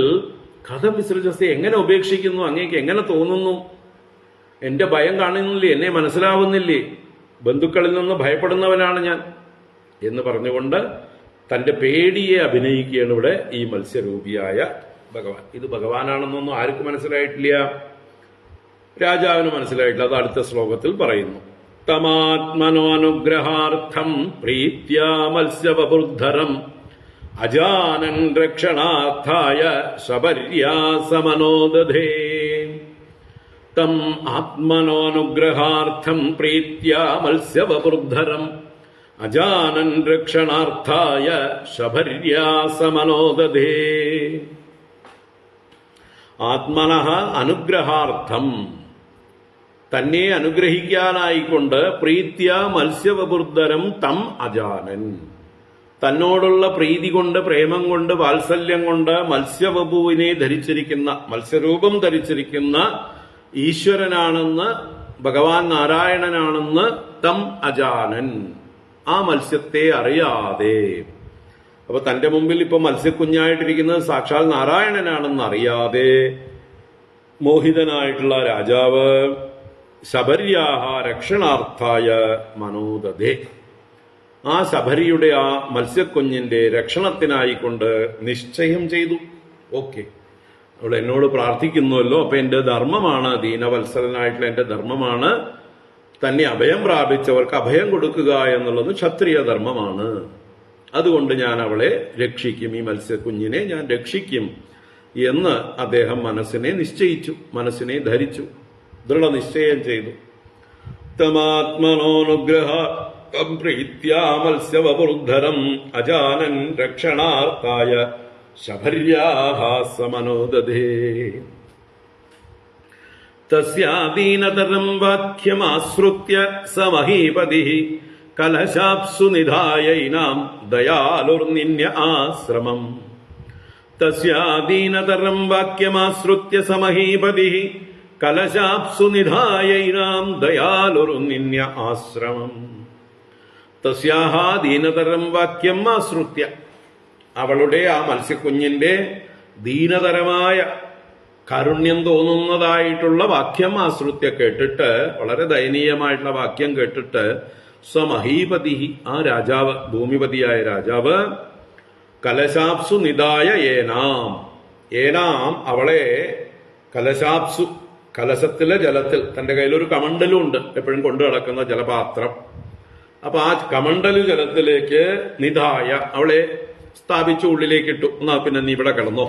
കഥം വിസൃജസേ, എങ്ങനെ ഉപേക്ഷിക്കുന്നു, അങ്ങേക്ക് എങ്ങനെ തോന്നുന്നു? എന്റെ ഭയം കാണുന്നില്ലേ, എന്നെ മനസ്സിലാവുന്നില്ലേ, ബന്ധുക്കളിൽ നിന്ന് ഭയപ്പെടുന്നവനാണ് ഞാൻ എന്ന് പറഞ്ഞുകൊണ്ട് തന്റെ പേടിയെ അഭിനയിക്കുകയാണ് ഇവിടെ ഈ മത്സ്യരൂപിയായ ഭഗവാൻ. ഇത് ഭഗവാനാണെന്നൊന്നും ആർക്കും മനസ്സിലായിട്ടില്ല, രാജാവിന് മനസ്സിലായിട്ടില്ല. അത് അടുത്ത ശ്ലോകത്തിൽ പറയുന്നു. തമാത്മനോനുഗ്രഹാർത്ഥം പ്രീത്യാ മത്സ്യവപുർധരം അജാനൻ രക്ഷണാർത്ഥായ ശബര്യാസമനോദധേ. തം ആത്മനോനുഗ്രഹാർത്ഥം പ്രീത്യാ മത്സ്യവപുർധരം അജാനൻ രക്ഷണാർത്ഥായ ശബര്യാസമനോദധേ. ആത്മനഃ അനുഗ്രഹാർത്ഥം, തന്നെ അനുഗ്രഹിക്കാനായിക്കൊണ്ട്, പ്രീത്യ മത്സ്യവപുർധരം തം അജാനൻ, തന്നോടുള്ള പ്രീതി കൊണ്ട്, പ്രേമം കൊണ്ട്, വാത്സല്യം കൊണ്ട് മത്സ്യവപുവിനെ ധരിച്ചിരിക്കുന്ന, മത്സ്യരൂപം ധരിച്ചിരിക്കുന്ന ഈശ്വരനാണെന്ന്, ഭഗവാൻ നാരായണനാണെന്ന് തം അജാനൻ, ആ മത്സ്യത്തെ അറിയാതെ. അപ്പൊ തന്റെ മുമ്പിൽ ഇപ്പൊ മത്സ്യക്കുഞ്ഞായിട്ടിരിക്കുന്നത് സാക്ഷാൽ നാരായണനാണെന്ന് അറിയാതെ മോഹിതനായിട്ടുള്ള രാജാവ് ശബര്യാഹ രക്ഷണാർത്ഥായ മനോദധേ, ആ ശബരിയുടെ, ആ മത്സ്യക്കുഞ്ഞിന്റെ രക്ഷണത്തിനായിക്കൊണ്ട് നിശ്ചയം ചെയ്തു. ഓക്കെ, അവൾ എന്നോട് പ്രാർത്ഥിക്കുന്നുവല്ലോ, അപ്പൊ എന്റെ ധർമ്മമാണ്, ദീനവത്സരനായിട്ടുള്ള എന്റെ ധർമ്മമാണ് തന്നെ അഭയം പ്രാപിച്ചവർക്ക് അഭയം കൊടുക്കുക എന്നുള്ളത് ക്ഷത്രിയ ധർമ്മമാണ്. അതുകൊണ്ട് ഞാൻ അവളെ രക്ഷിക്കും, ഈ മത്സ്യക്കുഞ്ഞിനെ ഞാൻ രക്ഷിക്കും എന്ന് അദ്ദേഹം മനസ്സിനെ നിശ്ചയിച്ചു, മനസ്സിനെ ധരിച്ചു, ദൃഢനിശ്ചയം ചെയ്തു. തമാത്മനോനുഗ്രഹ പ്രീത്യാ മത്സ്യവപുർധരം അജാനൻ രക്ഷണാർത്ഥായ ശബര്യാഹ സമനോദധേ. തസ്യാദീനതരം വാക്യമാശ്രുത്യ സമഹീപതിഃ കലശാപ്സു നിധായൈനാം ദയാലുർനിന്യ ആശ്രമം. തസ്യാദീനതരം വാക്യമാശ്രുത്യ സമഹീപതിഃ കലശാപ്സു നിധായൈനാം ദയാലുർനിന്യ ആശ്രമം. തസ്യാഹ ദീനതരം വാക്യം ആശ്രുത്യ, അവളുടെ, ആ മത്സ്യക്കുഞ്ഞിന്റെ ദീനതരമായ കാരുണ്യം തോന്നുന്നതായിട്ടുള്ള വാക്യം ആശ്രുത്യ കേട്ടിട്ട്, വളരെ ദയനീയമായിട്ടുള്ള വാക്യം കേട്ടിട്ട്, സ്വമഹീപതി, ആ രാജാവ്, ഭൂമിപതിയായ രാജാവ്, കലശാപ്സു നിദായ ഏനാം. ഏനാം അവളെ കലശാപ്സു കലശത്തിലെ ജലത്തിൽ, തന്റെ കയ്യിലൊരു കമണ്ടലും ഉണ്ട്, എപ്പോഴും കൊണ്ടു നടക്കുന്ന ജലപാത്രം. അപ്പൊ ആ കമണ്ടലു ജലത്തിലേക്ക് നിധായ അവളെ സ്ഥാപിച്ചു ഉള്ളിലേക്ക് ഇട്ടു. എന്നാ പിന്നെ നീ ഇവിടെ കിടന്നോ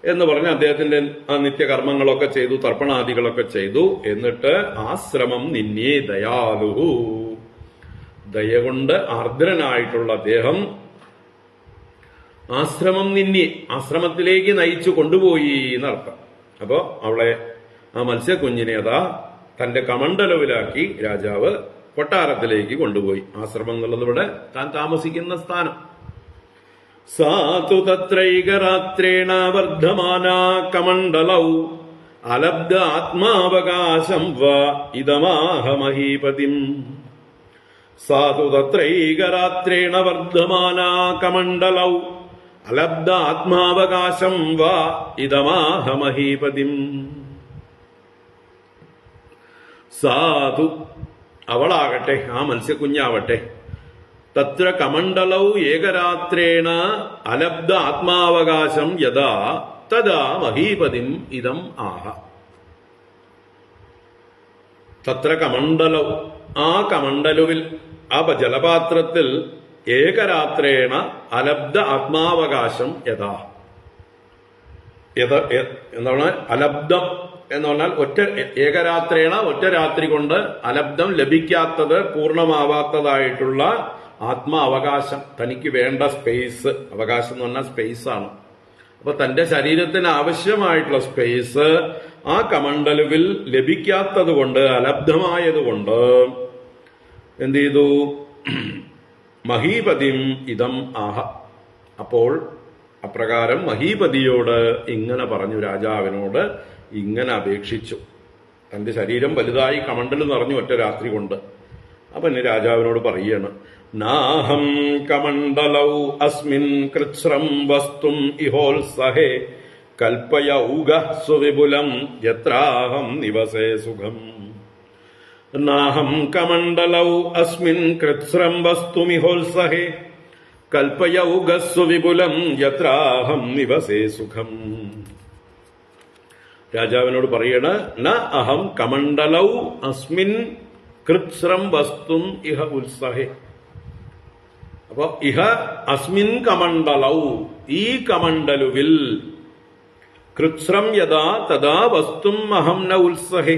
എന്ന് പറഞ്ഞ് അദ്ദേഹത്തിന്റെ ആ നിത്യകർമ്മങ്ങളൊക്കെ ചെയ്തു, തർപ്പണാദികളൊക്കെ ചെയ്തു. എന്നിട്ട് ആശ്രമം നിന്നേ ദയാലുഹു, ദയ കൊണ്ട് ആർദ്രനായിട്ടുള്ള അദ്ദേഹം ആശ്രമം നിന്നി, ആശ്രമത്തിലേക്ക് നയിച്ചു കൊണ്ടുപോയി എന്നർത്ഥം. അപ്പോ അവളെ, ആ മത്സ്യക്കുഞ്ഞിനെ അതാ തന്റെ കമണ്ടലവിലാക്കി രാജാവ് കൊട്ടാരത്തിലേക്ക് കൊണ്ടുപോയി. ആശ്രമം എന്നുള്ളത് ഇവിടെ താൻ താമസിക്കുന്ന സ്ഥാനം. സാതു തത്രൈകരാത്രേണ വർദ്ധമാനാ കമണ്ഡലൗ അലബ്ധ ആത്മാവകാശം വാ ഇദമാഹ മഹീപതിം. സാതു തത്രൈകരാത്രേണ വർദ്ധമാനാ കമണ്ഡലൗ അലബ്ധ ആത്മാവകാശം വാ ഇദമാഹ മഹീപതിം. സാധു അവളാകട്ടെ, ആ മത്സ്യക്കുഞ്ഞാവട്ടെ, തത്ര കമണ്ഡലൗ ഏകരാത്രേണ അലബ്ധ ആത്മാവകാശം യഥാ തഥാ മഹീപതിം ഇതം ആഹ. തത്ര കമണ്ഡലൗ, ആ കമണ്ഡലുവിൽ, ആ ജലപാത്രത്തിൽ ഏകരാത്രേണ അലബ്ധ ആത്മാവകാശം യഥാ. എന്താണ് അലബ്ധം എന്ന് പറഞ്ഞാൽ? ഏകരാത്രേണ ഒറ്റ രാത്രി കൊണ്ട് അലബ്ധം ലഭിക്കാത്തത്, പൂർണ്ണമാവാത്തതായിട്ടുള്ള ആത്മാവകാശം, തനിക്ക് വേണ്ട സ്പേസ്. അവകാശം എന്ന് പറഞ്ഞാൽ സ്പേസ് ആണ്. അപ്പൊ തന്റെ ശരീരത്തിന് ആവശ്യമായിട്ടുള്ള സ്പേസ് ആ കമണ്ഡലുവിൽ ലഭിക്കാത്തത് കൊണ്ട്, അലബ്ധമായതുകൊണ്ട് എന്ത് ചെയ്തു? മഹീപതിം ഇതം ആഹ. അപ്പോൾ അപ്രകാരം മഹീപതിയോട് ഇങ്ങനെ പറഞ്ഞു, രാജാവിനോട് ഇങ്ങനെ അപേക്ഷിച്ചു. തന്റെ ശരീരം വലുതായി കമണ്ടൽ നിറഞ്ഞു ഒറ്റ രാത്രി കൊണ്ട്. അപ്പൊ എന്നെ രാജാവിനോട് പറയാണ്, നാഹം കമണ്ഡലൗ അസ്മിൻ കൃത്സ്രം വസ്തും ഇഹോത്സഹേ കൽപ്പയൗഗ സുവിപുലം യത്രാഹം നിവസേ സുഖം. നാഹം കമണ്ഡലൗ അസ്മിൻ കൃത്സ്രം വസ്തുമിഹോത്സഹേ കൽപ്പയൗഗ സുവിപുലം യത്രാഹം നിവസേ സുഖം. രാജാവിനോട് പറയണ, ന അഹം കമണ്ഡലൗ അസ്മിൻ കൃത്സ്രം വസ്തും ഇഹ ഉത്സഹേ. അപ്പൊ ഇഹ അസ്മിൻ കമണ്ഡലൗ, ഈ കമണ്ഡലുവിൽ, കൃത്സ്രം യഥാ തഥാ വസ്തും അഹം ന ഉത്സഹേ.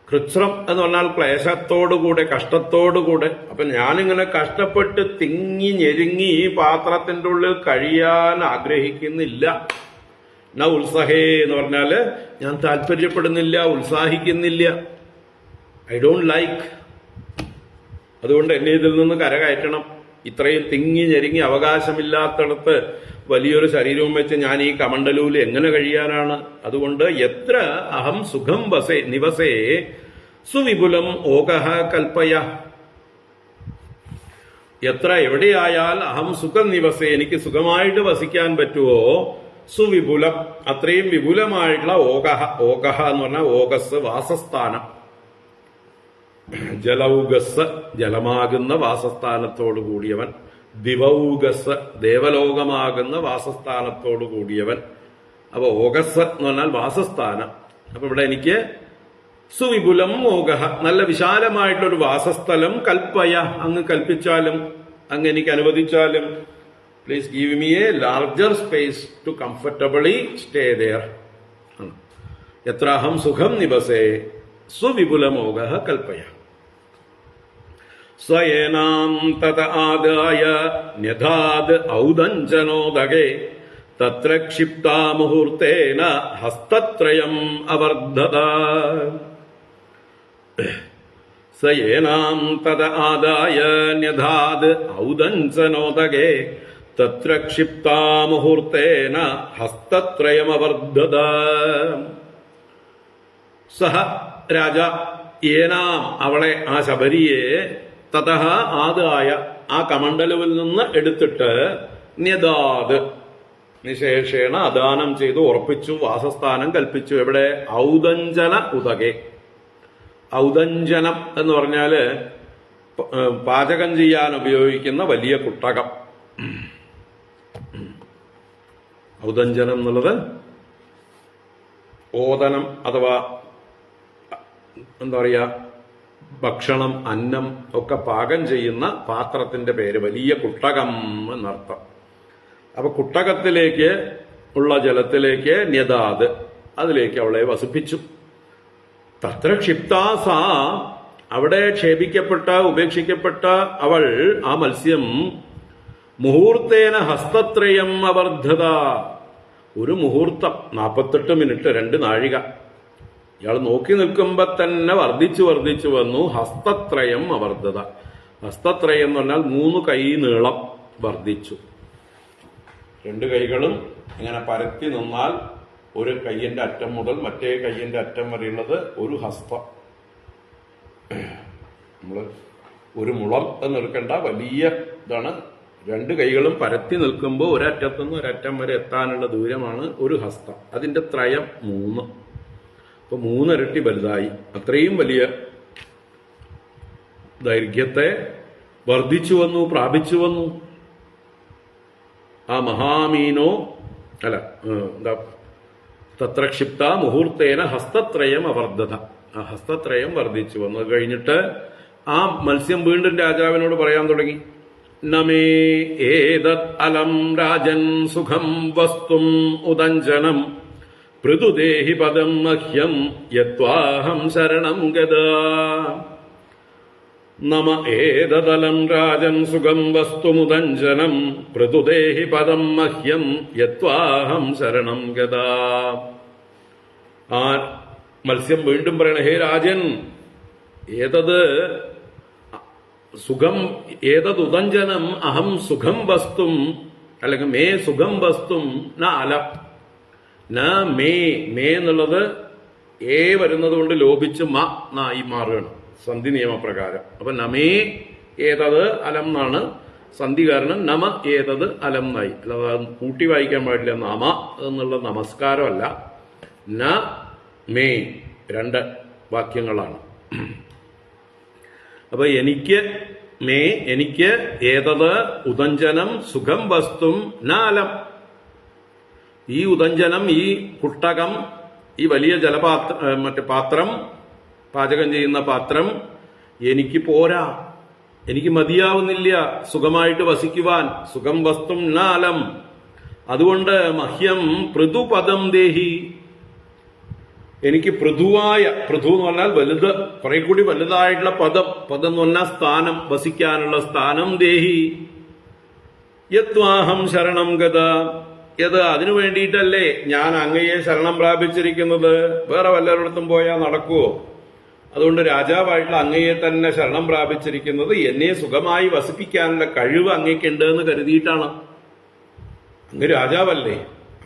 കൃത്സ്രം എന്ന് പറഞ്ഞാൽ ക്ലേശത്തോടുകൂടെ, കഷ്ടത്തോടുകൂടെ. അപ്പൊ ഞാനിങ്ങനെ കഷ്ടപ്പെട്ട് തിങ്ങി ഞെരുങ്ങി ഈ പാത്രത്തിന്റെ ഉള്ളിൽ കഴിയാൻ ആഗ്രഹിക്കുന്നില്ല. ന ഉത്സഹേ എന്ന് പറഞ്ഞാല് ഞാൻ താല്പര്യപ്പെടുന്നില്ല, ഉത്സാഹിക്കുന്നില്ല. I don't like. അതുകൊണ്ട് എന്നെ ഇതിൽ നിന്ന് കരകയറ്റണം. ഇത്രയും തിങ്ങി ഞെരുങ്ങി അവകാശമില്ലാത്തടത്ത് വലിയൊരു ശരീരവും വെച്ച് ഞാൻ ഈ കമണ്ഡലൂല് എങ്ങനെ കഴിയാനാണ്? അതുകൊണ്ട് എത്ര അഹം സുഖം വസേ നിവസേ സുവിപുലം ഓകഹ കൽപ്പയ. എത്ര എവിടെയായാൽ അഹം സുഖം നിവസേ, എനിക്ക് സുഖമായിട്ട് വസിക്കാൻ പറ്റുമോ, സുവിപുലം അത്രയും വിപുലമായിട്ടുള്ള ഓകഹ. ഓകഹ എന്ന് പറഞ്ഞാൽ ഓകസ്, വാസസ്ഥാനം. ജലൗഗസ് ജലമാകുന്ന വാസസ്ഥാനത്തോടു കൂടിയവൻ. ദിവൗഗസ് ദേവലോകമാകുന്ന വാസസ്ഥാനത്തോടു കൂടിയവൻ. അപ്പൊ ഓഗസ് എന്ന് പറഞ്ഞാൽ വാസസ്ഥാനം. അപ്പൊ ഇവിടെ എനിക്ക് സുവിപുലം ഓഗഹ, നല്ല വിശാലമായിട്ടൊരു വാസസ്ഥലം കൽപ്പയ, അങ്ങ് കൽപ്പിച്ചാലും, അങ്ങ് എനിക്ക് അനുവദിച്ചാലും. Please give me a larger space to comfortably stay there. എത്ര അഹം സുഖം നിവസേ സുവിപുലമോഗഹ കൽപ്പയ. സ്വയേനാം തത ആദായ ന്യധാത് ഔദഞ്ചനോദകേ തത്ര ക്ഷിപ്താ മുഹൂർത്തേന ഹസ്തത്രയം അവർദ്ധത. സ്വയേനാം തത ആദായ ന്യധാത് ഔദഞ്ചനോദകേ തത്ര ക്ഷിപ്താ മുഹൂർത്തേന ഹസ്തത്രയം അവർദ്ധത. സഹ രാജ ഏനാം അവളെ, ആ ശബരിയെ, തതഹ ആദായ ആ കമണ്ഡലുവിൽ നിന്ന് എടുത്തിട്ട്, ന്യദാത് നിശേഷേണ അദാനം ചെയ്തു, ഉറപ്പിച്ചു, വാസസ്ഥാനം കൽപ്പിച്ചു. എവിടെ? ഔദഞ്ചന ഉദകെ. ഔദഞ്ചനം എന്ന് പറഞ്ഞാല് പാചകം ചെയ്യാൻ ഉപയോഗിക്കുന്ന വലിയ കുട്ടകം. ഔദഞ്ജനം എന്നുള്ളത് ഓദനം അഥവാ എന്താ പറയാ ഭക്ഷണം, അന്നം ഒക്കെ പാകം ചെയ്യുന്ന പാത്രത്തിന്റെ പേര് വലിയ കുട്ടകം എന്നർത്ഥം. അപ്പൊ കുട്ടകത്തിലേക്ക് ഉള്ള ജലത്തിലേക്ക് ന്യദാത്, അതിലേക്ക് അവളെ വസിപ്പിച്ചു. തത്ര ക്ഷിപ്താസ, അവിടെ ക്ഷേപിക്കപ്പെട്ട ഉപേക്ഷിക്കപ്പെട്ട അവൾ, ആ മത്സ്യം, മുഹൂർത്തേന ഹസ്തത്രയം അവർദ്ധത, ഒരു മുഹൂർത്തം 48 മിനിറ്റ് 2 നാഴിക ഇയാൾ നോക്കി നിൽക്കുമ്പോ തന്നെ വർദ്ധിച്ചു വന്നു. ഹസ്തത്രയം അവർദ്ധത, ഹസ്തത്രയം എന്ന് പറഞ്ഞാൽ 3 കൈ നീളം വർദ്ധിച്ചു. 2 കൈകളും ഇങ്ങനെ പരത്തി നിന്നാൽ ഒരു കൈയിന്റെ അറ്റം മുതൽ മറ്റേ കൈയിന്റെ അറ്റം വരെയുള്ളത് ഒരു ഹസ്തം. നമ്മള് ഒരു മുളം എന്ന് എടുക്കേണ്ട വലിയ ഇതാണ്. 2 കൈകളും പരത്തി നിൽക്കുമ്പോൾ ഒരറ്റത്തുനിന്ന് ഒരറ്റം വരെ എത്താനുള്ള ദൂരമാണ് ഒരു ഹസ്തം. അതിന്റെ ത്രയം 3. അപ്പൊ 3 ഇരട്ടി വലുതായി. അത്രയും വലിയ ദൈർഘ്യത്തെ വർദ്ധിച്ചു വന്നു, പ്രാപിച്ചു വന്നു. ആ മഹാമീനോ അല്ല എന്താ തത്ര ക്ഷിപ്ത മുഹൂർത്തേന ഹസ്തത്രയം അവർദ്ധത, ആ ഹസ്തത്രയം വർദ്ധിച്ചു വന്നു. അത് കഴിഞ്ഞിട്ട് ആ മത്സ്യം വീണ്ടും രാജാവിനോട് പറയാൻ തുടങ്ങി. നമേ ഏതത് അലം രാജൻ സുഖം വസ്തും ഉദഞ്ജനം പൃഥുദേഹി പദം മഹ്യം യത്വാഹം ശരണം ഗദാ. നമ ഏതദലം രാജൻ സുഖം വസ്തുമുദഞ്ജനം പൃഥുദേഹി പദം മഹ്യം യത്വാഹം ശരണം ഗദാ. ആ മത്സ്യം വീണ്ടും പറയണ, ഹേ രാജൻ, ഏതത് സുഖം, ഏതദുദഞ്ജനം അഹം സുഖം വസ്തും, അല്ലെങ്കിൽ മേ സുഖം വസ്തും ന അലം. ന മേ, മേ എന്നുള്ളത് ഏ വരുന്നത് കൊണ്ട് ലോപിച്ച് മ നായി മാറുകയാണ് സന്ധി നിയമപ്രകാരം. അപ്പൊ നമേ ഏതത് അലം എന്നാണ് സന്ധി കാരണം. നമ ഏതത് അലം നായി, അല്ലാതെ കൂട്ടി വായിക്കാൻ പാടില്ല. നമ എന്നുള്ള നമസ്കാരമല്ല. ന മേ 2 വാക്യങ്ങളാണ്. അപ്പൊ എനിക്ക് മേ, എനിക്ക് ഏതത് ഉദഞ്ജനം സുഖം വസ്തും നാലം, ഈ ഉദഞ്ജനം, ഈ കുട്ടകം, ഈ വലിയ മറ്റേ പാത്രം, പാചകം ചെയ്യുന്ന പാത്രം എനിക്ക് പോരാ, എനിക്ക് മതിയാവുന്നില്ല സുഖമായിട്ട് വസിക്കുവാൻ. സുഖം വസ്തും നാലം, അതുകൊണ്ട് മഹ്യം പൃഥുപദം ദേഹി, എനിക്ക് പൃഥുവായ, പൃഥു എന്ന് പറഞ്ഞാൽ വലുത്, കുറെ കൂടി വലുതായിട്ടുള്ള പദം, പദം എന്ന് പറഞ്ഞാൽ സ്ഥാനം, വസിക്കാനുള്ള സ്ഥാനം, ദേഹി യത്വാഹം ശരണം ഗത, യത് അതിനു വേണ്ടിയിട്ടല്ലേ ഞാൻ അങ്ങയെ ശരണം പ്രാപിച്ചിരിക്കുന്നത്. വേറെ വല്ലവരിടത്തും പോയാൽ നടക്കുവോ? അതുകൊണ്ട് രാജാവായിട്ടുള്ള അങ്ങയെ തന്നെ ശരണം പ്രാപിച്ചിരിക്കുന്നത് എന്നെ സുഖമായി വസിപ്പിക്കാനുള്ള കഴിവ് അങ്ങയ്ക്കുണ്ട് എന്ന് കരുതിയിട്ടാണ്. അങ്ങ് രാജാവല്ലേ,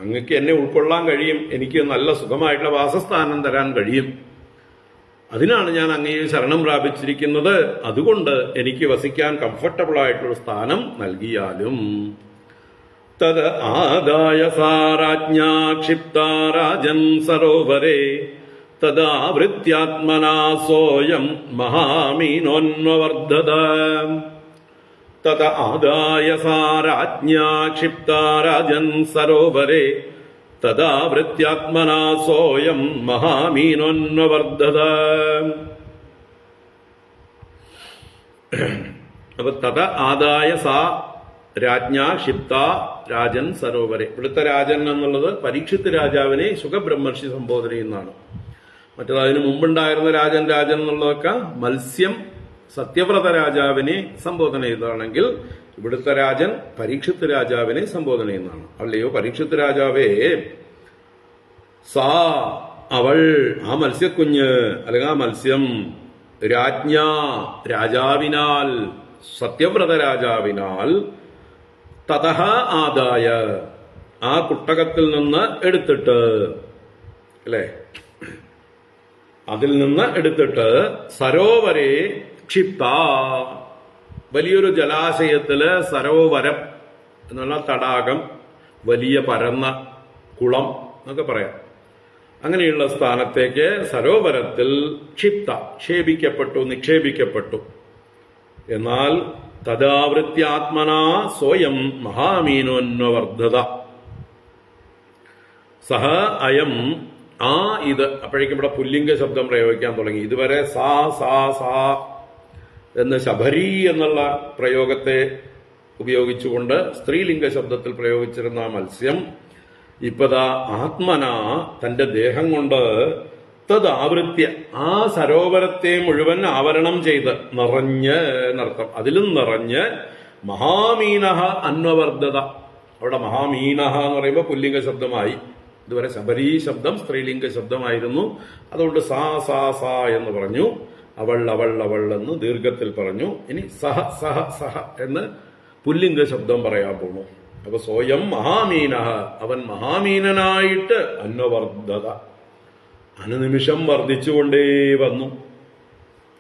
അങ്ങക്ക് എന്നെ ഉൾക്കൊള്ളാൻ കഴിയും, എനിക്ക് നല്ല സുഖമായിട്ടുള്ള വാസസ്ഥാനം തരാൻ കഴിയും. അതിനാണ് ഞാൻ അങ്ങയെ ശരണം പ്രാപിച്ചിരിക്കുന്നത്. അതുകൊണ്ട് എനിക്ക് വസിക്കാൻ കംഫർട്ടബിൾ ആയിട്ടുള്ള സ്ഥാനം നൽകിയാലും. തത് ആദായ സാരാജ്ഞാ ക്ഷിപ്താ രാജൻ സരോവരേ തദാവൃത്യാത്മനാ സോയം മഹാമീനോന്വവർദ്ധത. തത ആദായ സാരാജ്ഞാ ക്ഷിപ്താ രാജൻ സരോവരേ തദാവൃത്യാത്മനാ സോയം മഹാമീനോന്വവർദ്ധത. അപ്പൊ തത ആദായ സാ രാജ്ഞാ ക്ഷിപ്ത രാജൻ സരോവരെ. ഇവിടുത്തെ രാജൻ എന്നുള്ളത് പരീക്ഷിത്ത് രാജാവിനെ സുഖബ്രഹ്മർഷി സംബോധന ചെയ്യുന്നതാണ്. മറ്റത് അതിനു മുമ്പുണ്ടായിരുന്ന രാജൻ എന്നുള്ളതൊക്കെ മത്സ്യം സത്യവ്രത രാജാവിനെ സംബോധന ചെയ്തതാണെങ്കിൽ ഇവിടുത്തെ രാജൻ പരീക്ഷിത്ത് രാജാവിനെ സംബോധന ചെയ്യുന്നതാണ്. അല്ലയോ പരീക്ഷിത്ത് രാജാവേ, സാ അവൾ, ആ മത്സ്യക്കുഞ്ഞ് അല്ലെങ്കിൽ ആ മത്സ്യം, രാജ്ഞാ രാജാവിനാൽ, സത്യവ്രത രാജാവിനാൽ, തതഹ ആദായ ആ കുട്ടകത്തിൽ നിന്ന് എടുത്തിട്ട്, അല്ലെ, അതിൽ നിന്ന് എടുത്തിട്ട്, സരോവരെ ക്ഷിപ്ത, വലിയൊരു ജലാശയത്തില്, സരോവരം എന്നുള്ള തടാകം, വലിയ പരന്ന കുളം എന്നൊക്കെ പറയാം, അങ്ങനെയുള്ള സ്ഥാനത്തേക്ക് സരോവരത്തിൽ ക്ഷിപ്ത ക്ഷേപിക്കപ്പെട്ടു, നിക്ഷേപിക്കപ്പെട്ടു. എന്നാൽ തദാവൃത്യാത്മനാ സ്വയം മഹാമീനോന്വവർദ്ധത, സഹ അയം ആ ഇത്. അപ്പോഴേക്കും ഇവിടെ പുല്ലിംഗ ശബ്ദം പ്രയോഗിക്കാൻ തുടങ്ങി. ഇതുവരെ സാ സാ സാ എന്ന് ശബരി എന്നുള്ള പ്രയോഗത്തെ ഉപയോഗിച്ചുകൊണ്ട് സ്ത്രീലിംഗ ശബ്ദത്തിൽ പ്രയോഗിച്ചിരുന്ന മത്സ്യം ഇപ്പതാ ആത്മന തന്റെ ദേഹം കൊണ്ട് തദാവൃത്യ ആ സരോവരത്തെ മുഴുവൻ ആവരണം ചെയ്ത് നിറഞ്ഞ് എന്നർത്ഥം, അതിലും നിറഞ്ഞ് മഹാമീനഹ അന്വവർദ്ധത. അവിടെ മഹാമീനഹ എന്ന് പറയുമ്പോൾ പുല്ലിംഗ ശബ്ദമായി. ഇതുവരെ ശബരി ശബ്ദം സ്ത്രീലിംഗ ശബ്ദമായിരുന്നു. അതുകൊണ്ട് സാ സാ സാ എന്ന് പറഞ്ഞു. അവൾ അവൾ അവൾ എന്ന് ദീർഘത്തിൽ പറഞ്ഞു. ഇനി സഹ സഹ സഹ എന്ന് പുല്ലിംഗ ശബ്ദം പറയാൻ പോണു. അപ്പൊ സ്വയം മഹാമീനഹ അവൻ മഹാമീനനായിട്ട് അന്വവർദ്ധത അനുനിമിഷം വർദ്ധിച്ചുകൊണ്ടേ വന്നു,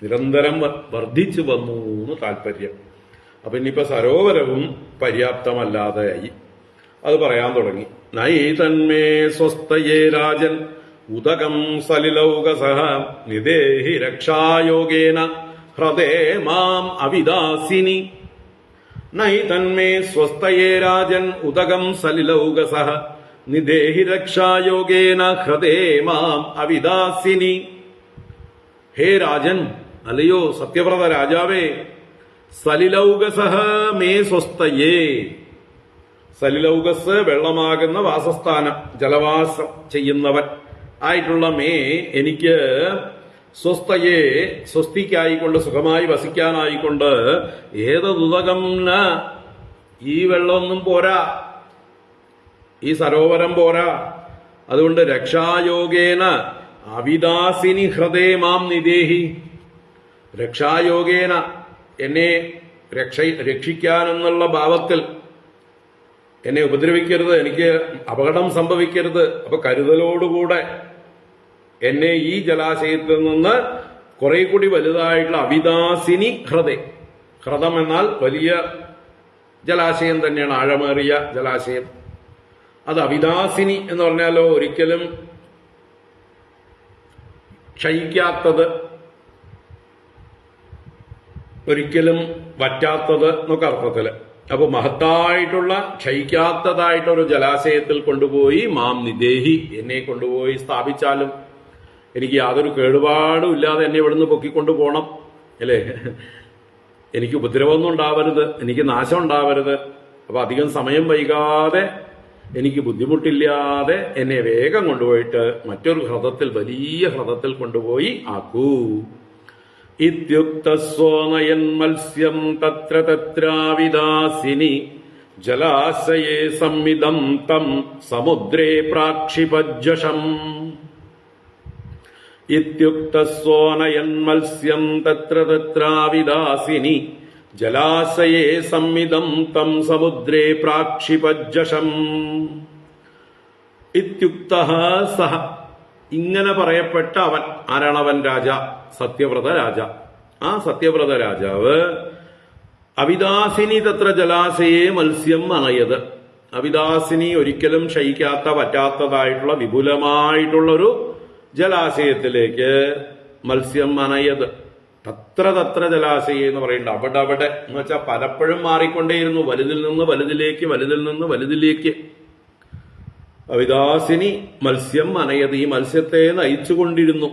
നിരന്തരം വർദ്ധിച്ചു വന്നു എന്ന് താല്പര്യം. അപ്പൊ ഇനിയിപ്പോ സരോവരവും പര്യാപ്തമല്ലാതെയായി. അത് പറയാൻ തുടങ്ങി. നൈ തന്മേ സ്വസ്ഥയേ രാജൻ ഉദകം സലിലൗകസഹ നിദേഹി രക്ഷായോഗേന ഹൃദേ മാം അവിദാസിനി. നൈ തന്മേ സ്വസ്ഥയേ രാജൻ ഉദകം സലിലൗകസഹ നിദേഹി രക്ഷായോഗേന ഹൃദേ മാം അവിദാസിനി. ഹേ രാജൻ, അല്ലയോ സത്യവ്രത രാജാവേ, സലിലൗകസഹ മേ സ്വസ്ഥയേ. സലിലൗകസ് വെള്ളമാകുന്ന വാസസ്ഥാനം, ജലവാസം ചെയ്യുന്നവൻ ആയിട്ടുള്ള മേ എനിക്ക് സ്വസ്ഥയെ സ്വസ്തിക്കായിക്കൊണ്ട് സുഖമായി വസിക്കാനായിക്കൊണ്ട് ഏതതുതകം ന ഈ വെള്ളമൊന്നും പോരാ, ഈ സരോവരം പോരാ. അതുകൊണ്ട് രക്ഷായോഗേന അവിദാസിനി ഹൃദേ മാം നിദേഹി. രക്ഷായോഗേന എന്നെ രക്ഷിക്കാനെന്നുള്ള ഭാവത്തിൽ എന്നെ ഉപദ്രവിക്കരുത്, എനിക്ക് അപകടം സംഭവിക്കരുത്. അപ്പൊ കരുതലോടുകൂടെ എന്നെ ഈ ജലാശയത്തിൽ നിന്ന് കുറെ കൂടി വലുതായിട്ടുള്ള അവിദാസിനി ഹൃദയ. ഹ്രദം എന്നാൽ വലിയ ജലാശയം തന്നെയാണ്, ആഴമേറിയ ജലാശയം. അത് അവിദാസിനി എന്ന് പറഞ്ഞാലോ ഒരിക്കലും ക്ഷയിക്കാത്തത്, ഒരിക്കലും വറ്റാത്തത് എന്നൊക്കെ അർത്ഥത്തില്. അപ്പൊ മഹത്തായിട്ടുള്ള ക്ഷയിക്കാത്തതായിട്ടൊരു ജലാശയത്തിൽ കൊണ്ടുപോയി മാം നിദേഹി എന്നെ കൊണ്ടുപോയി സ്ഥാപിച്ചാലും എനിക്ക് യാതൊരു കേടുപാടും ഇല്ലാതെ എന്നെ ഇവിടുന്ന് പൊക്കിക്കൊണ്ടു പോകണം അല്ലേ. എനിക്ക് ഉപദ്രവമൊന്നും ഉണ്ടാവരുത്, എനിക്ക് നാശം ഉണ്ടാവരുത്. അപ്പൊ അധികം സമയം വൈകാതെ എനിക്ക് ബുദ്ധിമുട്ടില്ലാതെ എന്നെ വേഗം കൊണ്ടുപോയിട്ട് മറ്റൊരു ഹ്രദത്തിൽ, വലിയ ഹ്രദത്തിൽ കൊണ്ടുപോയി ആക്കൂ. ഇത്യുക്തസ്വനയൻ മത്സ്യം തത്ര തത്രാവിദാസിനി ജലാശയേ സംമിതം തം സമുദ്രേ പ്രാക്ഷിപജ്ജഷം. ഇത്യുക്തസ്വനയൻ മത്സ്യം തത്ര തത്രാവിദാസിനി ജലാശയേ സംമിതം തം സമുദ്രേ പ്രാക്ഷിപജ്ജഷം. ഇത്യുക്തഃ സഹ ഇങ്ങനെ പറയപ്പെട്ട അവൻ. ആരാണവൻ? രാജ, സത്യവ്രത രാജ. ആ സത്യവ്രത രാജാവ് അവിദാസിനി തത്ര ജലാശയേ മത്സ്യം അണയത്. അവിദാസിനി ഒരിക്കലും ക്ഷയിക്കാത്ത പറ്റാത്തതായിട്ടുള്ള വിപുലമായിട്ടുള്ളൊരു ജലാശയത്തിലേക്ക് മത്സ്യം അണയത്. തത്ര തത്ര ജലാശയം എന്ന് പറയുന്നുണ്ട്. അവിടെ അവിടെ എന്ന് വെച്ചാൽ പലപ്പോഴും മാറിക്കൊണ്ടേയിരുന്നു, വലുതിൽ നിന്ന് വലുതിലേക്ക്, വലുതിൽ നിന്ന് വലുതിലേക്ക്. അവിദാസിനി മത്സ്യം അനയത്, ഈ മത്സ്യത്തെ നയിച്ചുകൊണ്ടിരുന്നു.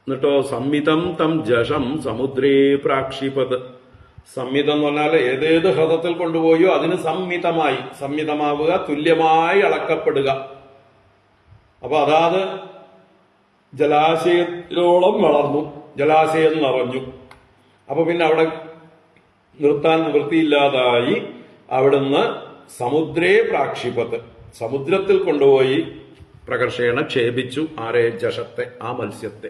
എന്നിട്ടോ സംമിതം തം ജഷം സമുദ്രേ പ്രാക്ഷിപത്. സംമിതം എന്ന് പറഞ്ഞാൽ ഏതേത് ഹൃദത്തിൽ കൊണ്ടുപോയോ അതിന് സംമിതമായി, സംമിതമാവുക, തുല്യമായി അളക്കപ്പെടുക. അപ്പൊ അതാത് ജലാശയത്തിലോളം വളർന്നു, ജലാശയം നിറഞ്ഞു. അപ്പൊ പിന്നെ അവിടെ നിർത്താൻ നിവൃത്തിയില്ലാതായി അവിടുന്ന് സമുദ്രേ പ്രാക്ഷിപത്ത്, സമുദ്രത്തിൽ കൊണ്ടുപോയി പ്രകർഷേണ ക്ഷേപിച്ചു. ആരെ? ജഷത്തെ, ആ മത്സ്യത്തെ.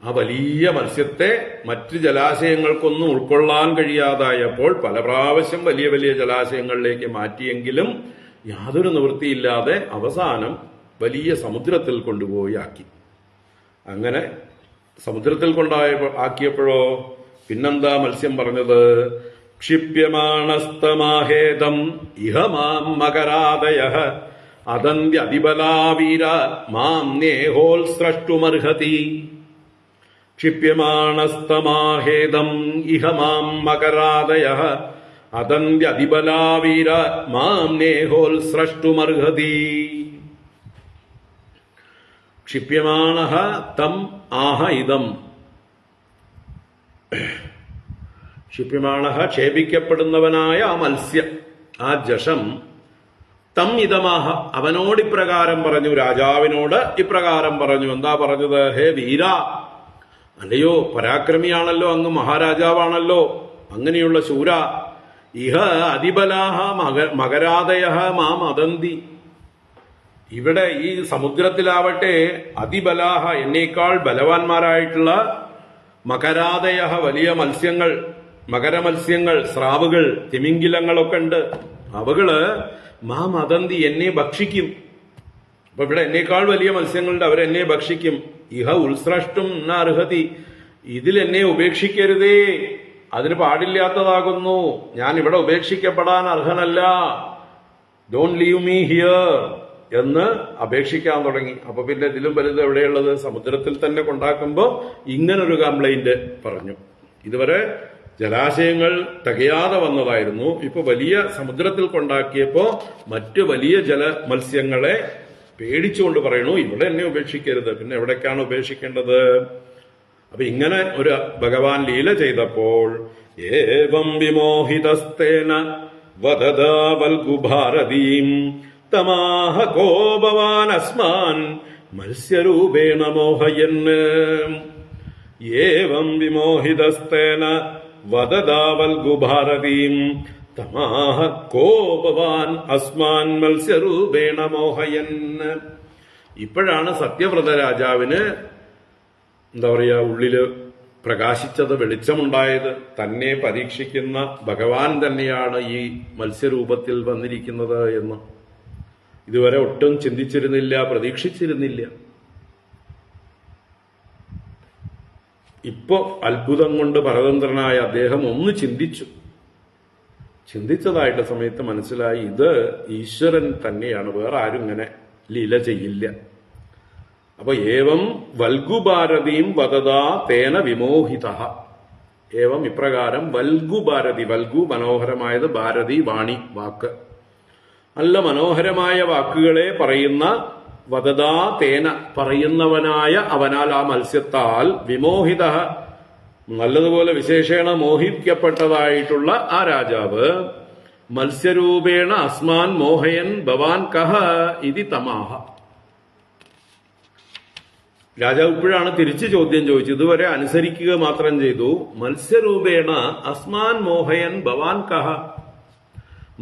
ആ വലിയ മത്സ്യത്തെ മറ്റ് ജലാശയങ്ങൾക്കൊന്നും ഉൾക്കൊള്ളാൻ കഴിയാതായപ്പോൾ പല പ്രാവശ്യം വലിയ വലിയ ജലാശയങ്ങളിലേക്ക് മാറ്റിയെങ്കിലും യാതൊരു നിവൃത്തിയില്ലാതെ അവസാനം വലിയ സമുദ്രത്തിൽ കൊണ്ടുപോയി ആക്കി. അങ്ങനെ സമുദ്രത്തിൽ ആക്കിയപ്പോഴോ പിന്നെന്താ മത്സ്യം പറഞ്ഞത്? ക്ഷിപ്യമാണസ്തമാഹേദം ഇഹമാം മകരാദയഃ അദന്ത്യ അതിബലാവീര മാം നേഹോൽ സ്രഷ്ടുമർഹതി. ക്ഷിപ്യമാണസ്തമാഹേദം ഇഹമാം മകരാദയഃ അതന്ത്യതിബലാവീര മാം നേഹോൽ സ്രഷ്ടുമർഹതി. ക്ഷിപ്യമാണഃ തം ആഹ ഇദം. ക്ഷിപ്യമാണഃ ക്ഷേപിക്കപ്പെടുന്നവനായ ആ മത്സ്യം, ആ ജഷം, തം ഇതമാഹ അവനോട് ഇപ്രകാരം പറഞ്ഞു, രാജാവിനോട് ഇപ്രകാരം പറഞ്ഞു. എന്താ പറഞ്ഞത്? ഹേ വീര, അല്ലയോ പരാക്രമിയാണല്ലോ അങ്ങ്, മഹാരാജാവാണല്ലോ, അങ്ങനെയുള്ള ശൂര, ഇഹ അതിബലാഹ മകരാദയ മാം അദന്തി. ഇവിടെ ഈ സമുദ്രത്തിലാവട്ടെ അതിബലാഹ എന്നേക്കാൾ ബലവാന്മാരായിട്ടുള്ള മകരാദയ വലിയ മത്സ്യങ്ങൾ, മകരമത്സ്യങ്ങൾ, സ്രാവുകൾ, തിമിംഗിലങ്ങളൊക്കെ ഉണ്ട്. അവകള് മാം അദന്തി എന്നെ ഭക്ഷിക്കും. അപ്പൊ ഇവിടെ എന്നേക്കാൾ വലിയ മത്സ്യങ്ങളുണ്ട്, അവരെന്നെ ഭക്ഷിക്കും. ഇഹ ഉത്സ്രഷ്ടും ന അർഹതി, ഇതിൽ എന്നെ ഉപേക്ഷിക്കരുതേ, അതിന് പാടില്ലാത്തതാകുന്നു, ഞാൻ ഇവിടെ ഉപേക്ഷിക്കപ്പെടാൻ അർഹനല്ല, ഡോണ്ട് ലീവ് മീ ഹിയർ എന്ന് അപേക്ഷിക്കാൻ തുടങ്ങി. അപ്പൊ പിന്നെ ഇതിലും വലുത് എവിടെയുള്ളത്? സമുദ്രത്തിൽ തന്നെ കൊണ്ടാക്കുമ്പോ ഇങ്ങനൊരു കംപ്ലൈന്റ് പറഞ്ഞു. ഇതുവരെ ജലാശയങ്ങൾ തികയാതെ വന്നതായിരുന്നു, ഇപ്പൊ വലിയ സമുദ്രത്തിൽ കൊണ്ടാക്കിയപ്പോ മറ്റു വലിയ മത്സ്യങ്ങളെ പേടിച്ചുകൊണ്ട് പറയണു, ഇവിടെ എന്നെ ഉപേക്ഷിക്കരുത്. പിന്നെ എവിടേക്കാണ് ഉപേക്ഷിക്കേണ്ടത്? അപ്പൊ ഇങ്ങനെ ഒരു ഭഗവാൻ ലീല ചെയ്തപ്പോൾ ഏവം വിമോഹിതസ്തേന വദദാ വൽഗുഭാരതീം തമാഹ കോപവാൻ അസ്മാൻ മത്സ്യരൂപേണ മോഹയൻ. ഏവം വിമോഹിതസ്തേന വദദാ വൽഗുഭാരതീം തമാഹ കോപവാൻ അസ്മാൻ മത്സ്യരൂപേണ മോഹയൻ. ഇപ്പോഴാണ് സത്യവ്രത രാജാവിന് എന്താ പറയാ, ഉള്ളില് പ്രകാശിച്ചത്, വെളിച്ചമുണ്ടായത്. തന്നെ പരീക്ഷിക്കുന്ന ഭഗവാൻ തന്നെയാണ് ഈ മത്സ്യരൂപത്തിൽ വന്നിരിക്കുന്നത് എന്ന് ഇതുവരെ ഒട്ടും ചിന്തിച്ചിരുന്നില്ല, പ്രതീക്ഷിച്ചിരുന്നില്ല. ഇപ്പോ അത്ഭുതം കൊണ്ട് പരതന്ത്രനായ അദ്ദേഹം ഒന്ന് ചിന്തിച്ചതായിട്ട് സമയത്ത് മനസ്സിലായി, ഇത് ഈശ്വരൻ തന്നെയാണ്, വേറെ ആരും ഇങ്ങനെ ലീല ചെയ്യില്ല. അപ്പൊ ഏവം വൽഗുഭാരതിയും വദദാ തേന വിമോഹിത. ഏവം ഇപ്രകാരം വൽഗുഭാരതി, വൽഗു മനോഹരമായത്, ഭാരതി വാണി വാക്ക്, നല്ല മനോഹരമായ വാക്കുകളെ പറയുന്ന, വദദാ തേന പറയുന്നവനായ അവനാൽ, ആ മത്സ്യത്താൽ, വിമോഹിത നല്ലതുപോലെ വിശേഷേണ മോഹിക്കപ്പെട്ടതായിട്ടുള്ള ആ രാജാവ്, മത്സ്യരൂപേണ അസ്മാൻ മോഹയൻ ഭവാൻ കഹ ഇതി തമാഹ. രാജാവ് ഇപ്പോഴാണ് തിരിച്ചു ചോദ്യം ചോദിച്ചത്. ഇതുവരെ അനുസരിക്കുക മാത്രം ചെയ്തു. മത്സ്യരൂപേണ അസ്മാൻ മോഹയൻ ഭവാൻ കഹ,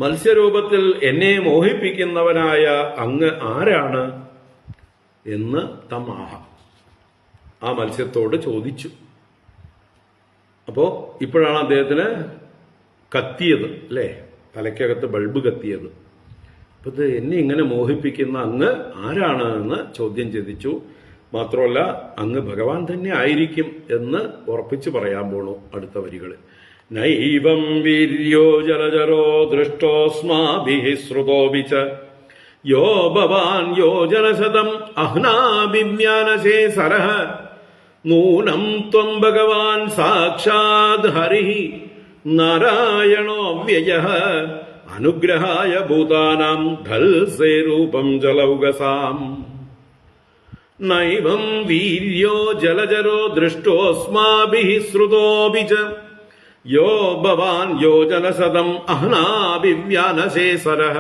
മത്സ്യരൂപത്തിൽ എന്നെ മോഹിപ്പിക്കുന്നവനായ അങ്ങ് ആരാണ് എന്ന് തമാഹ ആ മത്സ്യത്തോട് ചോദിച്ചു. അപ്പോ ഇപ്പോഴാണ് അദ്ദേഹത്തിന് കത്തിയത്, അല്ലേ, തലയ്ക്കകത്ത് ബൾബ് കത്തിയത്. അപ്പൊ ഇത് എന്നെ ഇങ്ങനെ മോഹിപ്പിക്കുന്ന അങ്ങ് ആരാണ് എന്ന് ചോദ്യം ചോദിച്ചു. മാത്രമല്ല അങ്ങ് ഭഗവാൻ തന്നെ ആയിരിക്കും എന്ന് ഉറപ്പിച്ചു പറയാൻ പോണു അടുത്ത വരികളിൽ. നൈവം വീര്യോ ജലജരോ ദൃഷ്ടോസ്മാഭിഃ ശ്രുതോപി ച യോ ഭവാൻ യോജനശതം അഹ്നാഭിജ്ഞാനശേ സരഃ നൂനം ത്വം ഭഗവാൻ സാക്ഷാത് ഹരിഃ നാരായണോ വ്യയഃ അനുഗ്രഹായ ഭൂതാനാം ധൽസേ രൂപം ജലൗകസാം. നൈവം വീര്യോ ജലജരോ ദൃഷ്ടോസ്മാഭിഃ ശ്രുതോപി ച യോ ഭവാൻ യോജനശതം അഹ്നാഭിജ്ഞാനശേ സരഃ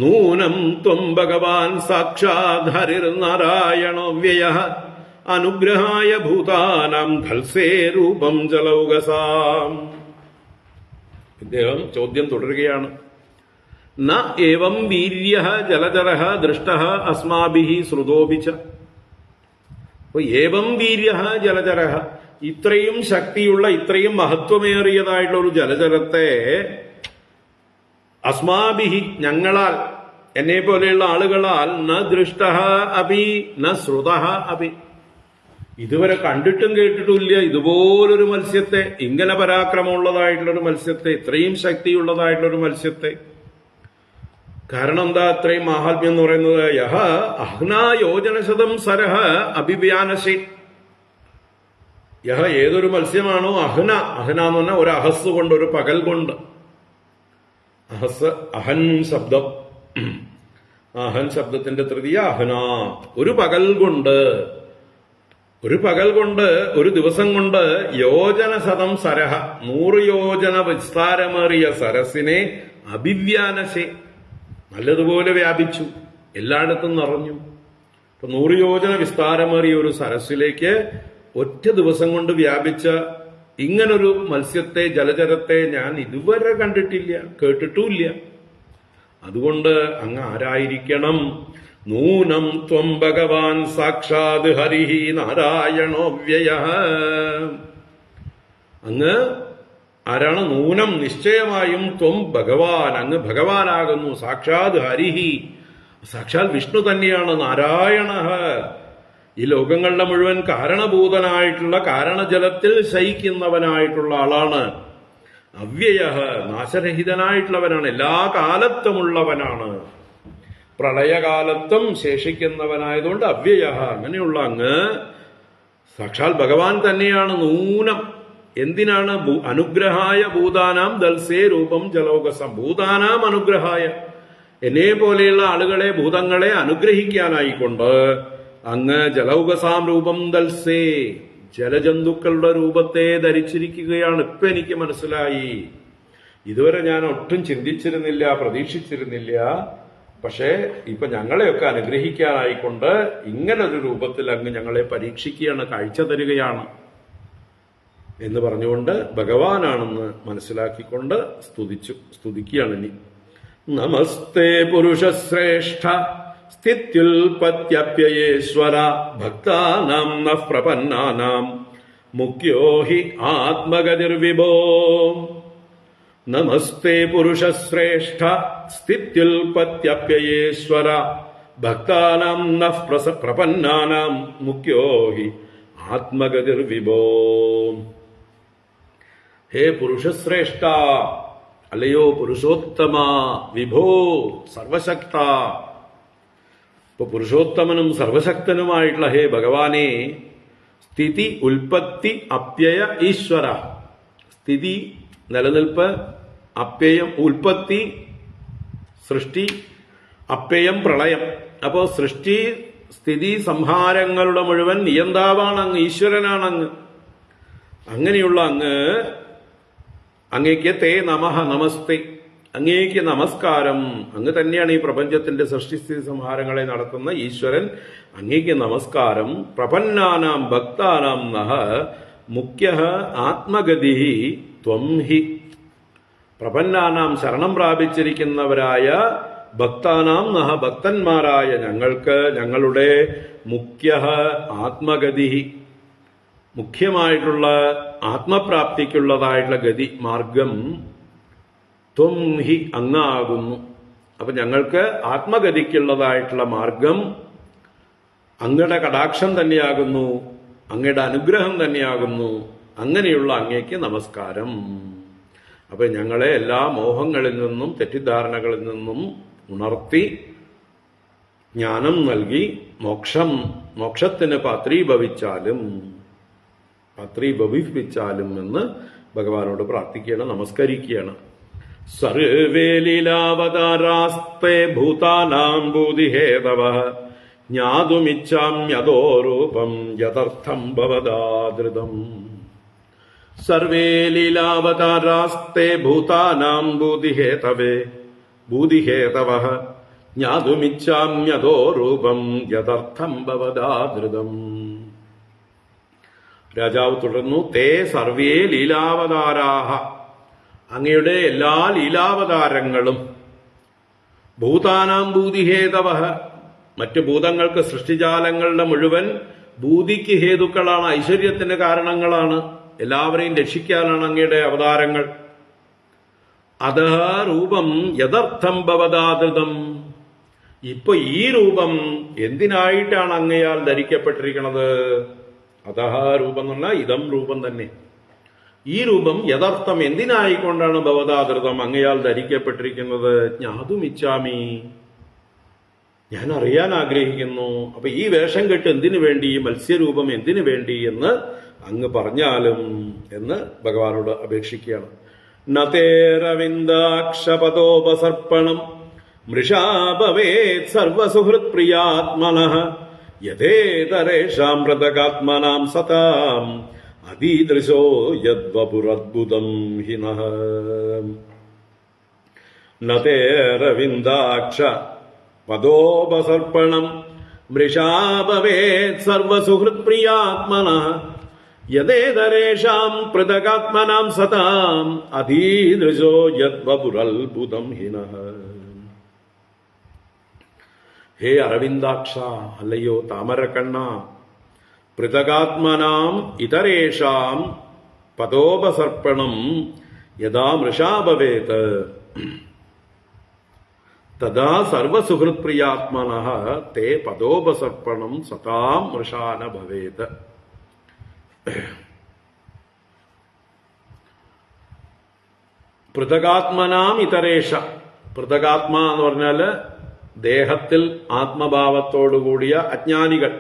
നൂനം ത്വം ഭഗവാൻ സാക്ഷാത് ഹരിർനാരായണോ വ്യയഃ അനുഗ്രഹായ ഭൂതാനാം ധൽസേ രൂപം ജലൗകസാം. ഇദ്ദേഹം ചോദ്യം തുടരുകയാണ്. ന ഏവം വീര്യഃ ജലജരഃ ദൃഷ്ടഃ അസ്മാഭിഃ ശ്രുതോപി ച. അപ്പൊ ഏവം വീര്യഃ ജലജരഃ, ഇത്രയും ശക്തിയുള്ള, ഇത്രയും മഹത്വമേറിയതായിട്ടുള്ള ഒരു ജലജലത്തെ അസ്മാഭിഹി ഞങ്ങളാൽ, എന്നെ പോലെയുള്ള ആളുകളാൽ, ന ദൃഷ്ടഃ അപി ന ശ്രുതഃ അപി, ഇതുവരെ കണ്ടിട്ടും കേട്ടിട്ടുമില്ല ഇതുപോലൊരു മത്സ്യത്തെ, ഇങ്ങനെ പരാക്രമമുള്ളതായിട്ടുള്ളൊരു മത്സ്യത്തെ, ഇത്രയും ശക്തിയുള്ളതായിട്ടുള്ളൊരു മത്സ്യത്തെ. കാരണം എന്താ ഇത്രയും മാഹാത്മ്യം എന്ന് പറയുന്നത്? യഹ അഹ്നാ യോജനശതം സരഹ അഭിവ്യാനശേ, യഹ ഏതൊരു മത്സ്യമാണോ അഹ്ന, അഹ്ന എന്ന് പറഞ്ഞാൽ ഒരു അഹസ് കൊണ്ട്, ഒരു പകൽ കൊണ്ട്. അഹസ് അഹൻ ശബ്ദം, അഹൻ ശബ്ദത്തിന്റെ തൃതീയ അഹ്ന. ഒരു പകൽ കൊണ്ട്, ഒരു പകൽ കൊണ്ട്, ഒരു ദിവസം കൊണ്ട് യോജന ശതം സരഹ, 100 യോജന വിസ്താരമേറിയ സരസിനെ അഭിവ്യാനശേ, നല്ലതുപോലെ വ്യാപിച്ചു, എല്ലായിടത്തും നിറഞ്ഞു. 100 യോജന വിസ്താരമേറിയ ഒരു സരസിലേക്ക് ഒറ്റ ദിവസം കൊണ്ട് വ്യാപിച്ച ഇങ്ങനൊരു മത്സ്യത്തെ, ജലചരത്തെ ഞാൻ ഇതുവരെ കണ്ടിട്ടില്ല, കേട്ടിട്ടുമില്ല. അതുകൊണ്ട് അങ്ങ് ആരായിരിക്കണം? നൂനം ത്വം ഭഗവാൻ സാക്ഷാത് ഹരിഹി നാരായണോവ്യയഃ. അങ്ങ് ആരാണ്? നൂനം, നിശ്ചയമായും ത്വം ഭഗവാൻ, അങ്ങ് ഭഗവാനാകുന്നു. സാക്ഷാത് ഹരിഹി, സാക്ഷാൽ വിഷ്ണു തന്നെയാണ്. നാരായണഃ, ഈ ലോകങ്ങളുടെ മുഴുവൻ കാരണഭൂതനായിട്ടുള്ള, കാരണജലത്തിൽ ശയിക്കുന്നവനായിട്ടുള്ള ആളാണ്. അവ്യയഃ, നാശരഹിതനായിട്ടുള്ളവനാണ്, എല്ലാ കാലത്തുമുള്ളവനാണ്, പ്രളയകാലത്തും ശേഷിക്കുന്നവനായതുകൊണ്ട് അവ്യയഃ. അങ്ങനെയുള്ള അങ്ങ് സാക്ഷാൽ ഭഗവാൻ തന്നെയാണ്. നൂനം എന്തിനാണ്? അനുഗ്രഹായ ഭൂതാനാം ദൽസേ രൂപം ജലോകസം. ഭൂതാനാം അനുഗ്രഹായ, എന്നെ പോലെയുള്ള ആളുകളെ, ഭൂതങ്ങളെ അനുഗ്രഹിക്കാനായിക്കൊണ്ട് അങ്ങ് ജലൗകസാം രൂപം ദൽസേ, ജലജന്തുക്കളുടെ രൂപത്തെ ധരിച്ചിരിക്കുകയാണ്. ഇപ്പൊ എനിക്ക് മനസ്സിലായി. ഇതുവരെ ഞാൻ ഒട്ടും ചിന്തിച്ചിരുന്നില്ല, പ്രതീക്ഷിച്ചിരുന്നില്ല. പക്ഷേ ഇപ്പൊ ഞങ്ങളെയൊക്കെ അനുഗ്രഹിക്കാനായിക്കൊണ്ട് ഇങ്ങനൊരു രൂപത്തിൽ അങ്ങ് ഞങ്ങളെ പരീക്ഷിക്കുകയാണ്, കാഴ്ച തരികയാണ് എന്ന് പറഞ്ഞുകൊണ്ട് ഭഗവാനാണെന്ന് മനസ്സിലാക്കിക്കൊണ്ട് സ്തുതിക്കുകയാണ്. ഇനി നമസ്തേ പുരുഷശ്രേഷ്ഠ സ്ഥിത്യുൽപത്യപ്യയേശ്വര ഭക്താനാം നഃ പ്രപന്നാനാം മുഖ്യോ ഹി ആത്മഗതിർവിഭോ. Namaste പുരുഷശ്രേഷ്ഠ സ്ഥിത്യുൽപത്യപ്യയേശ്വര ഭക്താനാം നഃ പ്രപന്നാനാം മുഖ്യോ he ആത്മഗതിർവിഭോ. ഹേ പുരുഷശ്രേഷ്ഠ, അല്ലയോ പുരുഷോത്തമ, വിഭോ സർവശക്ത. ഇപ്പൊ പുരുഷോത്തമനും സർവശക്തനുമായിട്ടുള്ള ഹേ ഭഗവാനെ, സ്ഥിതി ഉൽപ്പത്തി അപ്യയ ഈശ്വര. സ്ഥിതി നിലനിൽപ്പ്, അപ്യയം ഉൽപ്പത്തി സൃഷ്ടി, അപ്യയം പ്രളയം. അപ്പോ സൃഷ്ടി സ്ഥിതി സംഹാരങ്ങളുടെ മുഴുവൻ നിയന്താവാണ് അങ്ങ്, ഈശ്വരനാണങ്ങ്. അങ്ങനെയുള്ള അങ്ങ്, അങ്ങേക്ക് തേ നമഃ, നമസ്തേ, അങ്ങേക്ക് നമസ്കാരം. അങ്ങ് തന്നെയാണ് ഈ പ്രപഞ്ചത്തിന്റെ സൃഷ്ടിസ്ഥിതി സംഹാരങ്ങളെ നടത്തുന്ന ഈശ്വരൻ. അങ്ങേക്ക് നമസ്കാരം. പ്രപന്നാനാം ഭക്താനാം നഃ മുഖ്യഃ ആത്മഗതി ത്വം ഹി. പ്രപന്നാനാം ശരണം പ്രാപിച്ചിരിക്കുന്നവരായ ഭക്താനാം നഃ ഭക്തന്മാരായ ഞങ്ങൾക്ക്, ഞങ്ങളുടെ മുഖ്യഃ ആത്മഗതി, മുഖ്യമായിട്ടുള്ള ആത്മപ്രാപ്തിക്കുള്ളതായിട്ടുള്ള ഗതി, മാർഗം ത്വം ഹി, അങ്ങാകുന്നു. അപ്പൊ ഞങ്ങൾക്ക് ആത്മഗതിക്കുള്ളതായിട്ടുള്ള മാർഗം അങ്ങയുടെ കടാക്ഷം തന്നെയാകുന്നു, അങ്ങയുടെ അനുഗ്രഹം തന്നെയാകുന്നു. അങ്ങനെയുള്ള അങ്ങേക്ക് നമസ്കാരം. അപ്പൊ ഞങ്ങളെ എല്ലാ മോഹങ്ങളിൽ നിന്നും തെറ്റിദ്ധാരണകളിൽ നിന്നും ഉണർത്തി ജ്ഞാനം നൽകി മോക്ഷത്തിന് പാത്രീഭവിപ്പിച്ചാലും എന്ന് ഭഗവാനോട് പ്രാർത്ഥിക്കുകയാണ്, നമസ്കരിക്കുകയാണ്. സർവേ ലീലാവതാരാസ്തേ ഭൂതാനാം ബോധിഹേതവഃ ജ്ഞാതുമിച്ഛാമ്യതോ രൂപം യഥർത്ഥം ഭവദാദൃതം. സർവേ ലീലാവതാരാസ്തേ ഭൂതാനാം ബോധിഹേതവഃ ജ്ഞാതുമിച്ഛാമ്യതോ രൂപം യഥർത്ഥം ഭവദാദൃതം. രാജാവ് തുടർന്നു, തേ സർവേ ലീലാവതാരാഹ, അങ്ങയുടെ എല്ലാ ലീലാവതാരങ്ങളും ഭൂതാനാം ബൂതിഹേതവഃ, മറ്റു ഭൂതങ്ങൾക്ക് സൃഷ്ടിജാലങ്ങളുടെ മുഴുവൻ ബൂതിക്ക് ഹേതുക്കളാണ്, ഐശ്വര്യത്തിന് കാരണങ്ങളാണ്, എല്ലാവരെയും രക്ഷിക്കാനാണ് അങ്ങയുടെ അവതാരങ്ങൾ. അതഃ രൂപം യഥർത്ഥം ഭവദാദൃതം. ഇപ്പൊ ഈ രൂപം എന്തിനായിട്ടാണ് അങ്ങയാൽ ധരിക്കപ്പെട്ടിരിക്കുന്നത്? അതഃ രൂപം എന്ന് പറഞ്ഞാൽ ഇതം രൂപം തന്നെ. ഈ രൂപം യഥാർത്ഥം എന്തിനായിക്കൊണ്ടാണ് ഭവദാദൃതം അങ്ങയാൽ ധരിക്കപ്പെട്ടിരിക്കുന്നത്? ജ്ഞാതുമിച്ഛാമി, ഞാൻ അറിയാൻ ആഗ്രഹിക്കുന്നു. അപ്പൊ ഈ വേഷം കെട്ട് എന്തിനു വേണ്ടി, ഈ മത്സ്യരൂപം എന്തിനു വേണ്ടി എന്ന് അങ്ങ് പറഞ്ഞാലും എന്ന് ഭഗവാനോട് അപേക്ഷിക്കുകയാണ്. നതേരവിന്ദാക്ഷപദോപസർപ്പണം മൃഷാ ഭവേത് സർവസുഹൃത് പ്രിയാത്മനഃ യഥേതരേഷാം മൃതകാത്മനാം സതാം അതീദൃശോ യദ്വപുരദ്ഭുതം ഹിനഃ. നതേരവിന്ദാക്ഷ പദോപസർപ്പണം മൃഷാ ഭവേത് സർവസുഹൃത് പ്രിയാത്മനഃ യഥേതരേഷാം പൃഥകാത്മനാം സതാം അധീദൃശോ യദ്വപുരദ്ഭുതം ഹിനഃ. ഹേ അരവിന്ദാക്ഷ, അല്ലയോ താമരക്കണ്ണ, പൃഥകാത്മനാം ഇതരേഷാം പദോപസർപ്പണം യഥാ മൃഷാ ഭവേത് തഥാ സർവസുഹൃത് പ്രിയാത്മനഃ തേ പദോപസർപ്പണം സതാം മൃഷാ ന ഭവേത്. പൃഥകാത്മനാം ഇതരേഷ, പൃഥകാത്മ എന്ന് പറഞ്ഞാല് ദേഹത്തിൽ ആത്മഭാവത്തോടുകൂടിയ അജ്ഞാനികൾ,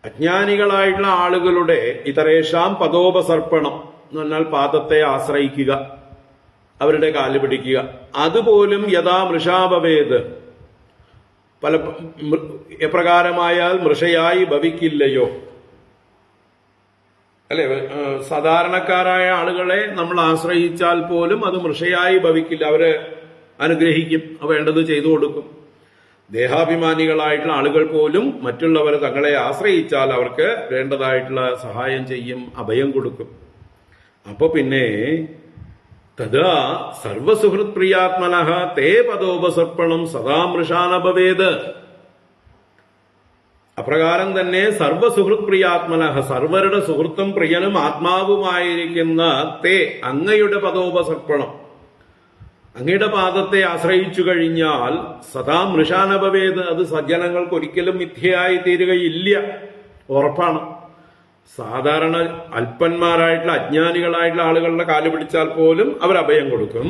അജ്ഞാനികളായിട്ടുള്ള ആളുകളുടെ ഇതരേഷാം പദോപസർപ്പണം എന്ന് പറഞ്ഞാൽ പാദത്തെ ആശ്രയിക്കുക, അവരുടെ കാല് പിടിക്കുക. അതുപോലും യഥാ മൃഷാഭവേത്, പല എപ്രകാരമായാൽ മൃഷയായി ഭവിക്കില്ലയോ. അല്ലെ, സാധാരണക്കാരായ ആളുകളെ നമ്മൾ ആശ്രയിച്ചാൽ പോലും അത് മൃഷയായി ഭവിക്കില്ല. അവരെ അനുഗ്രഹിക്കും, വേണ്ടത് ചെയ്തു കൊടുക്കും. ദേഹാഭിമാനികളായിട്ടുള്ള ആളുകൾ പോലും മറ്റുള്ളവരെ തങ്ങളെ ആശ്രയിച്ചാൽ അവർക്ക് വേണ്ടതായിട്ടുള്ള സഹായം ചെയ്യും, അഭയം കൊടുക്കും. അപ്പൊ പിന്നെ തഥാ സർവസുഹൃത് പ്രിയാത്മനഃ തേ പദോപസർപ്പണം സദാ മൃഷാ ന ഭവേത്. അപ്രകാരം തന്നെ സർവസുഹൃത് പ്രിയാത്മനഃ, സർവരുടെ സുഹൃത്തും പ്രിയനും ആത്മാവുമായിരിക്കുന്ന തേ അങ്ങയുടെ പദോപസർപ്പണം, അങ്ങയുടെ പാദത്തെ ആശ്രയിച്ചു കഴിഞ്ഞാൽ സദാ മൃഷാ ന ഭവേത്, അത് സജ്ജനങ്ങൾക്ക് ഒരിക്കലും മിഥ്യയായി തീരുകയില്ല, ഉറപ്പാണ്. സാധാരണ അല്പന്മാരായിട്ടുള്ള അജ്ഞാനികളായിട്ടുള്ള ആളുകളുടെ കാല് പിടിച്ചാൽ പോലും അവർ അഭയം കൊടുക്കും,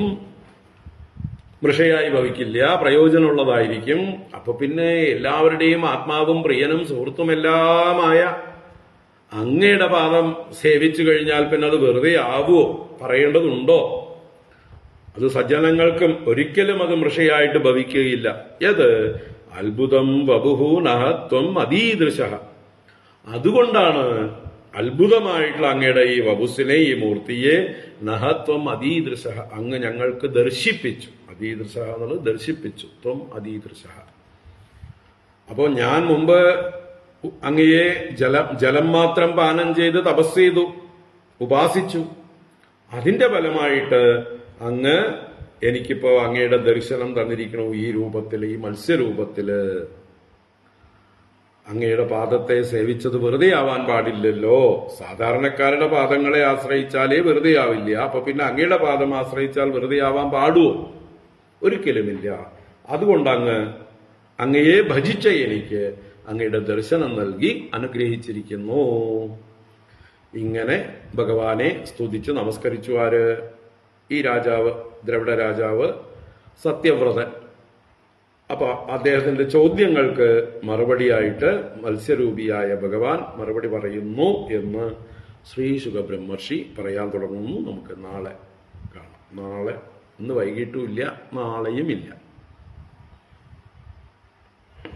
മൃഷയായി ഭവിക്കില്ല, പ്രയോജനമുള്ളതായിരിക്കും. അപ്പൊ പിന്നെ എല്ലാവരുടെയും ആത്മാവും പ്രിയനും സുഹൃത്തുമെല്ലാമായ അങ്ങയുടെ പാദം സേവിച്ചു കഴിഞ്ഞാൽ പിന്നെ അത് വെറുതെ ആവുമോ, പറയേണ്ടതുണ്ടോ? അത് സജ്ജനങ്ങൾക്കും ഒരിക്കലും അത് മൃഷയായിട്ട് ഭവിക്കുകയില്ല. യത് അത്ഭുതം വപുഹു നഹത്വം അതീദൃശ. അതുകൊണ്ടാണ് അത്ഭുതമായിട്ടുള്ള അങ്ങയുടെ ഈ വപുസിനെ, ഈ മൂർത്തിയെ നഹത്വം അതീദൃശ, അങ്ങ് ഞങ്ങൾക്ക് ദർശിപ്പിച്ചു. അതീദൃശ എന്നുള്ളത് ദർശിപ്പിച്ചു, ത്വം അതീദൃശ. അപ്പോ ഞാൻ മുമ്പ് അങ്ങയെ ജലം മാത്രം പാനം ചെയ്ത് തപസ് ചെയ്തു, ഉപാസിച്ചു. അതിന്റെ ഫലമായിട്ട് അങ്ങ് എനിക്കിപ്പോ അങ്ങയുടെ ദർശനം തന്നിരിക്കണു ഈ രൂപത്തില്, ഈ മത്സ്യരൂപത്തില്. അങ്ങയുടെ പാദത്തെ സേവിച്ചത് വെറുതെ ആവാൻ പാടില്ലല്ലോ. സാധാരണക്കാരുടെ പാദങ്ങളെ ആശ്രയിച്ചാലേ വെറുതെ ആവില്ല. അപ്പൊ പിന്നെ അങ്ങയുടെ പാദം ആശ്രയിച്ചാൽ വെറുതെ ആവാൻ പാടുവോ? ഒരിക്കലുമില്ല. അതുകൊണ്ട് അങ്ങയെ ഭജിച്ച എനിക്ക് അങ്ങയുടെ ദർശനം നൽകി അനുഗ്രഹിച്ചിരിക്കുന്നു. ഇങ്ങനെ ഭഗവാനെ സ്തുതിച്ച് നമസ്കരിച്ചു ആര്? ഈ രാജാവ്, ദ്രവിഡ രാജാവ് സത്യവ്രതൻ. അപ്പൊ അദ്ദേഹത്തിന്റെ ചോദ്യങ്ങൾക്ക് മറുപടിയായിട്ട് മത്സ്യരൂപിയായ ഭഗവാൻ മറുപടി പറയുന്നു എന്ന് ശ്രീ ശുകബ്രഹ്മർഷി പറയാൻ തുടങ്ങുന്നു. നമുക്ക് നാളെ കാണാം. നാളെ, ഇന്ന് വൈകിട്ടും ഇല്ല, നാളെയും ഇല്ല.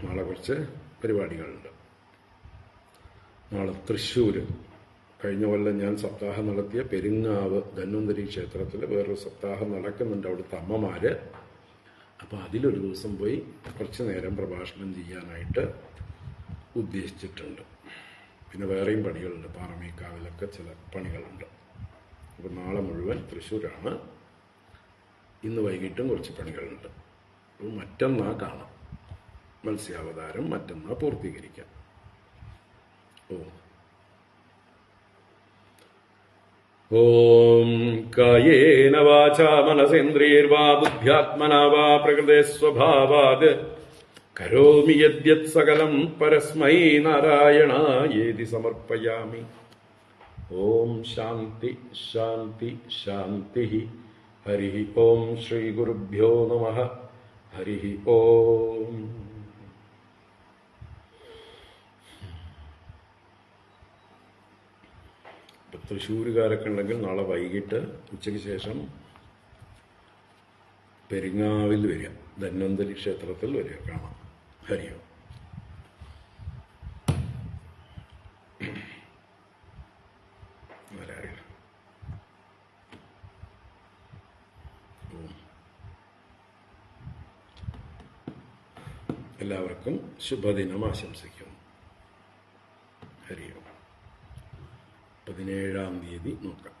നാളെ കുറച്ച് പരിപാടികളുണ്ട്. നാളെ തൃശ്ശൂര്, കഴിഞ്ഞ കൊല്ലം ഞാൻ സപ്താഹം നടത്തിയ പെരിങ്ങാവ് ധന്വന്തരി ക്ഷേത്രത്തിൽ വേറൊരു സപ്താഹം നടക്കുന്നുണ്ട്, അവിടുത്തെ അമ്മമാര്. അപ്പൊ അതിലൊരു ദിവസം പോയി കുറച്ചു നേരം പ്രഭാഷണം ചെയ്യാനായിട്ട് ഉദ്ദേശിച്ചിട്ടുണ്ട്. പിന്നെ വേറെയും പണികളുണ്ട്, പാറമേക്കാവിലൊക്കെ ചില പണികളുണ്ട്. അപ്പൊ നാളെ മുഴുവൻ തൃശ്ശൂരാണ്. ഇന്ന് വൈകിട്ടും കുറച്ച് പണികളുണ്ട്. അപ്പോൾ മറ്റന്നാ കാണാം. മത്സ്യാവതാരം മറ്റന്നാ പൂർത്തീകരിക്കാം. ഓം കായേന വാചാ മനസേന്ദ്രിയൈർവാ ബുദ്ധ്യാത്മനാ വാ പ്രകൃതേ സ്വഭാവാത് കരോമി യദ്യത് സകലം പരസ്മൈ നാരായണായേതി സമർപ്പയാമി. ഓം ശാന്തി ശാന്തി ശാന്തി. ഹരി ഓം ശ്രീ ഗുരുഭ്യോ നമഃ. ഹരി ഓം. തൃശ്ശൂരുകാരൊക്കെ ഉണ്ടെങ്കിൽ നാളെ വൈകിട്ട് ഉച്ചയ്ക്ക് ശേഷം പെരിങ്ങാവിൽ വരിക, ധന്വന്തരി ക്ഷേത്രത്തിൽ വരിക, കാണാം. ഹരിയോ. എല്ലാവർക്കും ശുഭദിനം ആശംസിക്കുന്നു. ഹരിയോ. 17-ാം തീയതി നോക്കാം.